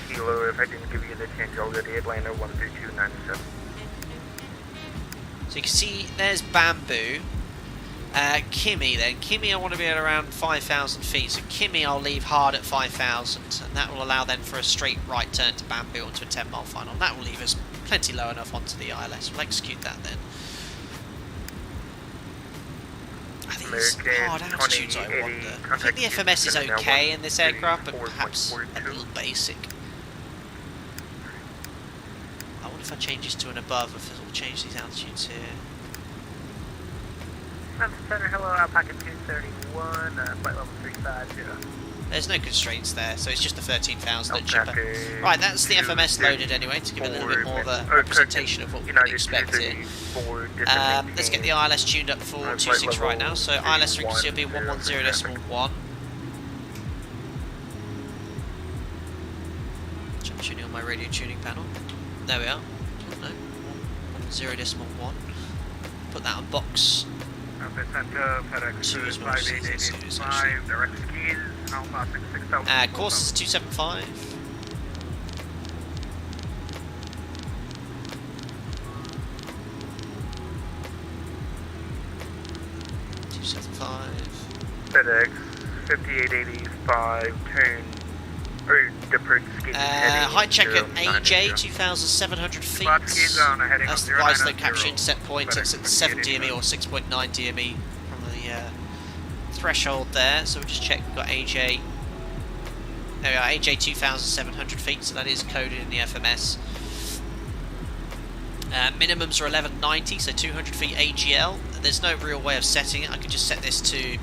Kilo, if I didn't give you the change already, Atlanta 13297. So you can see there's Bamboo. Kimmy then. Kimmy I want to be at around 5,000 feet. So Kimmy I'll leave hard at 5,000, and that will allow then for a straight right turn to Bamboo onto a 10-mile final. And that will leave us plenty low enough onto the ILS. We'll execute that then. I think it's hard altitudes, I wonder. I think the FMS is okay in this aircraft, but perhaps a little basic. I wonder if I change this to an above, if it'll change these altitudes here. Center, hello, Alpaca 231, flight level 350. There's no constraints there, so it's just the 13,000 at Chipper. Right, that's the FMS loaded anyway, to give it a little bit more of a representation of what we can expect here. Let's get the ILS tuned up for 26 right now, so ILS frequency will be 110.1. radio tuning panel. There we are. No, 0.1. Put that on box. Alpha Center, FedEx 2 as well, which is easy to do, it's actually. 5885, direct skis, Alpha 66000. Course is 275. FedEx 5885, turn, or depart skis. Height check at AJ, 2,700 feet. That's the rise low capture set point. It's at 7 DME or 6.9 DME from the threshold there. So we'll just check. We've got AJ. There we are, AJ 2,700 feet. So that is coded in the FMS. Minimums are 1190, so 200 feet AGL. There's no real way of setting it. I could just set this to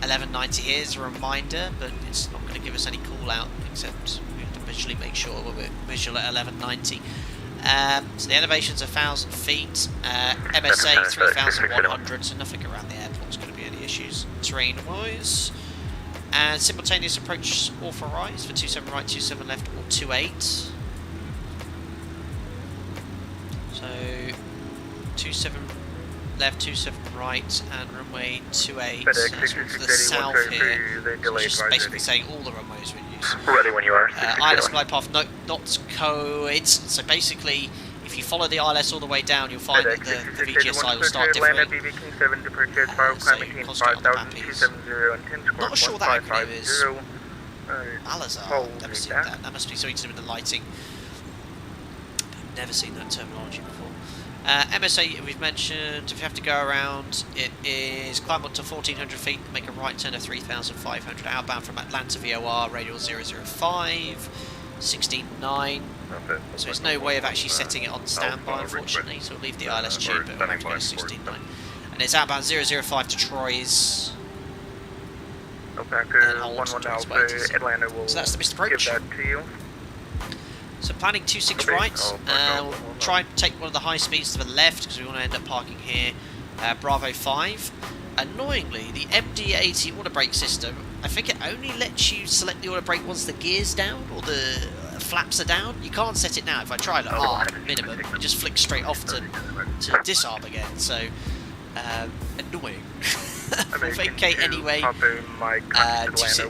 1190 here as a reminder, but it's not going to give us any call out, except we have to visually make sure we're visual at 1190. So the elevation's 1,000 feet, MSA 3,100, so nothing around the airport's going to be any issues terrain-wise. And simultaneous approach authorised for 27 right, 27 left, or 28. So 27 left, 27 right, and runway 28. So that's to the south here. So it's just basically saying all the runways we use. Ready when you are. ILS glide path not coincident. So basically, if you follow the ILS all the way down, you'll find that the VGSI will start differing. Not sure what that acronym is. Alazar, I've never seen that. That must be something to do with the lighting. I've never seen that terminology before. MSA we've mentioned, if you have to go around, it is climb up to 1,400 feet, make a right turn of 3,500 outbound from Atlanta VOR, radial 005, 16.9. So there's no way of actually setting it on standby, unfortunately, so we'll leave the ILS tube, but we'll have to go to 16.9. And it's outbound 005 to Troy's. So that's the missed approach. So planning 26 right, we'll try and take one of the high speeds to the left because we want to end up parking here, Bravo 5. Annoyingly, the MD-80 auto brake system, I think it only lets you select the auto brake once the gear's down or the flaps are down. You can't set it now. If I try it at R minimum, it just flicks straight off to disarm again, so annoying. We'll vacate anyway, 26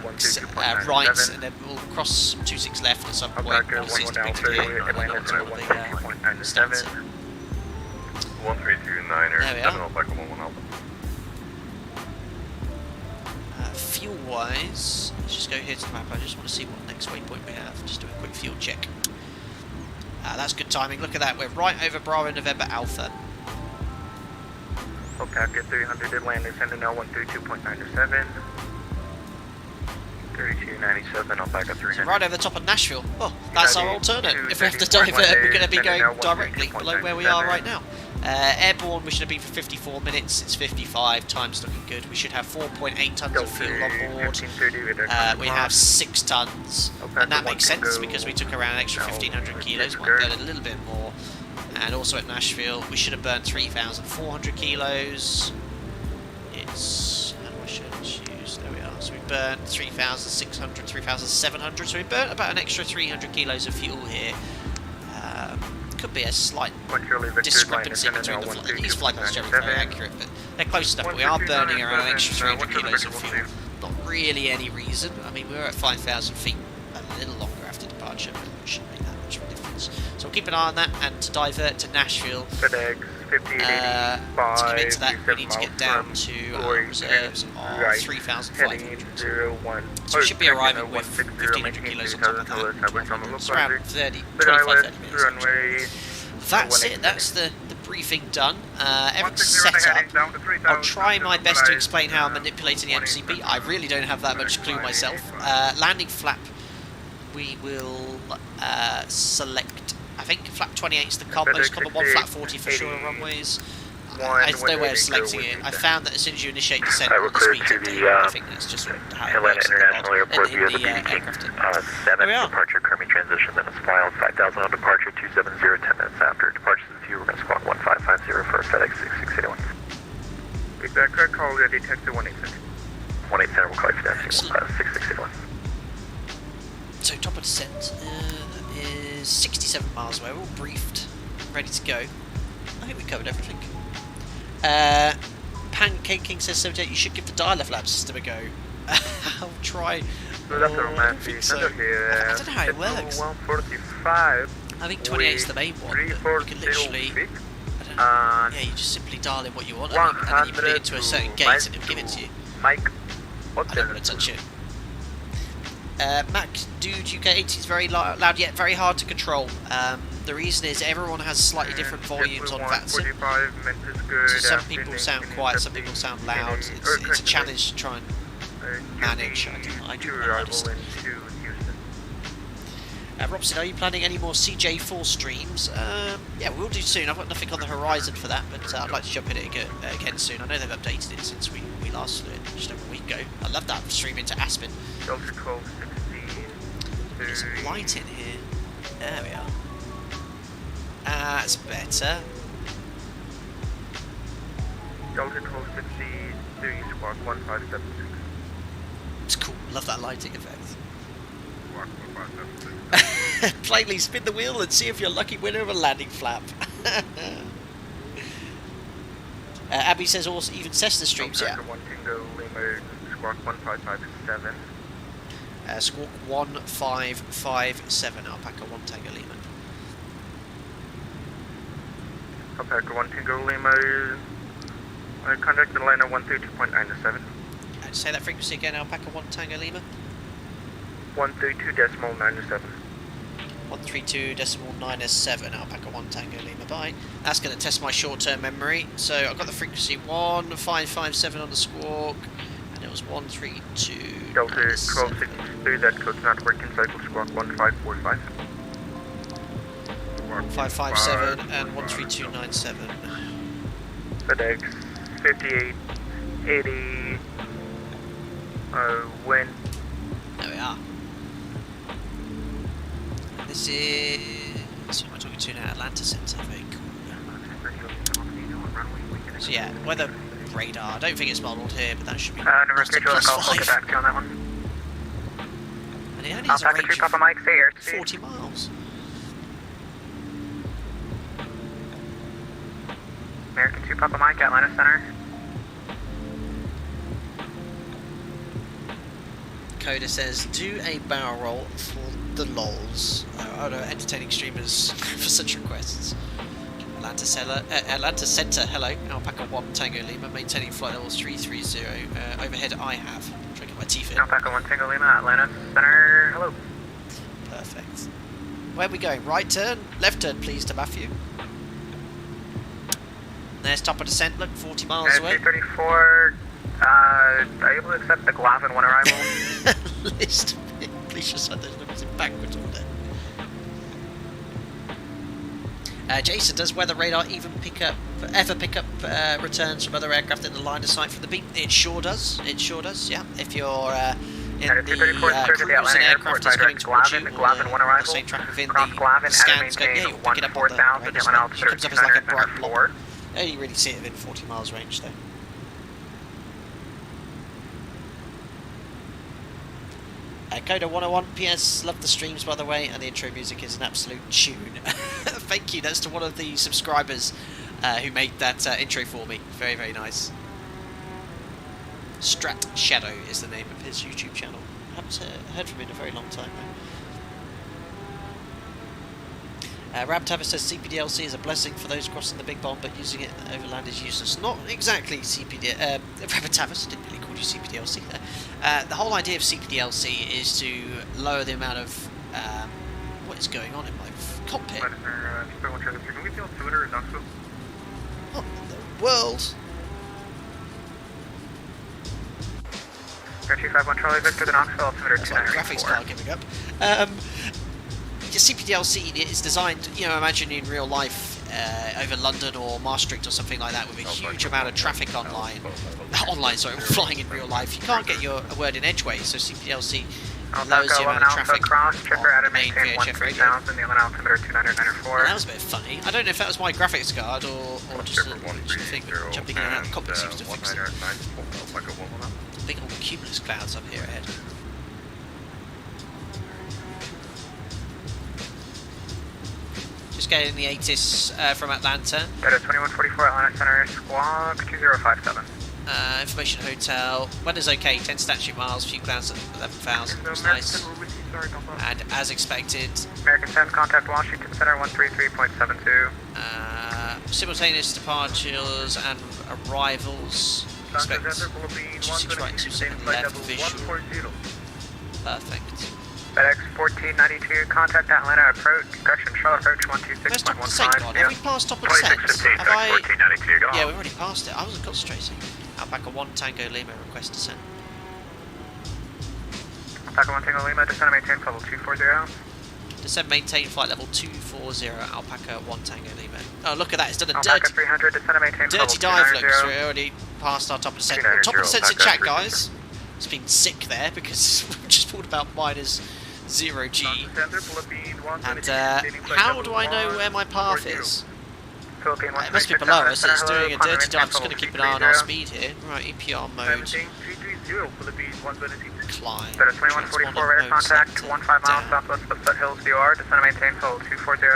right, and then we'll cross 26 left at some point. We'll see it's depicted here, and then onto one of the stands. 1329er. There we are. Fuel-wise, let's just go here to the map. I just want to see what next waypoint we have. Just do a quick fuel check. That's good timing. Look at that. We're right over Bravo November Alpha. Packet 300 Atlanta, sending L132.97. 3297, Alpaca 300. So right over the top of Nashville. Oh, that's our alternate. If we have to divert, we're going to be going directly below where we are right now. Airborne, we should have been for 54 minutes. It's 55. Time's looking good. We should have 4.8 tons of fuel on board. We have 6 tons. And that makes sense because we took around an extra 1,500 kilos. Might burn a little bit more. And also at Nashville, we should have burned 3,400 kilos. It's, how do I choose? There we are. So we burned 3,600, 3,700. So we burnt about an extra 300 kilos of fuel here. Could be a slight discrepancy between these flight miles are very accurate, but they're close enough. But we are burning around an extra 300 kilos of fuel. Not really any reason. I mean, we were at 5,000 feet a little longer after departure, but it shouldn't make that much of a difference. So we'll keep an eye on that, and to divert to Nashville, to commit to that, we need to get down to our reserves of 3,500. So we should be arriving with 1,500 kilos on top of that. It's around 25-30 minutes actually. That's it, that's the briefing done. Everything's set up. I'll try my best to explain how I'm manipulating the MCB. I really don't have that much clue myself. Landing flap, we will select, I think flap 28 is the most common one, flap 40 for sure on runways. There's no way of selecting it. I found that as soon as you initiate descent, all the speeds update. I think that's just how it works in the aircraft. There we are. Departure, Kermit transition, then it's filed 5,000 on departure, 270, 10 minutes after. Departure is we're going to squawk 1550 for FedEx 6681. Feedback, call ready, taxi 187. 187, we'll call you for that, 6681. So top of descent, that is is 67 miles away. We're all briefed, ready to go. I think we covered everything. Pancake King says 78. You should give the dial left lap system a go. I'll try. I don't think so. I don't know how it works. 145. I think 28 is the main one. But you can literally. Yeah, you just simply dial in what you want, I think, and then you put it into a certain gate and it'll give it to you. Mike, I don't want to touch it. Mac, dude, UK-80 is very loud yet very hard to control. The reason is everyone has slightly different volumes on VATSIM. So some people sound quiet, some people sound loud. It's a challenge to try and manage. I do understand. Robson, are you planning any more CJ4 streams? Yeah, we'll do soon. I've got nothing on the horizon for that, but I'd like to jump in it again soon. I know they've updated it since we last did it just over a week ago. I love that stream into Aspen. There's some light in here. There we are. That's better. Delta 1263, squawk 1576. It's cool. Love that lighting effect. Plainly spin the wheel and see if you're lucky winner of a landing flap. Abby says also even Cessna streams, yeah. Squawk 1557. Squawk 1557, Alpaca 1 Tango Lima. Alpaca 1 Tango Lima, contact Atlanta 132.97. Say that frequency again, Alpaca 1 Tango Lima. 132.97. 132.97, Alpaca 1 Tango Lima, bye. That's going to test my short-term memory. So I've got the frequency 1557 on the squawk, and it was 132. Delta 1263, that code's not working, cycle squawk 1545. 557 and 13297. FedEx 5880, wind. There we are. This is... who am I talking to now? Atlanta Center, very cool. So yeah, weather radar. I don't think it's modelled here, but that should be Number 3 plus call, 5. get back to you on that one. And it only has a Alpaca 3 range Papa of Mike, stay here. 40 miles. American 2 Papa Mike, Atlanta Center. Coda says, do a barrel roll for the lols. Oh no, entertaining streamers for such requests. Atlanta Center, hello. Alpaca 1 Tango Lima, maintaining flight levels 330. Overhead I have. I'm trying to get my teeth in. Alpaca 1 Tango Lima, Atlanta Center, hello. Perfect. Where are we going? Right turn? Left turn, please, to Matthew. There's top of descent, look, 40 miles away. 234, are you able to accept the Glavin 1 arrival? List. Please just send those numbers in backwards on there. Jason, does weather radar ever pick up returns from other aircraft in the line of sight from the beam? It sure does. It sure does. Yeah. If you're in the cruise and aircraft is going towards you, or the same track within the scan scope, yeah, you'll pick it up on the radar. It comes up as like a bright blob. You only really see it within 40 miles range, though. Coda 101, PS, love the streams by the way, and the intro music is an absolute tune. Thank you, that's to one of the subscribers who made that intro for me. Very, very nice. Strat Shadow is the name of his YouTube channel. I haven't heard from him in a very long time though. Rab Tavis says CPDLC is a blessing for those crossing the Big Bomb, but using it overland is useless. Not exactly CPD. Rab Tavis, I didn't really call you CPDLC there. The whole idea of CPDLC is to lower the amount of what is going on in my cockpit. What in the world? 251 Charlie Victor, the Knoxville, altimeter 294. Graphics card giving up. CPDLC is designed, you know, imagine in real life over London or Maastricht or something like that with a huge amount of traffic flying in real life. You can't get a word in edgeways, so CPDLC lowers the amount of traffic on the main VHF radio. And that was a bit funny. I don't know if that was my graphics card or just a thing, but jumping in and out of the cockpit seems to fix it. Big old cumulus clouds up here ahead. Just getting the ATIS from Atlanta. That is 2144 Atlanta Center, squawk 2057. Information hotel. Weather's okay, 10 statute miles, few clouds at 11,000. Looks nice. And as expected, American 10, contact Washington Center 133.72. simultaneous departures and arrivals. Expect usage right to second left visual. Perfect. FedEx 1492, contact Atlanta approach, correction, Charlotte approach Where's top of descent 126.15. gone? Have we passed top of descent? 2615, Have I... 1492, go Yeah, on. we've already passed it. I wasn't concentrating. Alpaca 1 Tango Lima, request descent. Alpaca 1 Tango Lima, descend and maintain level 240. Descend, maintain flight level 240, Alpaca 1 Tango Lima. Oh, look at that, it's done a Alpaca dirty, 300, descend and maintain level dirty dive look, so 290. we already passed our top of descent. 290, Top of descent's in Alpaca chat, 300. guys. It's been sick there because we've just pulled about minus 0G. And how do I know where my path is? It must be below us, it's doing a dirty dive. I'm just going to keep an eye on our speed here. Right, EPR mode. Climb. That is 2144, radar contact, 15 miles southwest of Foothills, VR, descend and maintain level 240.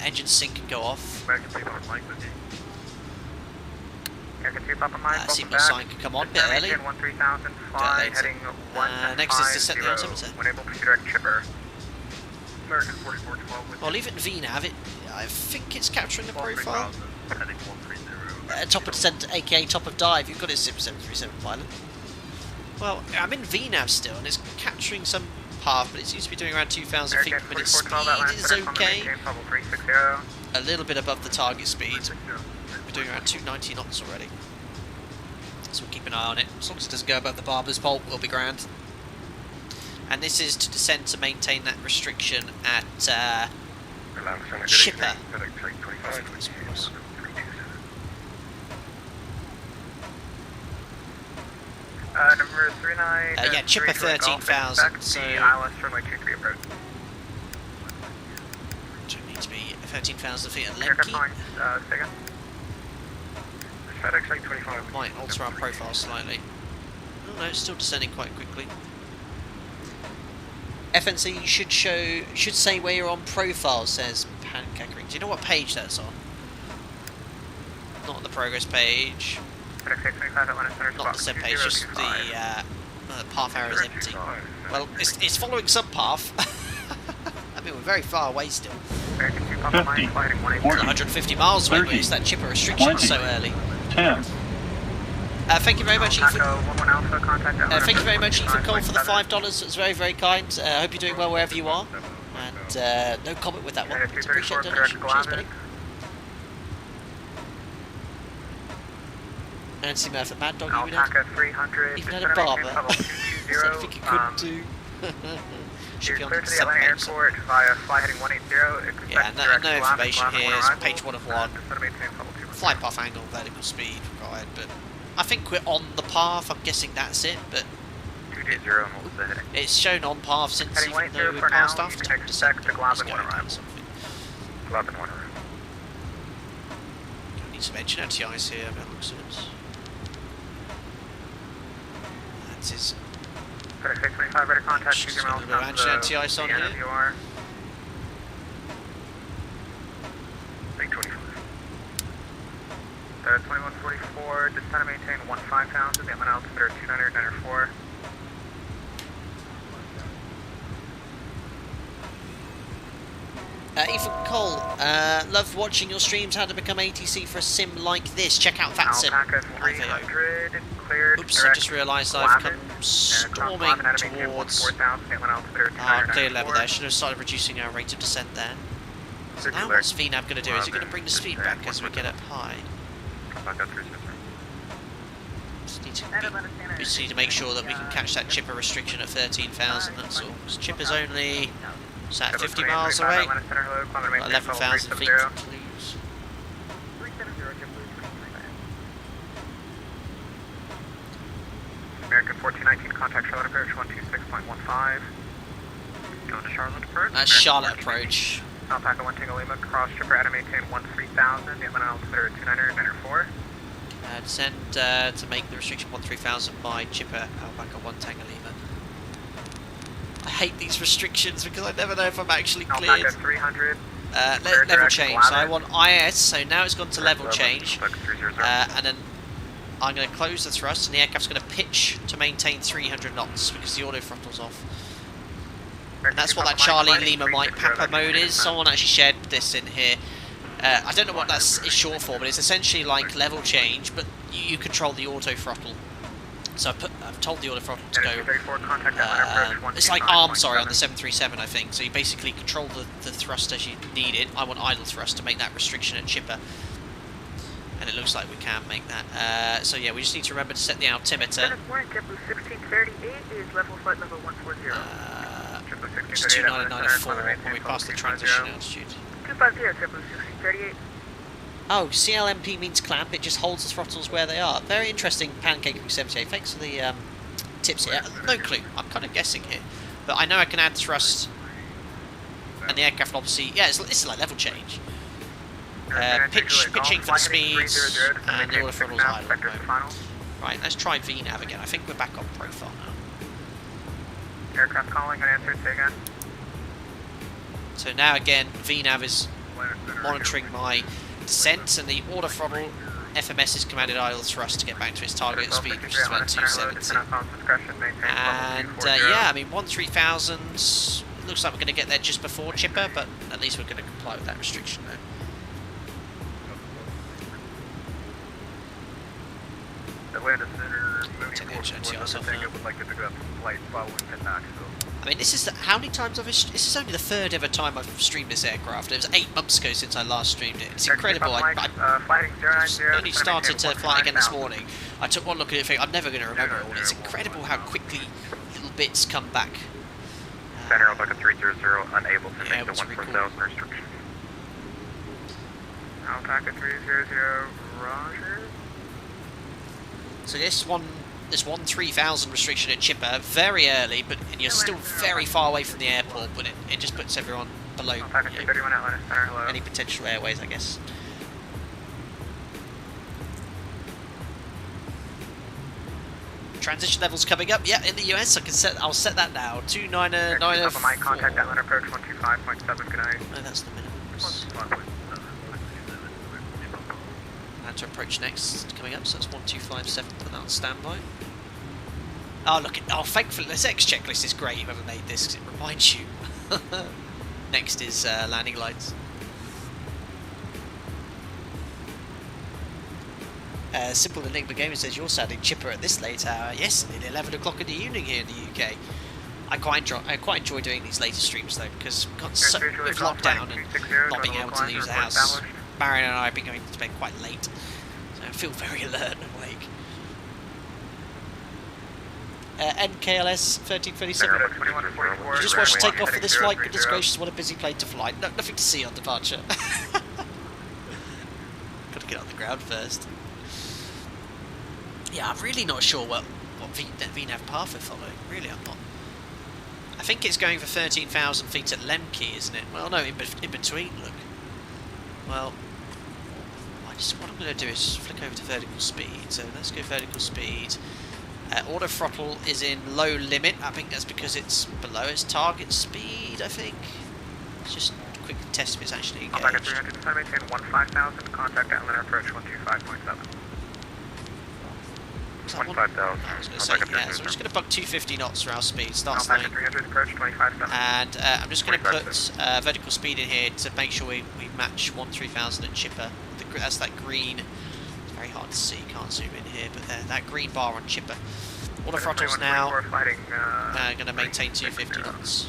Engine sync can go off. American 2 Papa Mike, welcome Seatbelt back. sign can come on a bit early. 13,000, fly, later. heading Next is descent the 150. altimeter. When able, proceed direct chipper. American 4412 with Well, leave it in VNav. I think it's capturing the profile. Heading 130. Top of descent, aka top of dive. You've got it, Sim 737 pilot. Well, I'm in VNav still, and it's capturing some path, but it seems to be doing around 2,000 feet per minute. Speed is okay. A little bit above the target speed. We're doing around 290 knots already. So we'll keep an eye on it. As long as it doesn't go above the barber's pole, we'll be grand. And this is to descend to maintain that restriction at Chipper. Number 39. Yeah, Chipper 13,000. So ILS runway 23 approach. don't need to be 13,000 feet at Aircraft Lemke. second. FedEx 25. Might alter our profile slightly. Oh no, it's still descending quite quickly. FNC should say where you're on profile, says Pancake Ring. Do you know what page that's on? Not on the progress page. FedEx 825 Atlanta Center. Not the set page, just the path arrow is empty. Well, it's following some path. I mean, we're very far away still. American 2 Papa Mike, flighting 180. 150 miles away, but it's that chipper restriction so early. 10. Thank you very much, Ethan. Alpaca 11 Alpha, contact Atlanta. Thank you very much, Ethan Cole, for the 5.7. $5. That's very, very kind. I hope you're doing well wherever you are. And no comment with that one. It's appreciate the donation. Cheers, buddy. Nancy Murphy, Mad Dog, you would have Alpaca 300. even had a barber. Is there anything you couldn't do? Should be You're on clear the to the Atlanta page. Airport via fly heading 180. Expect Yeah, direct no climb, information climb here. and It's arrival. page 1 of 1. Descend and maintain level 2. Flight path angle, vertical speed required, but I think we're on the path. I'm guessing that's it, but 220, and what was the heading? it's shown on path since Heading even 180 though we for now. passed You after can expect the Let's Globin go 1 and do arrival. something. Globin 1 arrival. Need some engine OTIs here, by the looks of it. That is FedEx 825, radar contact, Just 2 miles gonna do south engine of anti-ice on the here. NWR. 825. 2144, descend and maintain 15,000, the Atlanta altimeter 294. Ethan Cole, love watching your streams. How to become ATC for a sim like this? Check out VATSIM. Alpaca on IVO. 300, cleared. Oops, I direct just realised I've come Globin, storming Globin heading maintain towards 14,000, the Atlanta altimeter our clear 294. level there. Should have started reducing our rate of descent there. So now Circular. what's VNAV going to do? Is it going to bring the speed back as we get up high? Alpaca 300. Just need to make sure that we can catch that chipper restriction at 13,000, that's all. Because chipper's only, is that 50 miles away? Atlanta Center, hello, climb and About maintain level 11,000 feet 370. to lose. 370, American 1419, contact Charlotte approach 126.15. Going to Charlotte approach. That's Charlotte approach. Alpaca 1 Tango Lima, cross tripper at maintain 13,000, the Atlanta altimeter 294. Descend to make the restriction 13,000 by chipper Alpaca 1 Tango Lima. I hate these restrictions because I never know if I'm actually Alpha cleared. 300. Level change. So I want IS. So now it's gone to level change. And then I'm going to close the thrust, and the aircraft's going to pitch to maintain 300 knots because the auto throttle's off. And that's what that Charlie Lima Mike Papa mode is. Someone actually shared this in here. I don't know what that is short for, but it's essentially like level change, but you control the auto throttle. So I've told the auto throttle to go. It's like arm, sorry, on the 737, I think. So you basically control the thrust as you need it. I want idle thrust to make that restriction at chipper. And it looks like we can make that. So yeah, we just need to remember to set the altimeter. 1638 is level flight level 140. It's 2994 when we pass the transition altitude. 250, 1638. Oh, CLMP means clamp, it just holds the throttles where they are. Very interesting pancake 78. Thanks for the tips here. No clue, I'm kind of guessing here. But I know I can add thrust. And the aircraft obviously, yeah, it's like level change. Pitching for the speeds, and the auto throttle's idle at the moment. Right, let's try VNAV again. I think we're back on profile now. Aircraft calling, unanswered, say again. So now again, VNAV is monitoring my descent, and the auto throttle FMS is commanded idle thrust to get back to its target speed, which is about 270. And yeah, I mean 13000. Looks like we're going to get there just before chipper, but at least we're going to comply with that restriction though. I mean, this is how many times this is only the third ever time I've streamed this aircraft. It was 8 months ago since I last streamed it. It's incredible. I only started to fly again this morning. I took one look at it and think I'm never going to remember it all. It's incredible how quickly little bits come back. Center Alpha 300, unable to make the 14,000 restriction. Alpha 300, roger. So this 13000 restriction at chipper very early, but you're still very far away from the airport, but it just puts everyone below any potential airways, I guess. Transition levels coming up, yeah, in the US. I'll set that now. 29904. My contact Airline approach 125.7. Good night. No, that's the minimum. And to approach next coming up, so that's 1257. Put that on standby. Oh look! Thankfully, this X checklist is great. Whoever made this, 'cause it reminds you. Next is landing lights. Simple Enigma Gamer says you're sounding chipper at this late hour. Yes, nearly 11 o'clock in the evening here in the UK. I quite enjoy doing these later streams though, because with lockdown and not being able to use the house, Marion and I have been going to bed quite late, so I feel very alert and awake. NKLS 1337. You just watched Takeoff for this flight. Goodness gracious, what a busy plane to fly. No, nothing to see on departure. Gotta get on the ground first. Yeah, I'm really not sure what VNAV path we're following. Really, I'm not. I think it's going for 13,000 feet at Lemke, isn't it? Well, no, in between, look. Well, what I'm going to do is flick over to vertical speed. So let's go vertical speed. Auto throttle is in low limit. I think that's because it's below its target speed, I think. Let's just quick test if it's actually engaged. Alpha 300, maintain 15,000, contact Airline approach 125.7. 15,000. I was going to say, yeah, so I'm just going to bug 250 knots for our speed. Starts Alpha 300, approach 25,7. And I'm just going to put vertical speed in here to make sure we match 13000 at chipper. That's that green. It's very hard to see, can't zoom in here, but that green bar on chipper. Auto throttles now. Going to maintain 250 knots.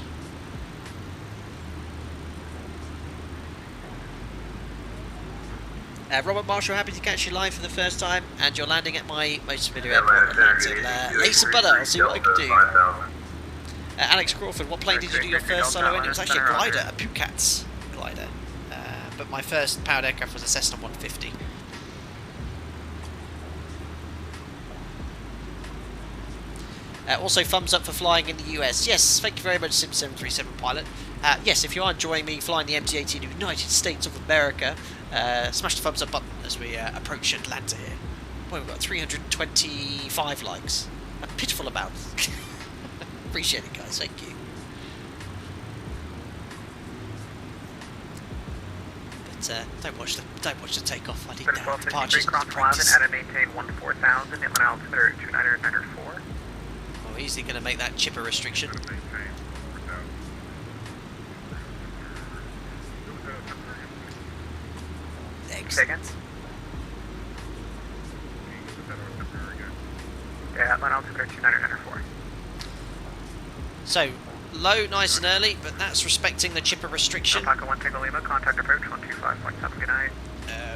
Robert Marshall, happy to catch you live for the first time, and you're landing at my most familiar airport, Atlanta. Lace and butter, I'll see what I can do. Alex Crawford, what plane did you do your first solo in? It was actually a glider, a Pukat's glider. But my first powered aircraft was a Cessna 150. Also, thumbs up for flying in the US. Yes, thank you very much, Sim737 pilot. Yes, if you are enjoying me flying the MD-80 in the United States of America, smash the thumbs up button as we approach Atlanta here. Boy, we've got 325 likes. A pitiful amount. Appreciate it, guys. Thank you. don't watch the takeoff. I need Been the 1253 departures cross to 11 practice. at a maintain 14,000, inland altimeter 2994. Well, easily going to make that chipper restriction. Excellent. Yeah, inland altimeter 2994. So, low, nice and early, but that's respecting the chipper restriction. Alpaca 1 Tango Lima, contact approach 125.7, good night.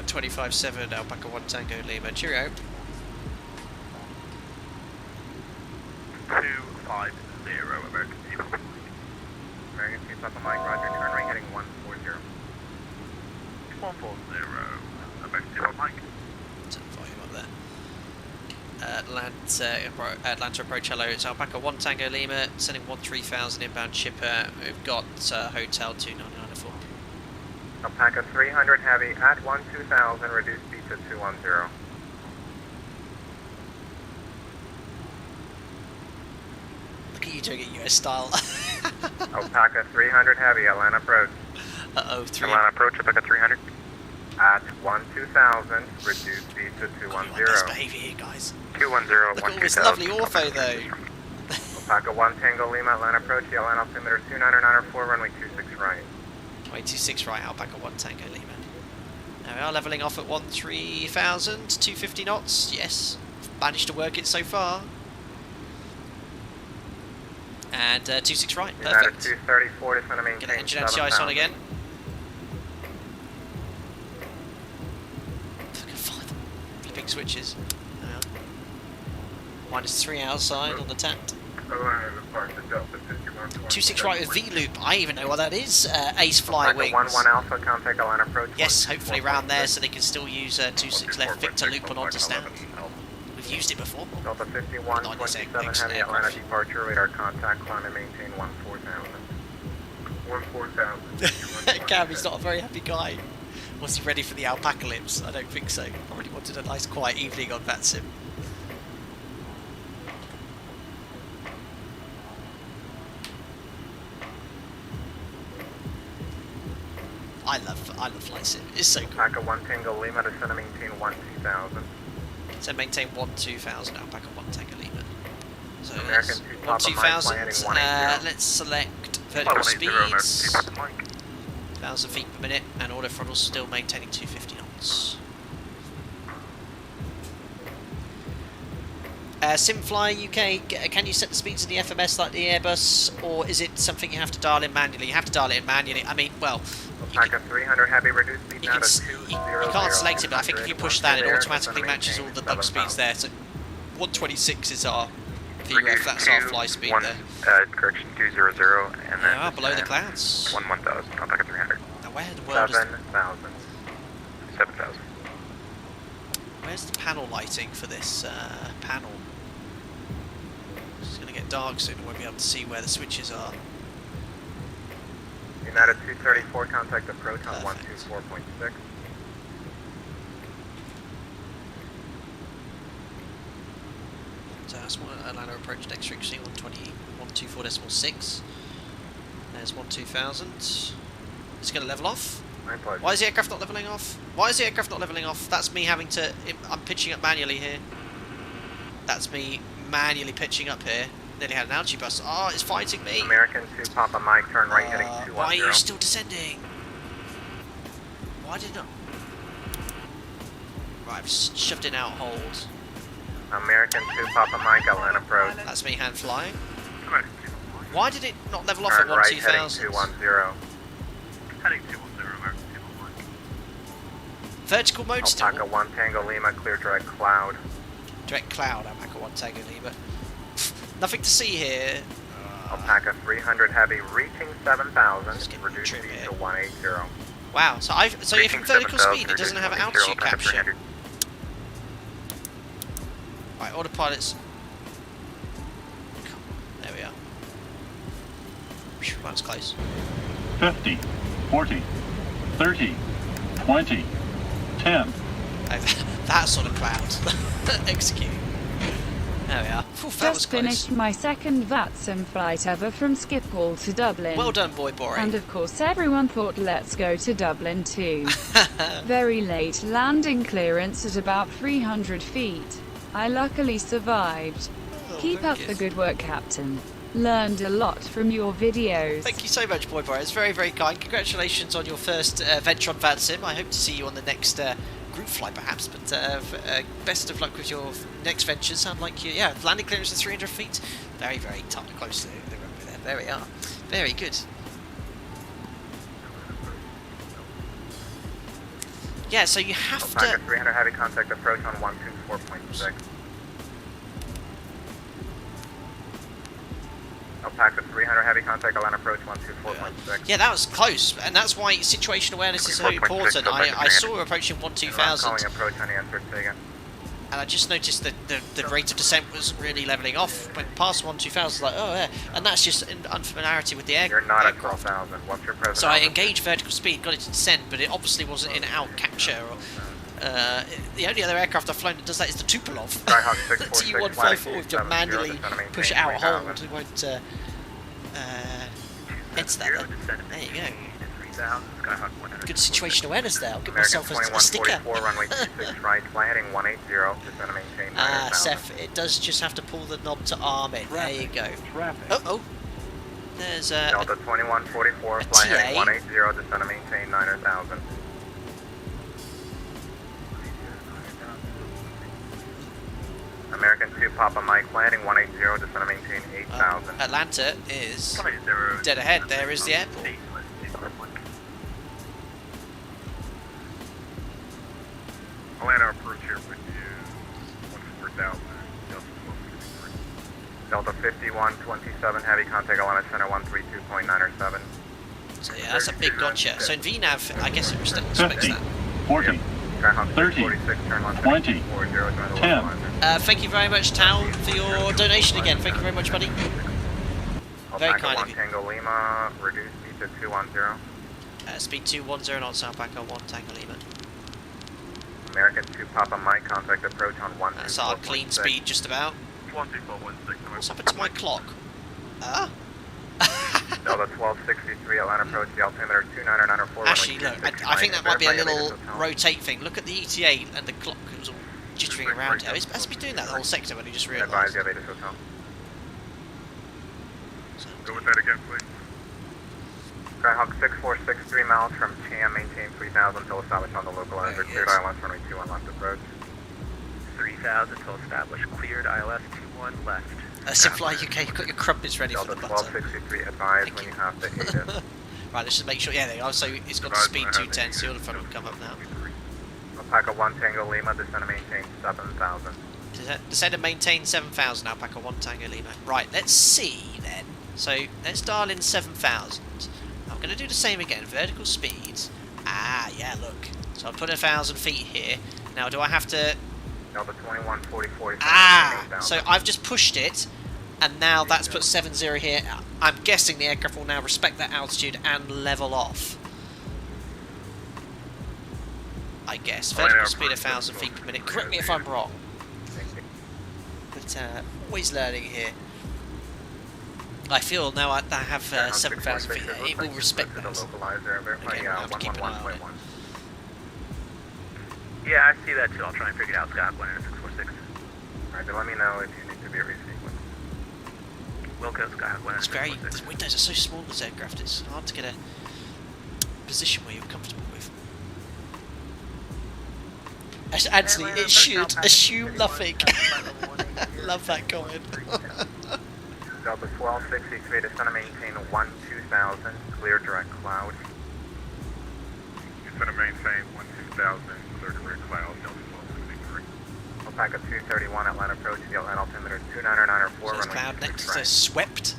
25-7, Alpaca 1 Tango Lima, cheerio. 250, American Team. American Team Papa Mike, roger, turn right heading 140. 140, American Team Mike. Turn the volume up there. Atlanta approach, hello, it's Alpaca 1 Tango Lima, sending 13,000 inbound chipper. We've got Hotel 2994. Alpaca 300 heavy at 12,000, reduce speed to 210. Look at you doing it US style. Alpaca 300 heavy, Atlanta approach. Uh-oh, 3. Atlanta approach, Alpaca 300. At 12,000, reduce speed to You're on 210. best behaviour here, guys. 210, Look at all this lovely ortho, though. Alpaca 1 Tango Lima, Atlanta approach, the Atlanta altimeter 2994, runway 26 right. 26 right, Alpaca 1 Tango Lima. Now we are levelling off at 13,000, 250 knots, yes. Managed to work it so far. And 26 right, United perfect. 234, just want to maintain Get the engine anti-ice on again. Fucking find the flipping switches. -3 outside on the tap. 26 right with V-loop, I even know what that is. Ace fly wings. 1-1 Alpha, contact Atlanta approach. Yes, hopefully around there so they can still use 26 left Victor loop on onto stand. We've used it before. Delta 51, Not this 27 excellent heavy, Atlanta aircraft. departure, radar contact, climb and maintain 14,000. 14,000. Gary's not a very happy guy. Was he ready for the alpacalypse? I don't think so. I really wanted a nice quiet evening on VATSIM. I love flight sim. It's so cool. Alpaca 1 Tango Lima, descend and maintain 12,000. So maintain 12,000 Alpaca 1 Tango Lima. So American 2 Papa Mike, 12,000. landing 180. Let's select vertical speeds. 1,000 feet per minute, and auto throttle still maintaining 250 knots. Simfly UK, can you set the speeds in the FMS like the Airbus, or is it something you have to dial in manually? You have to dial it in manually. I mean, well, Alpaca 300 heavy, reduce speed you now can, to you 200. can't select it, but I think if you push that, it There, automatically descend and matches all maintain the bug speeds 7,000. there. So 126 is our VREF, that's our fly speed there. Correction 200, and then We are below the clouds. 1,000, Alpaca 300. Now where the world is 7,000. 7,000. Where's the panel lighting for this panel? It's going to get dark soon, I won't be able to see where the switches are. United 234, contact approach on Perfect. 124.6. So that's Atlanta approach next frequency 124.6. There's 12,000. It's going to level off. Why is the aircraft not leveling off? Why is the aircraft not leveling off? That's me having to... I'm pitching up manually here. That's me manually pitching up here. Nearly had an altitude bus. Oh, it's fighting me. American 2 Papa Mike, turn right heading 210. Why are you still descending? Why did not... Right, I've shoved in out hold. American 2 Papa Mike, Atlanta approach. That's me hand flying. Why did it not level off Turn at right heading 12,000? 210. Heading 210, American Team Mike. Vertical mode still. Alpaca 1 Tango Lima, clear direct cloud. Direct cloud, Alpaca 1 Tango Lima. Nothing to see here. Alpaca 300 heavy, reaching 7,000. Let's get Reduce trim speed here. to 180. Wow, so if Reaching vertical 7,000, speed, it doesn't have 180, altitude Alpaca capture. 300. Right, autopilot's... There we are. Phew, that was close. 50, 40, 30, 20, 10. Oh, that sort of cloud. Execute. There we are. Oof, that was Just close. finished my second VATSIM flight ever from Schiphol to Dublin. Well done, boy Bore. And of course everyone thought let's go to Dublin too. Very late landing clearance at about 300 feet. I luckily survived. Keep up the good work, Captain. Learned a lot from your videos. Thank you so much, boy Bore. It's very, very kind. Congratulations on your first venture on VATSIM. I hope to see you on the next group flight, perhaps. But best of luck with your next ventures. Sound like you, yeah, landing clearance at 300 feet. Very, very tight, close to the runway there. There we are. Very good. Yeah, so you have to. 300 heavy contact approach on 124.6. Alpaca 300 heavy contact, Atlanta approach 124.6. Yeah, that was close, and that's why situation awareness is so important. I saw her approaching 12,000, Calling approach on the answer again. and I just noticed that the rate of descent wasn't really levelling off. Went past 12,000, like, oh yeah, and that's just an unfamiliarity with the You're not at aircraft. 12,000. What's your present? So I engaged vertical speed, got it to descend, but it obviously wasn't in out capture. Or, the only other aircraft I've flown that does that is the Tupolev. Skyhawk The Tu-154, which will manually push it out hold. It won't enter that then. There you go. Good situation awareness there. I'll give myself a sticker. Runway 26 right, fly heading 180, descend and maintain 9,000. Seth, it does just have to pull the knob to arm it. There you go. Oh. There's Delta 2144, fly heading 180, descend and maintain 9,000. American 2, Papa Mike, fly heading 180, descend and maintain 8,000. Atlanta is dead ahead. There is the airport. Atlanta approach here with you, 14,000, Delta 5127, heavy contact, Atlanta Center 132.907. So yeah, that's a big gotcha. So in VNAV, I guess it expects that. 40, 30, 20, 10. Thank you very much, Tal, for your donation again. Thank you very much, buddy. Very kind of you. Tango Lima, reduce speed to 210. Speed 210 knots, Alpaca 1 Tango Lima. American 2, Papa Mike, contact approach on 124.6. That's our clean speed, just about. 124.16. What's happened to my clock? Delta 1263, Atlanta approach, the altimeter 2994. Actually, look, I think that might be a little rotate thing. Look at the ETA and the clock. It was all jittering around here. It's supposed to be doing that the whole sector, but he just realised. Advise you have Avis Hotel. Go with that again, please. Skyhawk 6463 miles from Cham, maintain 3,000 till established on the localizer. Cleared ILS runway 21 left approach. 3,000 till established. Cleared ILS 21 left. Simfly UK, you've got your crumpets ready Delta for the butter. 1263, advise when you have the ATIS. Right, let's just make sure. Yeah, there you are. So it's got the speed 210, so the front will come up now. Alpaca 1 Tango Lima, descend and maintain 7,000. Descend and maintain 7,000, Alpaca 1 Tango Lima. Right, let's see then. So let's dial in 7,000. I'm going to do the same again, vertical speeds. Yeah, look. So I'll put 1,000 feet here. Now, do I have to... Delta 2144. So I've just pushed it, and now that's put 70 here. I'm guessing the aircraft will now respect that altitude and level off. I guess. Vertical speed 1,000 feet per minute. Correct me if I'm wrong. But always learning here. I feel now I have 7,000 feet. It will respect that. Again, I'll have to keep an eye on it. Yeah, I see that too. I'll try and figure it out. Scott, 646. Alright, then let me know if you need to be resequenced. Wilco, Scott, It's very. The windows are so small in this aircraft. It's hard to get a position where you're comfortable with. Anthony, it should assume nothing. Love that comment. Delta 1263, descend and maintain 12,000, clear direct cloud. Descend and maintain 12,000, clear direct cloud, Delta 1263. Alpaca 231, Atlanta approach, the Atlanta altimeter 2994. There's cloud next to swept.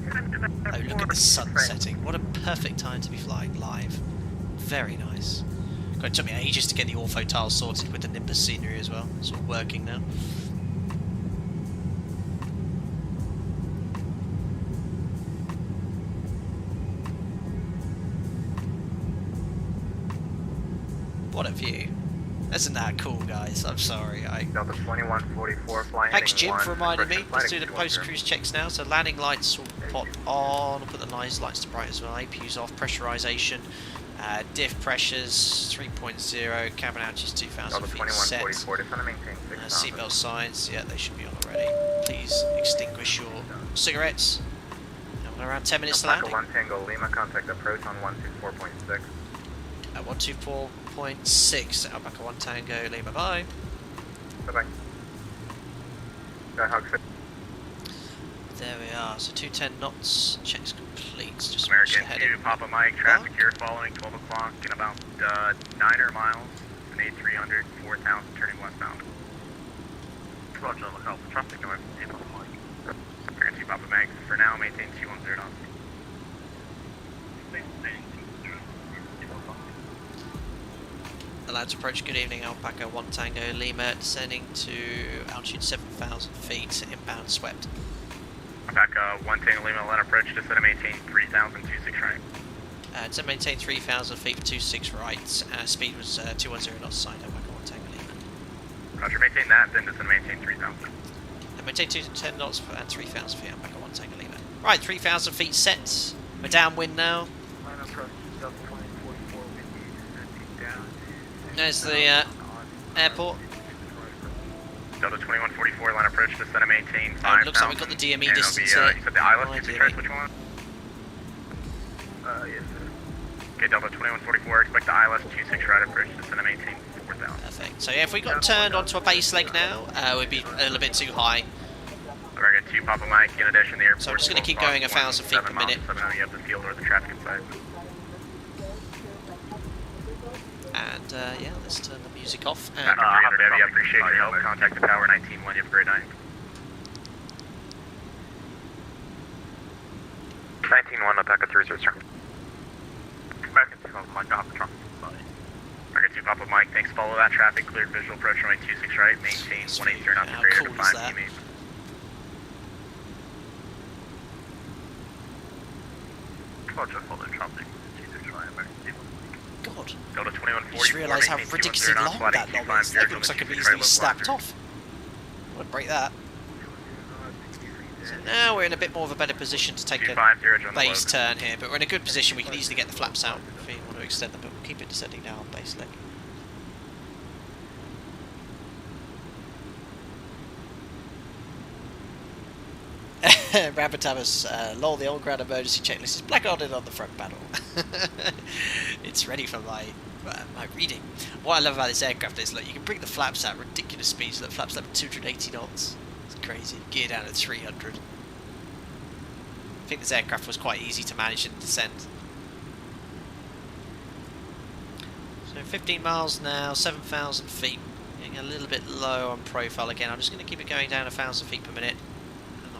Oh, look at the sun setting. What a perfect time to be flying live. Very nice. God, it took me ages to get the ortho tiles sorted with the Nimbus scenery as well. It's all working now. What a view. Isn't that cool, guys? I'm sorry. Delta 2144 flying. Thanks, Jim, heading for reminding me. one, Let's do the flighting post-cruise checks now. So landing lights will put on. I'll put the noise lights to bright as well. APU's off. Pressurization. Diff pressures 3.0. Cabin altitude 2,000 feet set. Seatbelt signs. Yeah, they should be on already. Please extinguish your cigarettes. And we're around 10 minutes to landing. 1 Tango Lima, contact approach on 124.6. 124.6. Alpaca 1 Tango Lima. Bye. Bye-bye. Skyhawk 6. There we are. So 210 knots. Checks complete. Just American heading. 2, Papa Mike, traffic here following 12 o'clock in about 9 miles. An 8300, 4000, turning westbound. Roger, look out for traffic north, 2 Papa Mike. American 2, Papa Mike, for now maintain 210 knots. Allowed to approach. Good evening, Alpaca 1 Tango Lima, descending to altitude 7,000 feet, inbound swept. Alpaca 1 Tango Lima, let approach, descend and maintain 3000, 26 right. Descend maintain 3,000 feet, 26 right, speed was 210 knots, side Alpaca 1 Tango Lima. Roger, maintain that, then descend and maintain 3000. And maintain 210 knots and 3,000 feet, Alpaca 1 Tango Lima. Right, 3,000 feet set, we're downwind now. There's the airport. Delta 2144, line approach, descend and maintain 5,000. Looks like we've got the DME distance here. You said the ILS, did you choice which one? Yes, sir. Okay, Delta 2144, expect the ILS 26 right approach, descend and maintain 4,000. Perfect. So yeah, if we got turned onto a base leg now, we'd be a little bit too high. American 2, Papa Mike, in addition, the airport. So I'm just going to keep going 1,000 feet per minute. 70 you have the field or the traffic inside. And yeah, let's turn the music off. And 300 Heavy, I appreciate your help. Contact the tower 19-1, you have a great night. 19-1, Alpaca 3 return. American 2, Papa Mike, off the traffic. American 2, Papa Mike, thanks. Follow that traffic. Cleared visual approach runway 26 right. Maintain 180 knots How greater cool to is 5 that? teammates. Roger, follow traffic. 26 right, American 2. God, Delta 2144. I just realised how ridiculously long that knob is. That looks like it could be easily snapped off. I wouldn't break that. So now we're in a bit more of a better position to take a base turn here, but we're in a good position. We can easily get the flaps out if we want to extend them, but we'll keep it descending now on base leg. Rabbitamus, lol, the old ground emergency checklist is blackguarded on the front panel. It's ready for my reading. What I love about this aircraft is, look, you can bring the flaps out at ridiculous speeds. Look, flaps level 280 knots. It's crazy. Gear down at 300. I think this aircraft was quite easy to manage and descend. So 15 miles now, 7,000 feet. Getting a little bit low on profile again. I'm just going to keep it going down 1,000 feet per minute.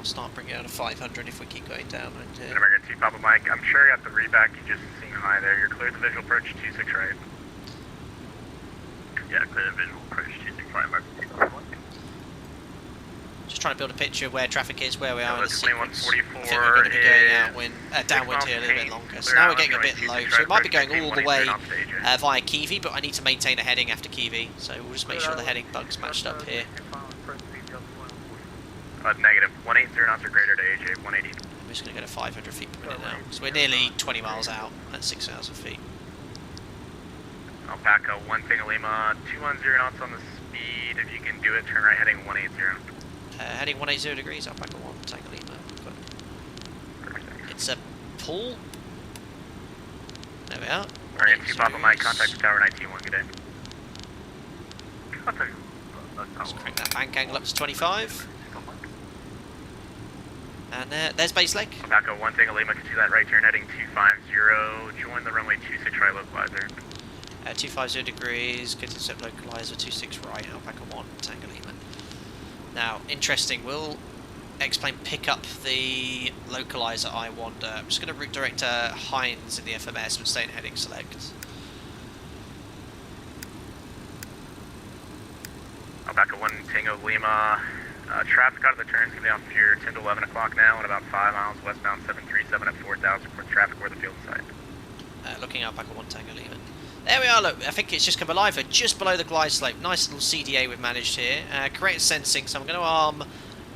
Start bringing it down to 500 if we keep going down. American 2, Papa Mike, I'm sure you got the readback, you just seen high there. You're clear the visual approach 26 right. Yeah, clear the visual approach 26 right, American 2, Papa Mike. Just trying to build a picture of where traffic is, where we are in the sequence. 2144 I think we're going to be going downwind here a little bit longer. So now we're getting a bit low, so we might be going all the way via Kiwi, but I need to maintain a heading after Kiwi, so we'll just make sure the heading bug's matched up here. Negative. 180 knots or greater to AJ, 180. I'm just going to go to 500 feet per minute now. So we're nearly 20 miles out at 6,000 feet. Alpaca 1 Tango Lima, 210 knots on the speed. If you can do it, turn right heading 180. Heading 180 degrees, Alpaca 1 Tango Lima. It's a pull. There we are. Alright, 2 Papa Mike, contact the tower 19-1, good day. Let's crank that bank angle up to 25. And there's base leg. Alpaca 1 Tango Lima, can see that right turn heading 250. Join the runway 26 right localizer. 250 degrees, get to set localizer 26 right, Alpaca 1 Tango Lima. Now, interesting, will X-Plane pick up the localizer, I wonder? I'm just going to route direct to Hines in the FMS, but stay in heading select. Alpaca 1 Tango Lima. Traffic out of the turn is going to be off here 10 to 11 o'clock now, and about 5 miles westbound 737 at 4,000 for traffic or the field side. Looking out, Alpaca 1 Tango Lima. There we are, look, I think it's just come alive. We're just below the glide slope. Nice little CDA we've managed here. Correct sensing, so I'm going to arm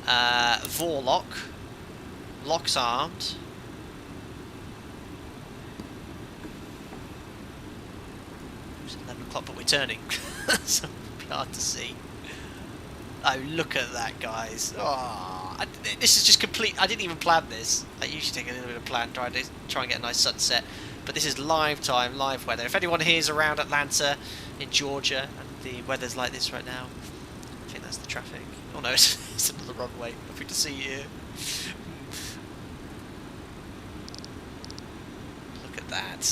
Vorlock. Lock's armed. It's 11 o'clock, but we're turning. So it'll be hard to see. Oh, look at that, guys. Oh, this is just complete. I didn't even plan this. I usually take a little bit of plan, try and get a nice sunset. But this is live time, live weather. If anyone here is around Atlanta, in Georgia, and the weather's like this right now, I think that's the traffic. Oh no, it's another runway. Nothing to see here. Look at that.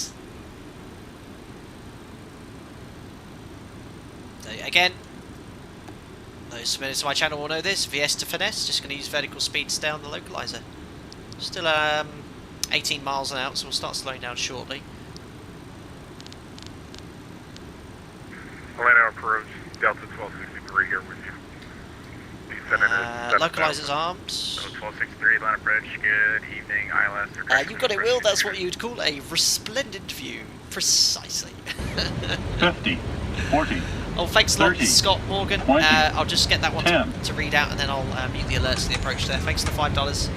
So again, those familiar to my channel will know this. VS to finesse, just going to use vertical speed to stay on the localizer. Still 18 miles an hour, so we'll start slowing down shortly. Atlanta approach, Delta 1263 here with you. Localizer's armed. 1263 Atlanta approach, good evening, ILS. You got it, Will, that's what you'd call a resplendent view. Precisely. 50, 40. Oh, thanks a lot, 30, Scott Morgan. 20, I'll just get that one 10. to read out, and then I'll mute the alerts to the approach there. Thanks for the $5.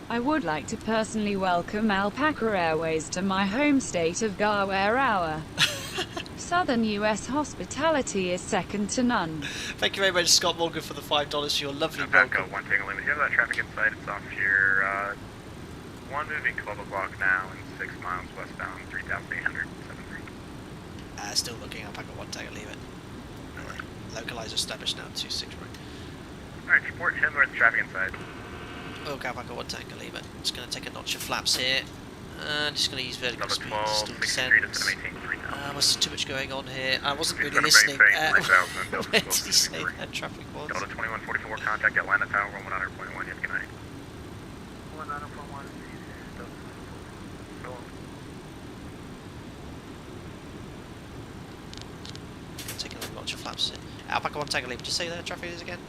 I would like to personally welcome Alpaca Airways to my home state of Gawairauer. Southern US hospitality is second to none. Thank you very much, Scott Morgan, for the $5 for your lovely Echo welcome. 1 Tango Lima. You have that traffic inside. It's off here. 1 moving 12 o'clock now and 6 miles westbound, 3,873. Still looking up. I got 1 Tango, leave it. Localizer established now, 26 right. Alright, support him with traffic inside. We'll go back on 1 Tango, leave it. Just going to take a notch of flaps here. Just going to use vertical speed to still descend. There's too much going on here. I wasn't really listening. Where did he say that traffic was? Delta 2144, contact Atlanta Tower 110.1. You have a good night. 190.1. Taking a notch of flaps here. Alpaca 1 Tango, leave it. Just say that traffic is again.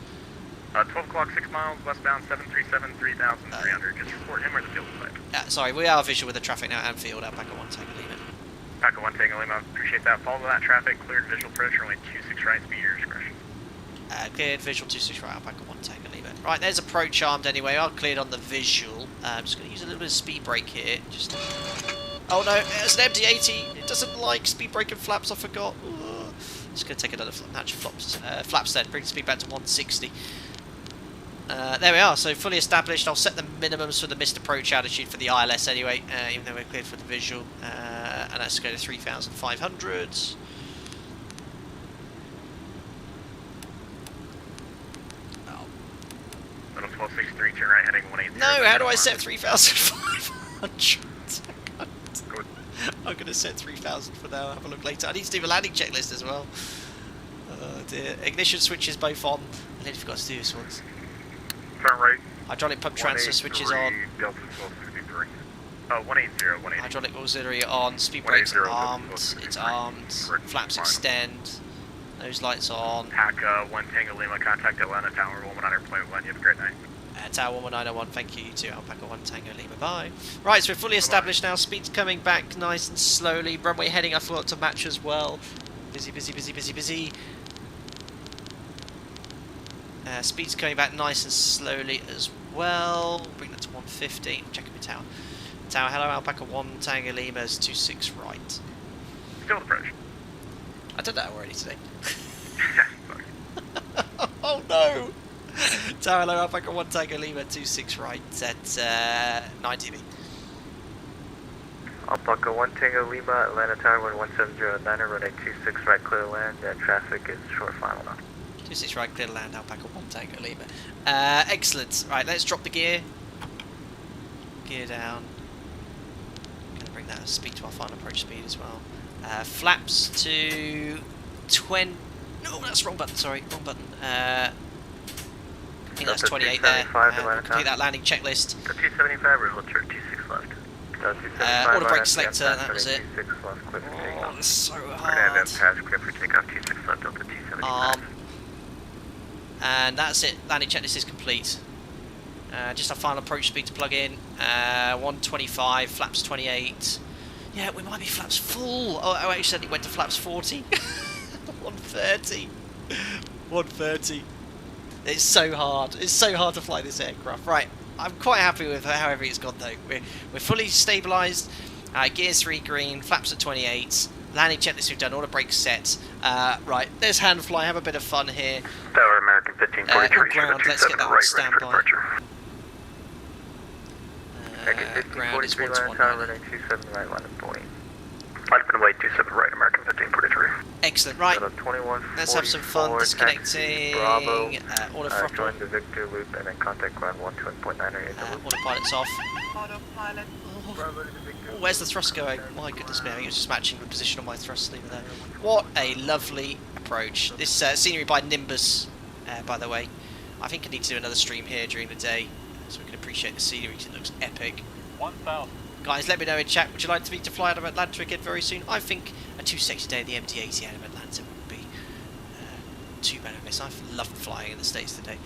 12 o'clock, 6 miles westbound, 737, 3,300. Just report him or the field side. Sorry, we are visual with the traffic now. Anfield, Alpaca 1 Tango, leave it. Alpaca 1 Tango Lima, appreciate that. Follow that traffic, cleared visual approach, runway 26 right, speed your discretion. Cleared visual 26 right, Alpaca 1 Tango, leave it. Right, there's approach armed anyway. I'll cleared on the visual. I'm just going to use a little bit of speed brake here. Just. Oh no, it's an MD-80. It doesn't like speed brake and flaps. I forgot. Just going to take another notch of flaps then. Bring the speed back to 160. There we are, so fully established. I'll set the minimums for the missed approach altitude for the ILS anyway, even though we're cleared for the visual, and that's going to 3,500. Oh. Little 1263, turn right, heading 180. No, how do I set 3,500? I'm going to set 3,000 for now, have a look later. I need to do the landing checklist as well. Oh dear. Ignition switches both on. I nearly forgot to do this once. Turn right. Hydraulic pump transfer switches on. Delta 1263. 180. Hydraulic auxiliary on. Speed brakes armed. It's armed. Flaps extend. Those lights on. Alpaca 1 Tango Lima, contact Atlanta Tower 110.1. You have a great night. Tower 11901, thank you, you too. Alpaca 1 Tango Lima, bye. Right, so we're fully established now. Speed's coming back nice and slowly. Runway heading I forgot to match as well. Busy, busy, busy, busy, busy. Speed's coming back nice and slowly as well. Bring that to 150. Checking the tower. Tower, hello, Alpaca 1 Tango Lima is 26 right. Still approach. I did that already today. Sorry. Oh no! Tower, hello, Alpaca 1 Tango Lima 26 right at 90B. Alpaca 1 Tango Lima, Atlanta Tower 170 Atlanta, runway 26 right, clear land. Traffic is short final now. 26 right, clear to land, Alpaca 1 Tango Lima. Excellent. Right, let's drop the gear. Gear down. Gonna bring that speed to our final approach speed as well. Flaps to 20. No, that's wrong button. Sorry, wrong button. I think that's 28 there. Complete that landing checklist. 275, we'll hold short 26 left. Auto brake selector, that was it. Oh, it's so hard. For takeoff, 26 left, Delta 275. And that's it, landing checklist is complete. Just our final approach speed to plug in. 125, flaps 28. Yeah, we might be flaps full. Oh, I actually went to flaps 40. 130. 130. It's so hard. It's so hard to fly this aircraft. Right, I'm quite happy with how everything's gone though. We're fully stabilised. Gears 3 green, flaps at 28. Landing checklist we've done, all the brakes set. Right, there's hand fly. Have a bit of fun here. Tower American 1543. Ground, let's get that on standby. Ground is 121. 27 right, line of point. Line of way 27 right, American 1543. Excellent, right. Let's have some fun disconnecting. Bravo. Auto throttle. Join the Victor loop and then contact ground 120.9. Autopilot's off. Autopilot. Oh, where's the thrust going? My goodness me, I think it was just matching the position on my thrust lever there. What a lovely approach. This scenery by Nimbus, by the way. I think I need to do another stream here during the day so we can appreciate the scenery because it looks epic. 1,000. Guys, let me know in chat, would you like me to fly out of Atlanta again very soon? I think a 260 day of the MD-80 out of Atlanta would be too bad of this. I've loved flying in the States today.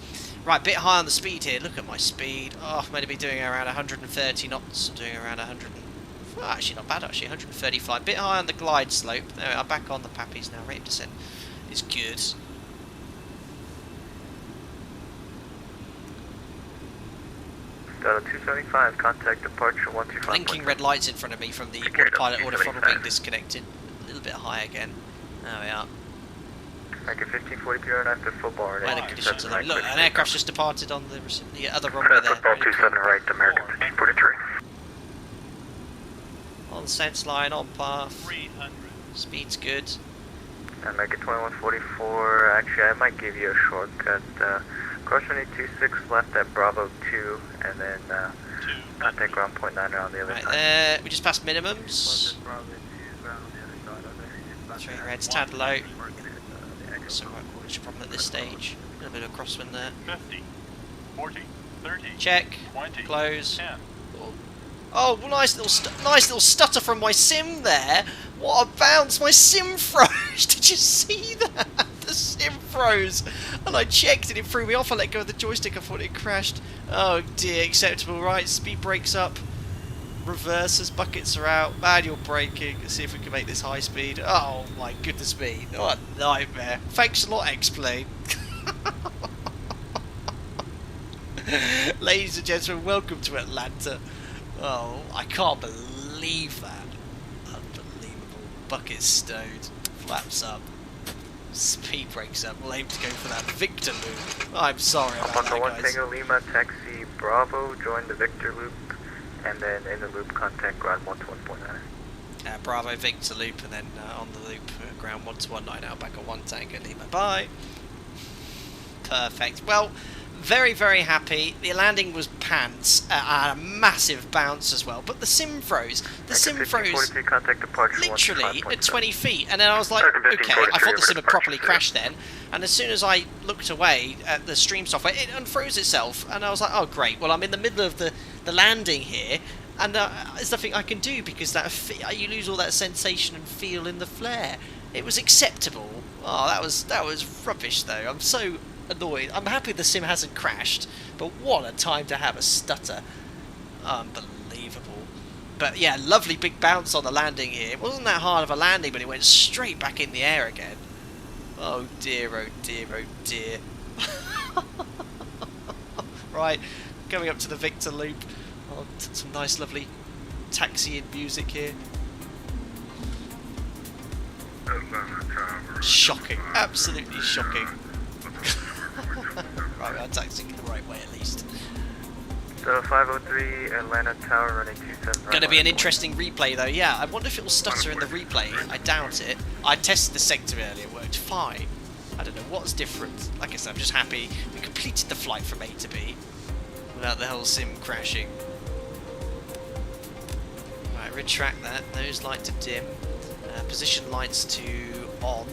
Right, a bit high on the speed here. Look at my speed. Oh, I'm meant to be doing around 130 knots. I'm doing around 100. Well, actually, not bad, actually. 135. Bit high on the glide slope. There we are, back on the Pappies now. Rate of descent is good. Delta 275, contact departure 125. Blinking red lights in front of me from the autopilot auto throttle being disconnected. A little bit high again. There we are. American 1540 PR after football. Weather conditions are low. Look, an aircraft's just departed on the other runway there. Football 27 right, American 1543. On sense line, on path. 300. Speed's good. American 2144, actually I might give you a shortcut. Cross runway 26 left at Bravo 2, and then contact ground .9 on the other right side. there, we just passed minimums. 3 reds, tad low. So right quarter's problem at this stage. A little bit of crosswind there. 50. 40. 30. Check. 20. Close. 10. Oh, nice little stutter from my sim there. What a bounce! My sim froze. Did you see that? The sim froze, and I checked and it threw me off. I let go of the joystick. I thought it crashed. Oh dear. Acceptable. Right. Speed brakes up. Reverses. Buckets are out. Manual braking. Let's see if we can make this high speed. Oh my goodness me! What a nightmare. Thanks a lot, X-Plane. Ladies and gentlemen, welcome to Atlanta. Oh, I can't believe that. Unbelievable. Bucket stowed. Flaps up. Speed brakes up. We'll aim to go for that Victor loop. I'm sorry about that, One guys. Tango Lima, taxi Bravo, join the Victor loop, and then in the loop contact ground 121.9. Bravo Victor loop, and then on the loop, ground 121.9 out back at 1 Tango Lima. Bye. Perfect. Well, very, very happy. The landing was pants, and a massive bounce as well. But the sim froze. The sim froze literally at 20 feet. And then I was like, okay, I thought the sim had properly crashed then. And as soon as I looked away at the stream software, it unfroze itself. And I was like, oh, great. Well, I'm in the middle of the landing here. And there's nothing I can do because you lose all that sensation and feel in the flare. It was acceptable. Oh, that was rubbish, though. I'm so annoyed. I'm happy the sim hasn't crashed, but what a time to have a stutter. Unbelievable. But yeah, lovely big bounce on the landing here. It wasn't that hard of a landing, but it went straight back in the air again. Oh dear, oh dear, oh dear. Right, going up to the Victor loop. Oh, some nice lovely taxiing music here. Shocking, absolutely shocking. Right, I'm taxiing the right way at least. So 503 Atlanta Tower running 27. Going to be an interesting replay though. Yeah, I wonder if it will stutter in the replay. I doubt it. I tested the sector earlier, it worked fine. I don't know what's different. Like I said, I'm just happy we completed the flight from A to B without the whole sim crashing. Right, retract that. Nose light to dim. Position lights to on.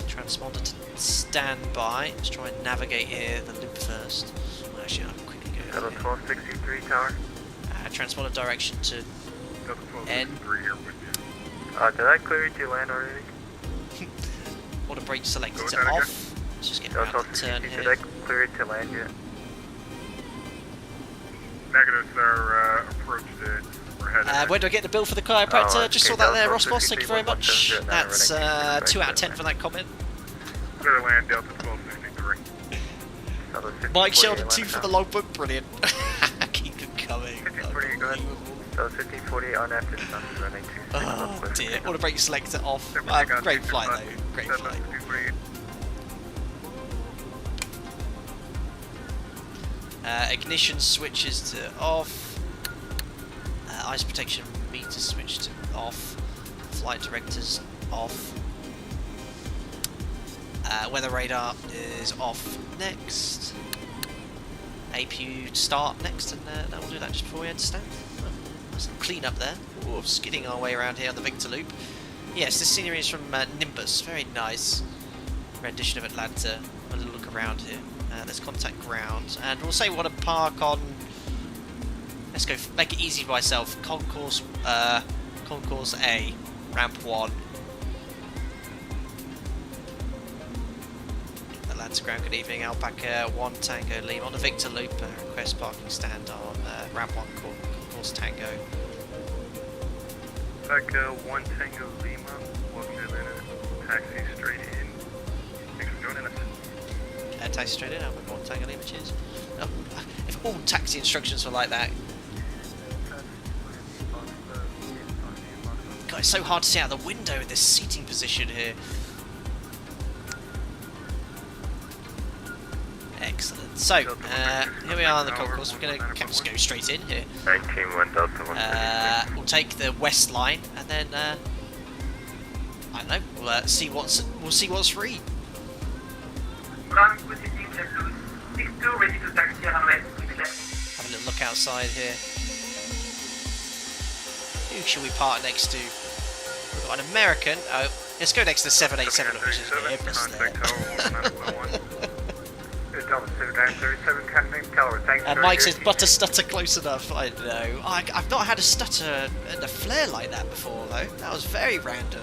Transponder to standby. Let's try and navigate here the loop first. Actually, I'll quickly go. Hello, 1263 tower. Transponder direction to N. Did I clear you to land already? Auto brake selected to off. Let's just get around the turn here. Did I clear it to land yet? Negative, sir. Approached it. We're headed. Where do I get the bill for the chiropractor? Just saw that there, Delta Ross Boss. Thank you very 53, much. That's 2 out of 10 for that comment. Clear land, Delta 1263. Mike Sheldon 2 for the logbook. Brilliant. Keep them coming. 1540, go ahead. So 1540 on after sun, running 26. Oh dear. Want to break selector off. Great flight though. Great flight. Ignition switches to off. Ice protection meter switch to off. Flight directors off. Weather radar is off next. APU start next, and that will do that just before we head to stand. Oh, some clean up there. Ooh, skidding our way around here on the Victor Loop. Yes, this scenery is from Nimbus. Very nice rendition of Atlanta. A little look around here. Let's contact ground, and we'll say we want to park on. Let's go. Make it easy for myself. Concourse A, ramp 1. Atlanta ground. Good evening. Alpaca 1 Tango Lima on the Victor Loop. Request parking stand on ramp 1 concourse Tango. Alpaca 1 Tango Lima. Welcome to Atlanta. Taxi straight in. Thanks for joining us. Taxi straight in, Alpaca 1 Tango Lima, cheers. Oh, if all taxi instructions were like that. God, it's so hard to see out the window in this seating position here. Excellent. So, here we are on the concourse. We're going to just go straight in here. 19-1 Delta 133. We'll take the west line, and then I don't know. We'll see what's free. Ground position to 62, ready to taxi runway. Have a little look outside here. Who should we park next to? We've got an American. Oh, let's go next to the 787, which is the Airbus there. And Mike says, butter stutter close enough. I know. I've not had a stutter and a flare like that before, though. That was very random.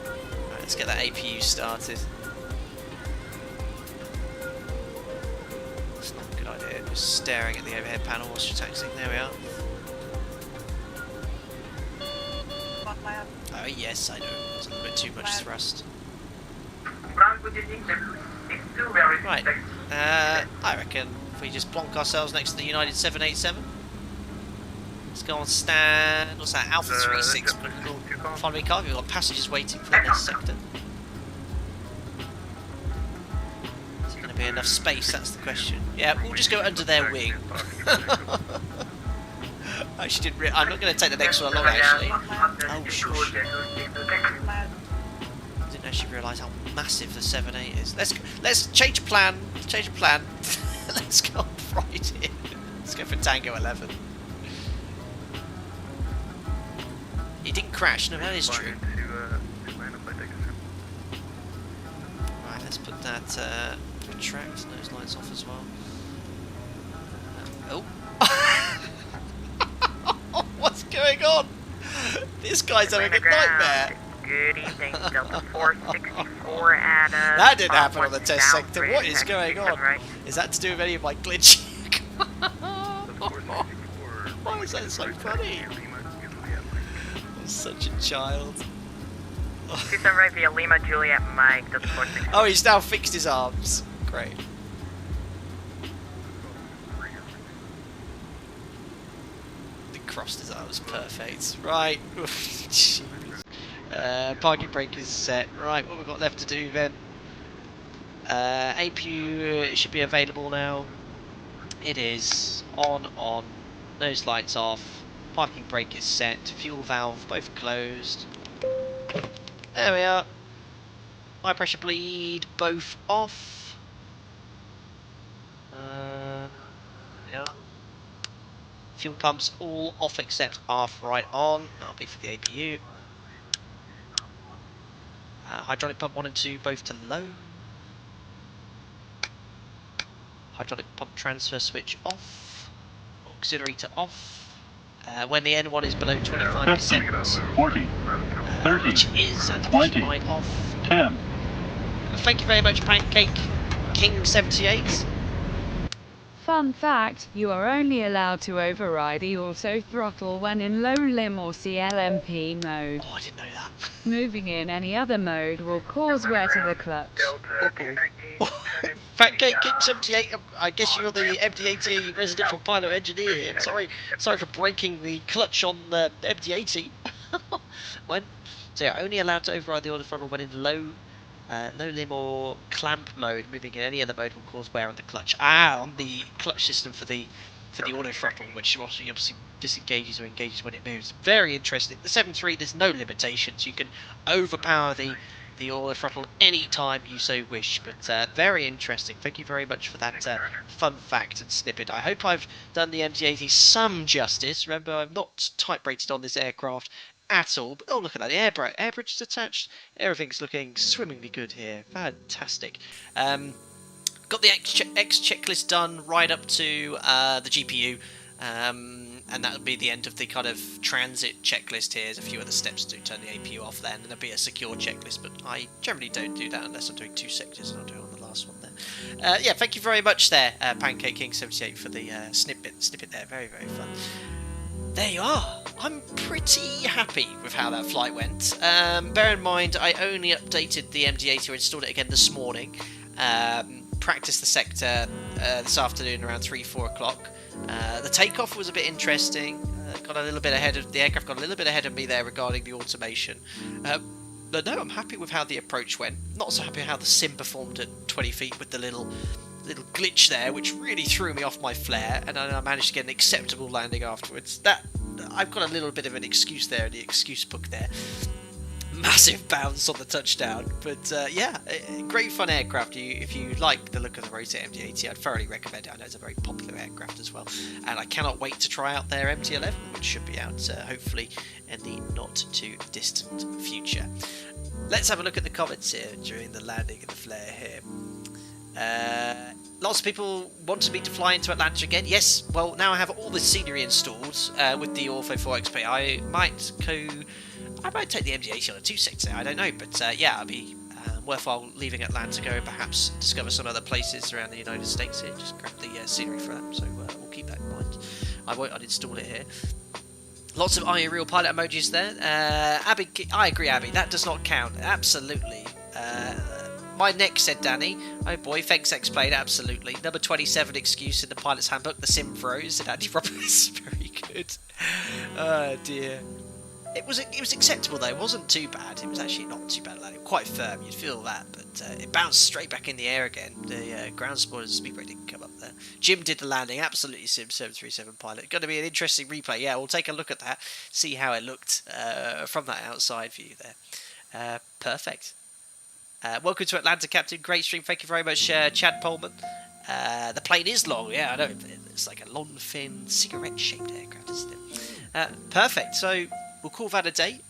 Right, let's get that APU started. It's not a good idea. Just staring at the overhead panel whilst you're taxiing. There we are. Oh yes, I know. It's a little bit too much thrust. Right. I reckon if we just plonk ourselves next to the United 787. Let's go on stand. What's that? Alpha 36. Follow me car. We've got passengers waiting for the next sector. Is there going to be enough space? That's the question. Yeah, we'll just go under their wing. Actually, I'm not going to take the next one along. Actually. Oh, shush. Didn't actually realise how massive the 7.8 is. Let's change plan. Change of plan. Let's go right in. Let's go for Tango 11. He didn't crash. No, that is true. Right, let's put that retract nose lights off as well. Oh. What's going on? This guy's having a nightmare. Good evening, Delta 464 at that didn't happen on the test sector. What is going on? Is that to do with any of my glitching? Why is that so funny? I'm such a child. 27 right via Lima, Juliet, Mike, Delta 464. Oh, he's now fixed his arms. Great. He crossed his arms. Perfect. Right. Parking brake is set. Right, what we've got left to do then. APU should be available now. It is. On. Nose lights off. Parking brake is set. Fuel valve both closed. There we are. High pressure bleed both off. Yeah. Fuel pumps all off except half right on. That'll be for the APU. Hydraulic pump 1 and 2 both to low. Hydraulic pump transfer switch off. Auxiliary to off. When the N1 is below 25%, 40, 30, which is at 20, off. 10. Thank you very much, Pancake King 78. Fun fact, you are only allowed to override the auto throttle when in low lim or CLMP mode. Oh, I didn't know that. Moving in any other mode will cause wear to the clutch. Pancake King 78, I guess you're the MD-80 residential pilot engineer here. Sorry for breaking the clutch on the MD-80. So you're only allowed to override the auto throttle when in low lim or clamp mode. Moving in any other mode will cause wear on the clutch. On the clutch system for the auto throttle, which obviously disengages or engages when it moves. Very interesting. The 7.3, there's no limitations. You can overpower the auto throttle any time you so wish. But very interesting. Thank you very much for that fun fact and snippet. I hope I've done the MD-80 some justice. Remember, I'm not type rated on this aircraft at all. But oh, look at that, the air bridge is attached. Everything's looking swimmingly good here. Fantastic. Got the X checklist done right up to the GPU, and that would be the end of the kind of transit checklist here. There's a few other steps to turn the APU off then, and there'll be a secure checklist, but I generally don't do that unless I'm doing 2 sectors, and I'll do it on the last one there. Yeah, thank you very much there, Pancake King 78, for the snippet there. Very, very fun. There you are. I'm pretty happy with how that flight went. Bear in mind, I only updated the MD-80 or installed it again this morning. Practiced the sector this afternoon around 3-4 o'clock. The takeoff was a bit interesting. The aircraft got a little bit ahead of me there regarding the automation. But no, I'm happy with how the approach went. Not so happy how the sim performed at 20 feet with the little glitch there, which really threw me off my flare, and then I managed to get an acceptable landing afterwards. I've got a little bit of an excuse there in the excuse book there. Massive bounce on the touchdown, but yeah, great fun aircraft. If you like the look of the Rotor MD-80, I'd thoroughly recommend it. I know it's a very popular aircraft as well, and I cannot wait to try out their MT-11, which should be out hopefully in the not too distant future. Let's have a look at the comments here during the landing of the flare here. Lots of people wanted me to fly into Atlanta again. Yes, well, now I have all the scenery installed with the Ortho 4XP. I might take the MD-80 on a 2-sector, I don't know, but yeah, it'll be worthwhile leaving Atlanta, go and perhaps discover some other places around the United States here. Just grab the scenery for that, so we'll keep that in mind. I won't uninstall it here. Lots of Are You Real pilot emojis there. Abby, I agree, Abby, that does not count, absolutely. My neck, said Danny. Oh boy, thanks explain, absolutely. Number 27 excuse in the pilot's handbook, the sim froze, said Andy Roberts. Very good. Oh dear. It was acceptable though, it wasn't too bad. It was actually not too bad, like, quite firm, you'd feel that, but it bounced straight back in the air again. The ground spoilers speed brake didn't come up there. Jim did the landing, absolutely sim 737 pilot. Going to be an interesting replay, yeah, we'll take a look at that, see how it looked from that outside view there. Perfect. Welcome to Atlanta, Captain. Great stream. Thank you very much, Chad Pullman. The plane is long. Yeah, I know. It's like a long, thin, cigarette-shaped aircraft, isn't it? Perfect. So we'll call that a day.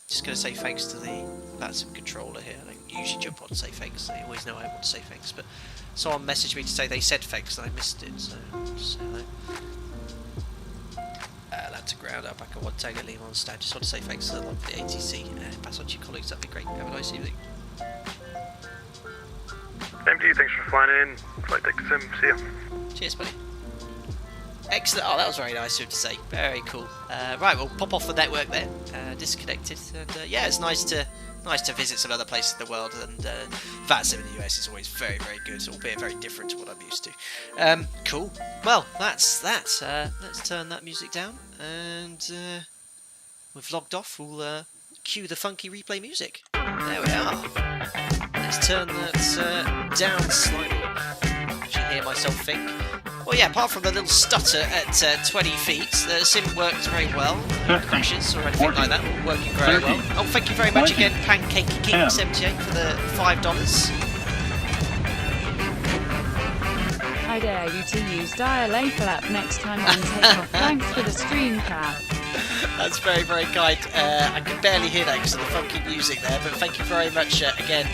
Just going to say thanks to the Latsim controller here. I don't usually jump on and say thanks. They always know I want to say thanks. But someone messaged me to say they said thanks and I missed it. So just say hello. Atlanta ground up back at 1 Tango Lima on stand. Just want to say thanks to the log for the ATC and pass on to your colleagues. That'd be great. Have a nice evening. MD, thanks for flying in. Flight deck sim, see ya. Cheers, buddy. Excellent. Oh, that was very nice of you to say. Very cool. Right, we'll pop off the network there. Disconnected. And yeah, it's nice to visit some other places in the world. And VATSIM in the US is always very, very good, albeit very different to what I'm used to. Cool. Well, that's that. Let's turn that music down. And we've logged off. We'll cue the funky replay music. There we are. Let's turn that down slightly. I should hear myself think. Well, yeah, apart from the little stutter at 20 feet, the sim worked very well. No crashes or anything like that. All working very well. Oh, thank you very much again, Pancake King 78 for the $5. I dare you to use dial A flap next time on Takeoff. Thanks for the stream cap. That's very, very kind. I could barely hear that because of the funky music there, but thank you very much again,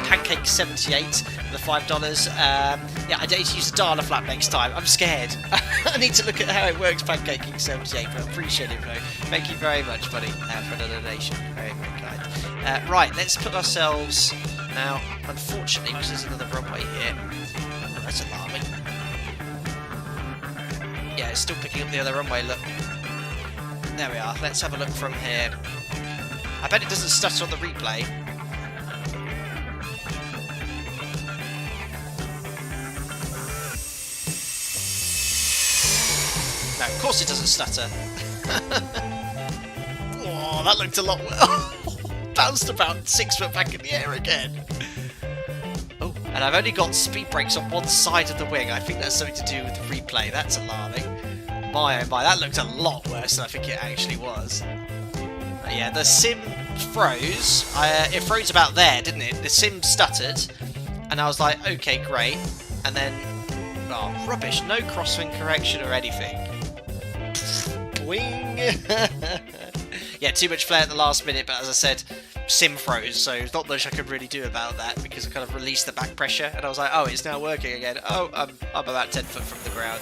Pancake 78 for the $5. Yeah, I need to use the dial flap next time. I'm scared. I need to look at how it works, Pancaking 78, but I appreciate it, though. Thank you very much, buddy, for the donation. Very, very kind. Right, let's put ourselves now. Unfortunately, because there's another runway here, I'm that's alarming. Yeah, it's still picking up the other runway, look. There we are, let's have a look from here. I bet it doesn't stutter on the replay. No, of course it doesn't stutter. Oh, that looked a lot worse. Bounced about 6 foot back in the air again. Oh, and I've only got speed brakes on one side of the wing. I think that's something to do with the replay. That's alarming. My oh my, that looked a lot worse than I think it actually was. Yeah, the sim froze. It froze about there, didn't it? The sim stuttered, and I was like, okay, great. And then, oh, rubbish. No crosswind correction or anything. Boing. Yeah, too much flare at the last minute, but as I said, sim froze, so there's not much I could really do about that because I kind of released the back pressure, and I was like, oh, it's now working again. Oh, I'm about 10 foot from the ground.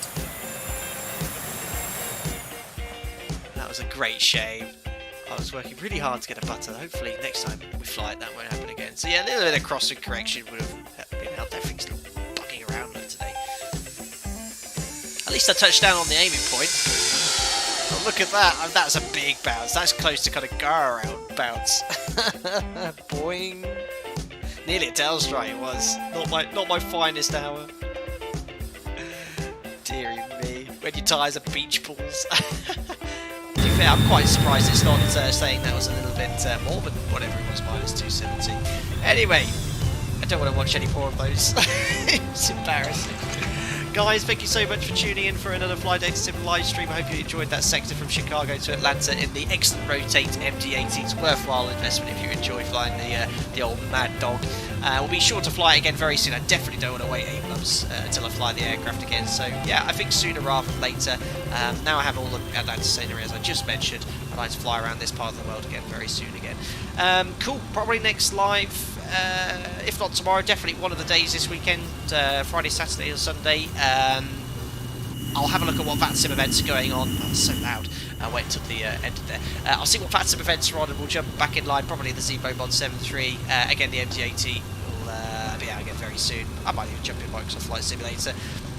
That was a great shame. I was working really hard to get a button. Hopefully next time we fly it, that won't happen again. So yeah, a little bit of crosswind correction would have been helped. Everything's still bugging around there today. At least I touched down on the aiming point. Oh, look at that. Oh, that's a big bounce. That's close to kind of go around bounce. Boing. Nearly a tail strike it was. Not my finest hour. Deary me. When your tyres are beach balls. To be fair, I'm quite surprised it's not saying that was a little bit more than whatever it was, minus 270. Anyway, I don't want to watch any more of those. It's embarrassing. Guys, thank you so much for tuning in for another Fly Data Sim live stream. I hope you enjoyed that sector from Chicago to Atlanta in the excellent Rotate MD-80. It's a worthwhile investment if you enjoy flying the old Mad Dog. We'll be sure to fly it again very soon. I definitely don't want to wait 8 months until I fly the aircraft again. So yeah, I think sooner rather than later. Now I have all the Atlanta scenery as I just mentioned. I'd like to fly around this part of the world again very soon again. Cool, probably next live. If not tomorrow, definitely one of the days this weekend, Friday, Saturday or Sunday. I'll have a look at what VATSIM events are going on. Oh, it's so loud. I'll wait until the end there. I'll see what VATSIM events are on and we'll jump back in line, probably the Zebo Mod 7.3. Again, the MD-80 will be out again very soon. I might even jump in Microsoft Flight Simulator.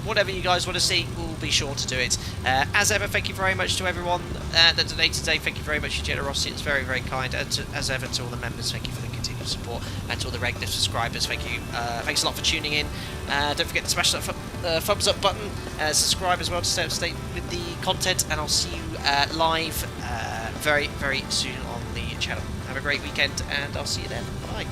Whatever you guys want to see, we'll be sure to do it. As ever, thank you very much to everyone that donated today. Thank you very much for your generosity. It's very, very kind. And as ever, to all the members, thank you for the continued support. And to all the regular subscribers, thank you. Thanks a lot for tuning in. Don't forget to smash that thumbs up button. Subscribe as well to stay up to date with the content. And I'll see you live very, very soon on the channel. Have a great weekend, and I'll see you then. Bye.